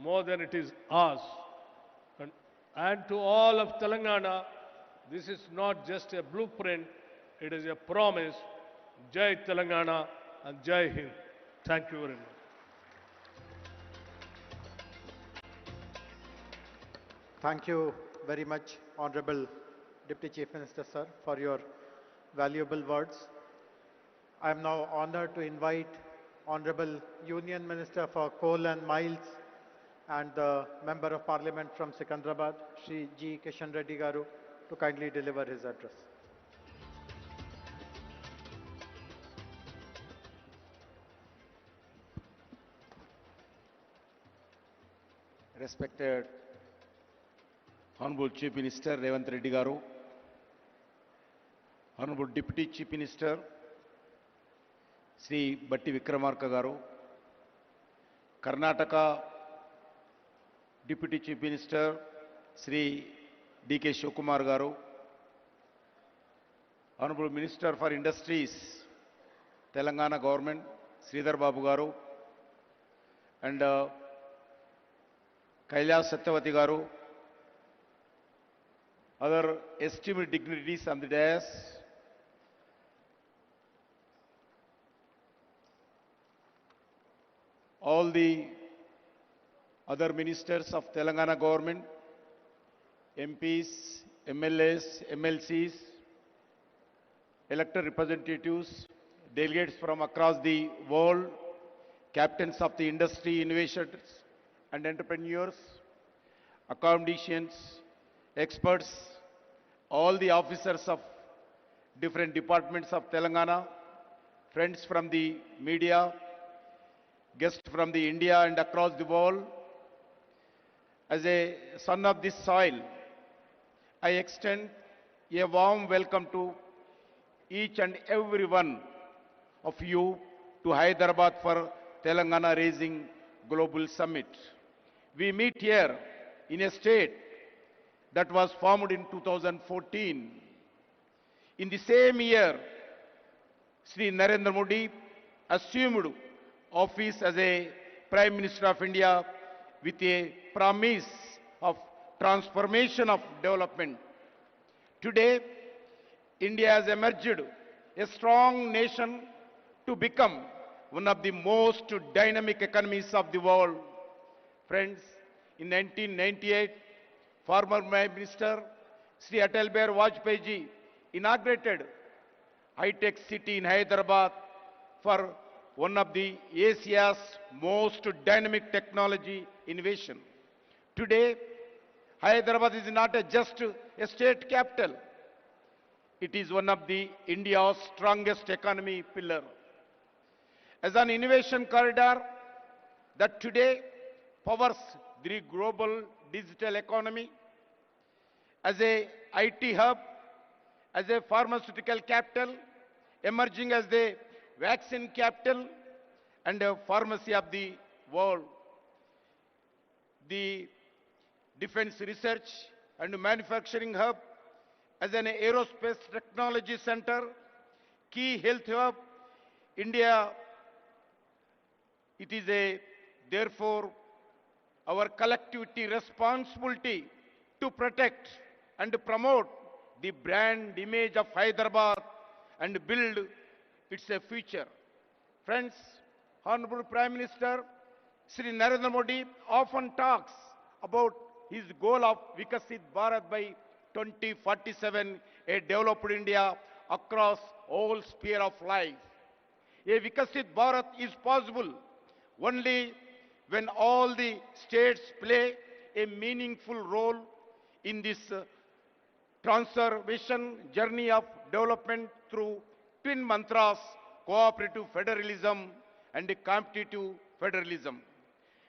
more than it is ours. And to all of Telangana, this is not just a blueprint, it is a promise. Jai Telangana and Jai Hind. Thank you very much. Thank you very much, Honorable Deputy Chief Minister, sir, for your valuable words. I am now honored to invite Honorable Union Minister for Coal and Mines and the Member of Parliament from Secunderabad, Shri G. Kishan Reddy garu, to kindly deliver his address. Respected Honorable Chief Minister Revanth Reddy garu, Honorable Deputy Chief Minister Sri Batti Vikramarka garu, Karnataka Deputy Chief Minister Sri D.K. Shivakumar garu, Honorable Minister for Industries, Telangana Government, Sridhar Babu garu, and Kailas Satyavati garu, other esteemed dignitaries on the dais, all the other ministers of Telangana government, MPs, MLAs, MLCs, elected representatives, delegates from across the world, captains of the industry, innovators and entrepreneurs, academicians, experts, all the officers of different departments of Telangana, friends from the media, guests from the India and across the world. As a son of this soil, I extend a warm welcome to each and every one of you to Hyderabad for Telangana Rising Global Summit. We meet here in a state that was formed in 2014. In the same year, Sri Narendra Modi assumed office as a Prime Minister of India with a promise of transformation of development. Today, India has emerged a strong nation to become one of the most dynamic economies of the world. Friends, in 1998, former Prime Minister Sri Atal Bihari Vajpayee ji inaugurated high-tech city in Hyderabad for one of the Asia's most dynamic technology innovation. Today, Hyderabad is not just a state capital. It is one of the India's strongest economy pillar. As an innovation corridor that today powers the global digital economy, as a IT hub, as a pharmaceutical capital, emerging as the vaccine capital and a pharmacy of the world. The defense research and manufacturing hub, as an aerospace technology center, key health hub, India, it is therefore our collectivity responsibility to protect and promote the brand image of Hyderabad and build its future. Friends, Honorable Prime Minister Sri Narendra Modi often talks about his goal of Vikasit Bharat by 2047, a developed India across all sphere of life. A Vikasit Bharat is possible only when all the states play a meaningful role in this transformation journey of development through twin mantras, cooperative federalism and competitive federalism.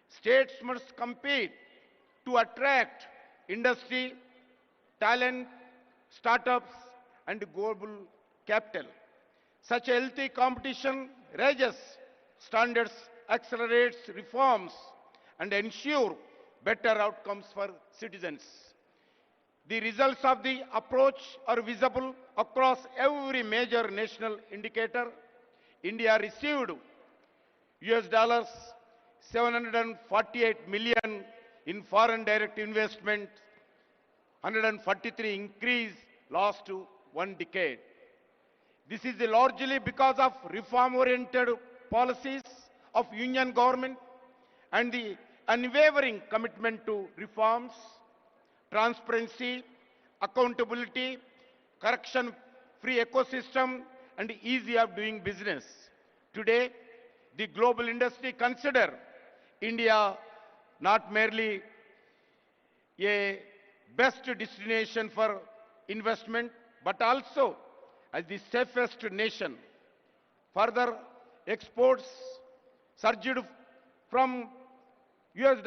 States must compete to attract industry, talent, startups and global capital. Such a healthy competition raises standards, accelerates reforms and ensure better outcomes for citizens. The results of the approach are visible across every major national indicator. India received US $748 million in foreign direct investment, 143 increase last one decade. This is largely because of reform-oriented policies of union government and the unwavering commitment to reforms, transparency, accountability, corruption-free ecosystem, and ease of doing business. Today, the global industry consider India not merely a best destination for investment, but also as the safest nation. Further, exports surged from US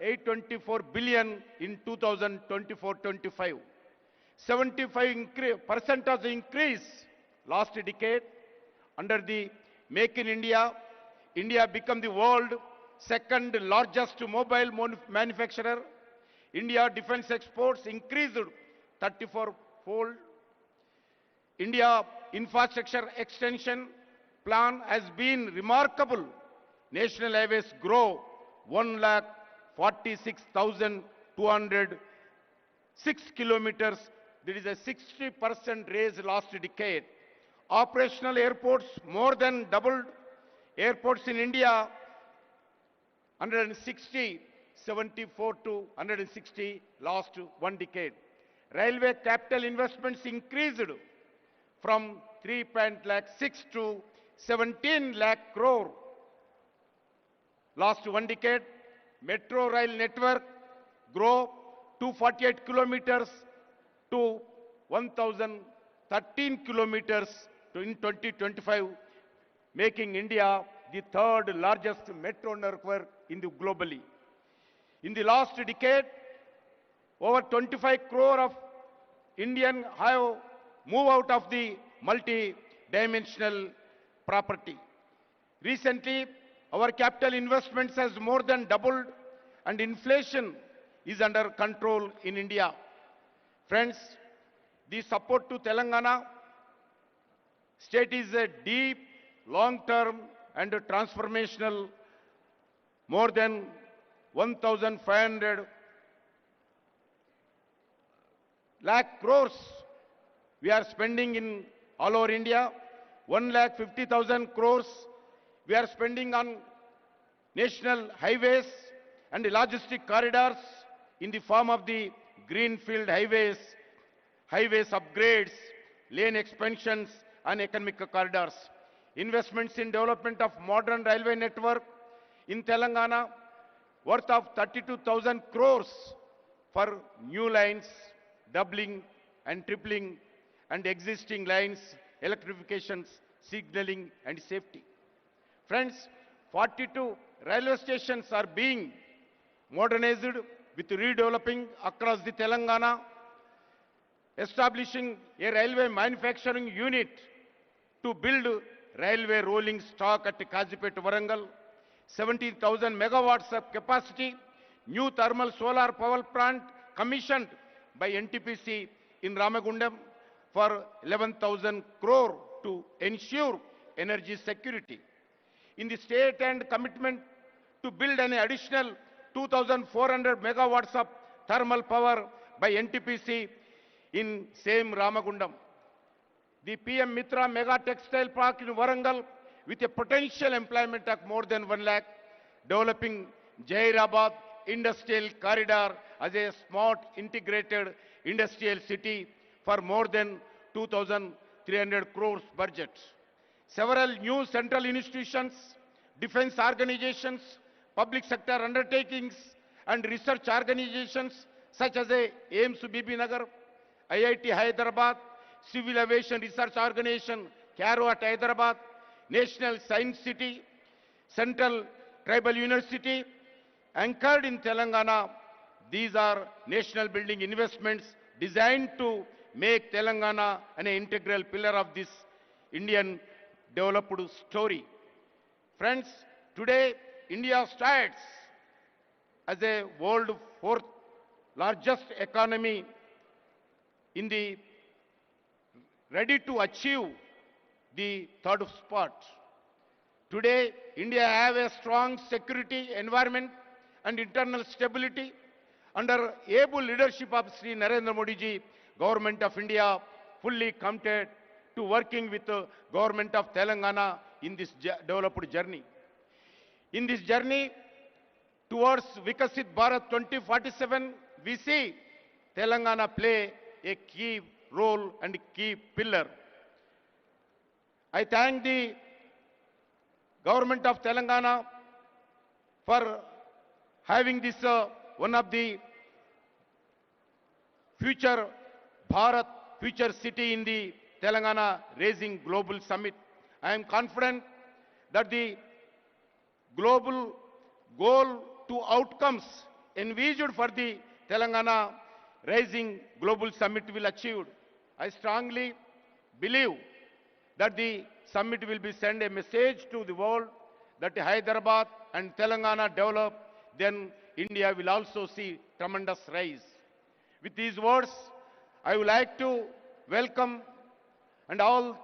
$824 billion in 2024-25. 75% of the increase last decade. Under the Make in India, India became the world's second largest mobile manufacturer. India defense exports increased 34-fold. India infrastructure extension plan has been remarkable. National highways grow 1,46,206 kilometers. There is a 60% raise last decade. Operational airports more than doubled. Airports in India 160, 74 to 160 last one decade. Railway capital investments increased from 3.6 to 17 lakh crore last one decade. Metro rail network grow 248 kilometers to 1,013 kilometers in 2025, making India the third largest metro network in the globally. In the last decade, over 25 crore of Indian have moved out of the multi-dimensional property. Recently, our capital investments has more than doubled and inflation is under control in India. Friends, the support to Telangana state is a deep, long-term and transformational. More than 1,500 lakh crores we are spending in all over India. 1,50,000 crores we are spending on national highways and logistic corridors in the form of the greenfield highways, upgrades, lane expansions and economic corridors. Investments in development of modern railway network in Telangana worth of 32,000 crores for new lines, doubling and tripling, and existing lines, electrifications, signaling and safety. Friends, 42 railway stations are being modernized with redeveloping across the Telangana, establishing a railway manufacturing unit to build railway rolling stock at Kazipet, Warangal, 17,000 megawatts of capacity, new thermal solar power plant commissioned by NTPC in Ramagundam for 11,000 crore to ensure energy security. In the state and commitment to build an additional 2,400 megawatts of thermal power by NTPC in same Ramagundam. The PM Mitra Mega Textile Park in Warangal with a potential employment of more than 1 lakh, developing Hyderabad Industrial Corridor as a smart integrated industrial city for more than 2,300 crores budget. Several new central institutions, defense organizations, public sector undertakings and research organizations such as AIIMS BB Nagar, IIT Hyderabad, Civil Aviation Research Organization, CARO at Hyderabad, National Science City, Central Tribal University, anchored in Telangana. These are national building investments designed to make Telangana an integral pillar of this Indian developed story. Friends, today India stands as a world fourth largest economy in the ready to achieve the third spot. Today, India have a strong security environment and internal stability. Under able leadership of Sri Narendra Modi ji, Government of India fully committed to working with the Government of Telangana in this developed journey. In this journey towards Vikasit Bharat 2047, we see Telangana play a key role and key pillar. I thank the Government of Telangana for having this one of the future Bharat Future City in the Telangana Rising Global Summit. I am confident that the global goal to outcomes envisaged for the Telangana Rising Global Summit will achieved. I strongly believe that the summit will be send a message to the world that Hyderabad and Telangana develop, then India will also see tremendous rise. With these words, I would like to welcome and all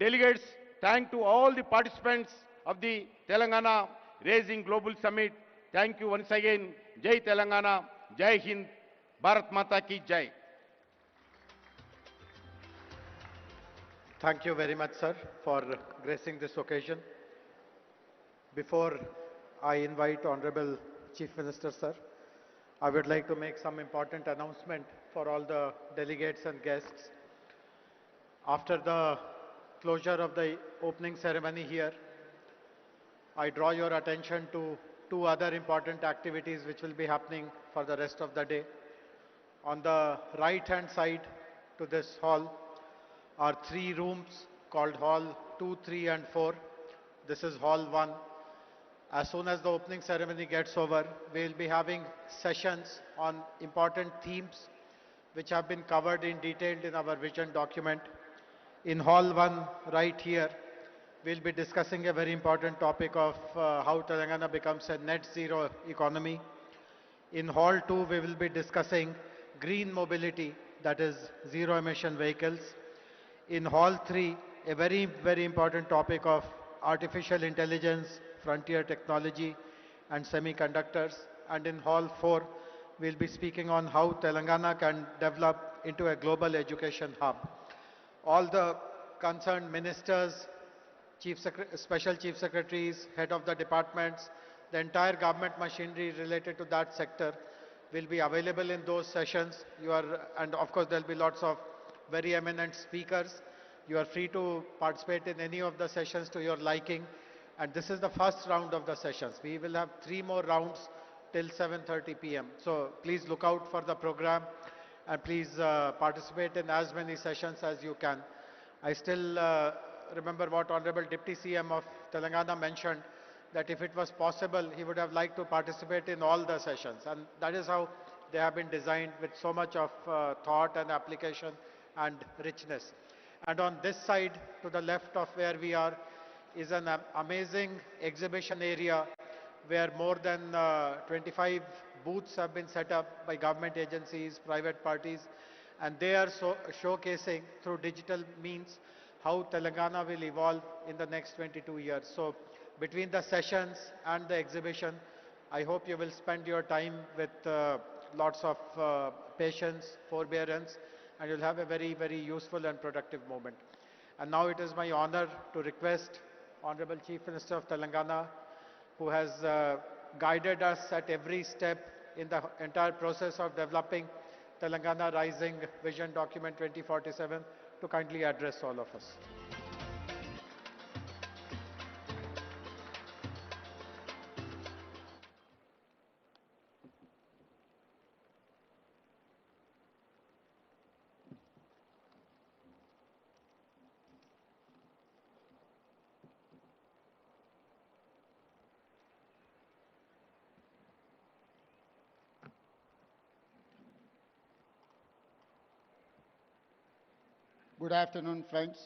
delegates, thank to all the participants of the Telangana Rising Global Summit. Thank you once again. Jai Telangana, Jai Hind, Bharat Mata ki Jai. Thank you very much, sir, for gracing this occasion. Before I invite Honorable Chief Minister, sir, I would like to make some important announcement for all the delegates and guests. After the closure of the opening ceremony here, I draw your attention to two other important activities which will be happening for the rest of the day. On the right-hand side to this hall are three rooms called Hall 2, 3 and 4. This is Hall 1. As soon as the opening ceremony gets over, we will be having sessions on important themes which have been covered in detail in our vision document. In Hall 1, right here, we'll be discussing a very important topic of how Telangana becomes a net zero economy. In Hall 2, we will be discussing green mobility, that is zero emission vehicles. In Hall 3, a very, very important topic of artificial intelligence, frontier technology and semiconductors. And in Hall 4, we'll be speaking on how Telangana can develop into a global education hub. All the concerned ministers, special chief secretaries, head of the departments, the entire government machinery related to that sector will be available in those sessions. And of course there'll be lots of very eminent speakers. You are free to participate in any of the sessions to your liking. And this is the first round of the sessions. We will have 3 more rounds till 7:30 p.m. So please look out for the program and please participate in as many sessions as you can. I still remember what Honorable Deputy CM of Telangana mentioned, that if it was possible, he would have liked to participate in all the sessions. And that is how they have been designed, with so much of thought and application and richness. And on this side, to the left of where we are, is an amazing exhibition area where more than 25 booths have been set up by government agencies, private parties, and they are showcasing through digital means how Telangana will evolve in the next 22 years. So between the sessions and the exhibition, I hope you will spend your time with lots of patience, forbearance, and you'll have a very, very useful and productive moment. And now it is my honor to request Honorable Chief Minister of Telangana, who has guided us at every step in the entire process of developing Telangana Rising Vision Document 2047, to kindly address all of us. Good afternoon, friends.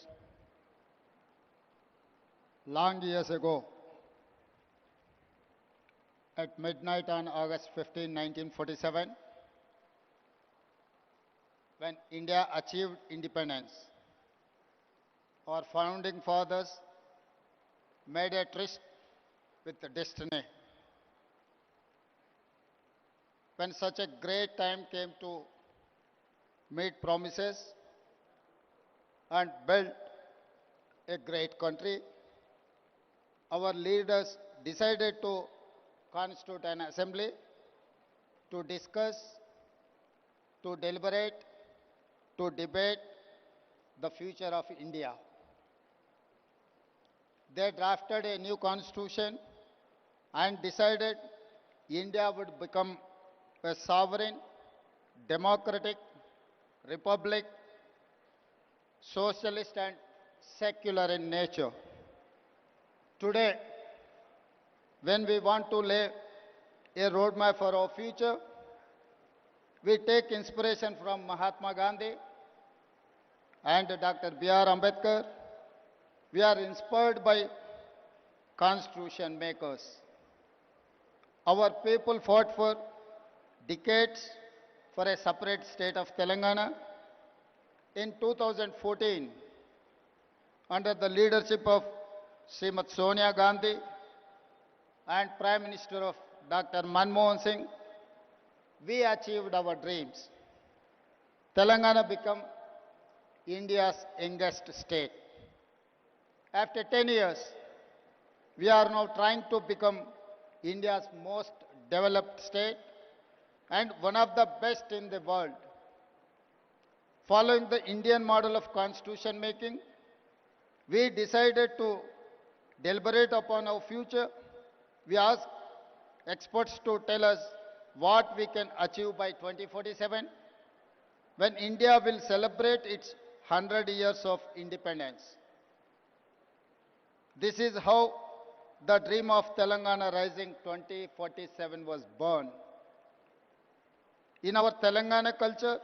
Long years ago, at midnight on August 15, 1947, when India achieved independence, our founding fathers made a tryst with the destiny. When such a great time came to meet promises and build a great country, our leaders decided to constitute an assembly to discuss, to deliberate, to debate the future of India. They drafted a new constitution and decided India would become a sovereign, democratic republic, socialist and secular in nature. Today, when we want to lay a roadmap for our future, we take inspiration from Mahatma Gandhi and Dr. B.R. Ambedkar. We are inspired by constitution makers. Our people fought for decades for a separate state of Telangana. In 2014, under the leadership of Srimati Sonia Gandhi and Prime Minister of Dr. Manmohan Singh, we achieved our dreams. Telangana became India's youngest state. After 10 years, we are now trying to become India's most developed state and one of the best in the world. Following the Indian model of constitution making, we decided to deliberate upon our future. We asked experts to tell us what we can achieve by 2047, when India will celebrate its 100 years of independence. This is how the dream of Telangana Rising 2047 was born. In our Telangana culture,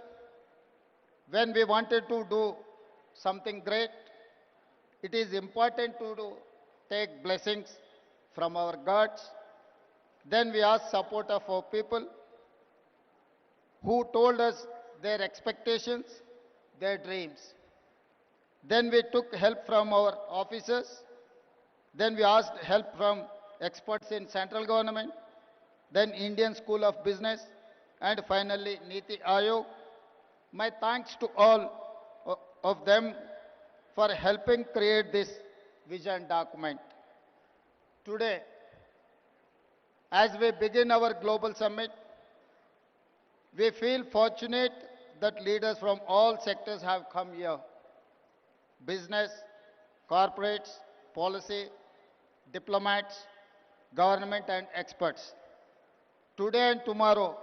when we wanted to do something great, it is important to take blessings from our gods. Then we ask support of our people who told us their expectations, their dreams. Then we took help from our officers. Then we asked help from experts in central government, then Indian School of Business, and finally Niti Aayog. My thanks to all of them for helping create this vision document. Today, as we begin our global summit, we feel fortunate that leaders from all sectors have come here. Business, corporates, policy, diplomats, government and experts. Today and tomorrow,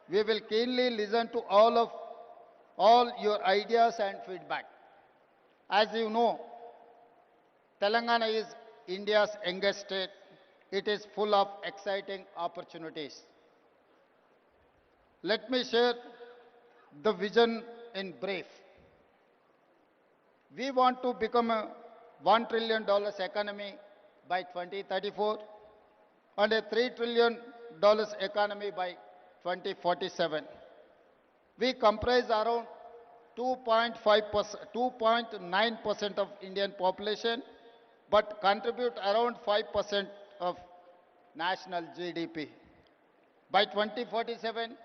we will keenly listen to all your ideas and feedback. As you know, Telangana is India's youngest state. It is full of exciting opportunities. Let me share the vision in brief. We want to become a $1 trillion economy by 2034 and a $3 trillion economy by 2047. We comprise around 2.9% of Indian population, but contribute around 5% of national GDP. By 2047,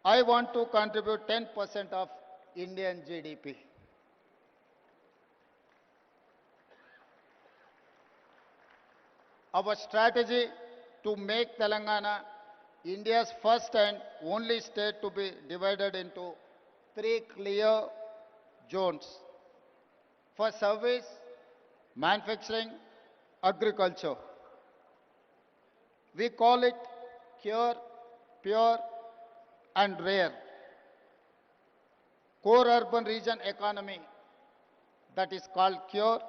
I want to contribute 10% of Indian GDP. Our strategy to make Telangana India's first and only state to be divided into 3 clear zones for service, manufacturing, agriculture. We call it Cure, Pure and Rare. Core urban region economy, that is called Cure.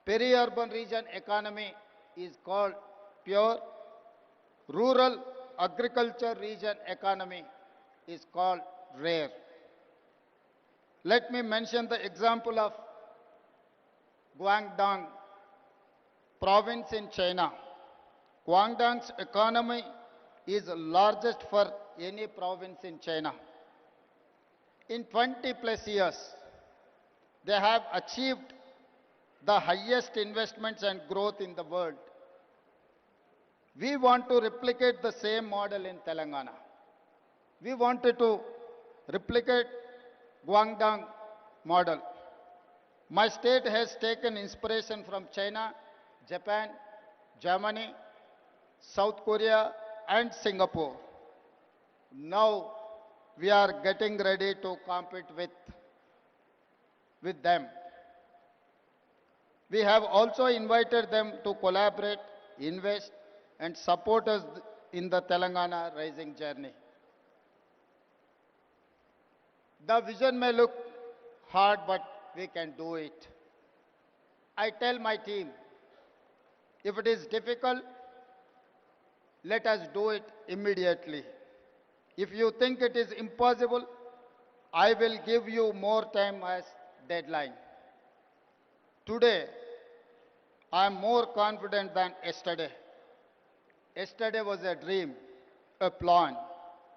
Peri-urban region economy is called Pure. Rural agriculture region economy is called Rare. Let me mention the example of Guangdong province in China. Guangdong's economy is largest for any province in China. In 20 plus years, they have achieved the highest investments and growth in the world. We want to replicate the same model in Telangana. We wanted to replicate Guangdong model. My state has taken inspiration from China, Japan, Germany, South Korea, and Singapore. Now we are getting ready to compete with them. We have also invited them to collaborate, invest, and support us in the Telangana Rising journey. The vision may look hard, but we can do it. I tell my team, if it is difficult, let us do it immediately. If you think it is impossible, I will give you more time as deadline. Today, I am more confident than yesterday. Yesterday was a dream, a plan.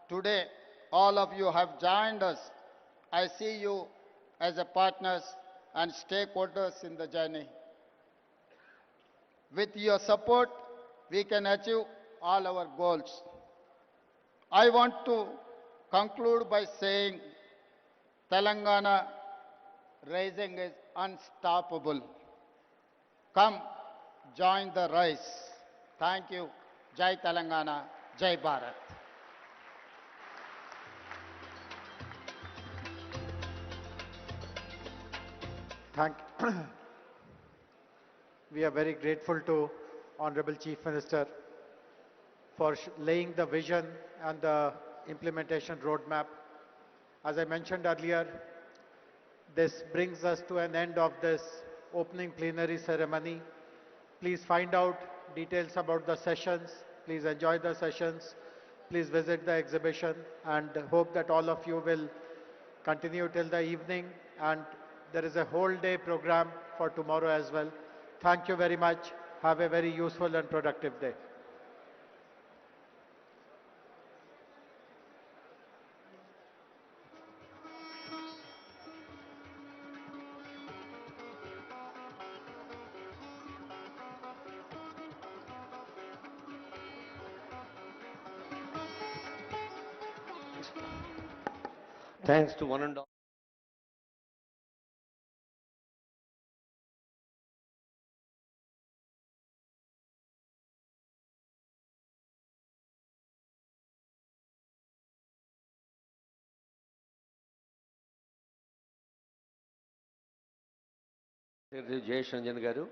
Today, all of you have joined us. I see you as a partners and stakeholders in the journey. With your support, we can achieve all our goals. I want to conclude by saying Telangana Rising is unstoppable. Come, join the rise. Thank you. Jai Telangana, Jai Bharat. We are very grateful to Honorable Chief Minister for laying the vision and the implementation roadmap. As I mentioned earlier, this brings us to an end of this opening plenary ceremony. Please find out details about the sessions. Please enjoy the sessions. Please visit the exhibition, and hope that all of you will continue till the evening, and there is a whole day program for tomorrow as well. Thank you very much. Have a very useful and productive day. Thanks to one and all. Jay Shanjan garu.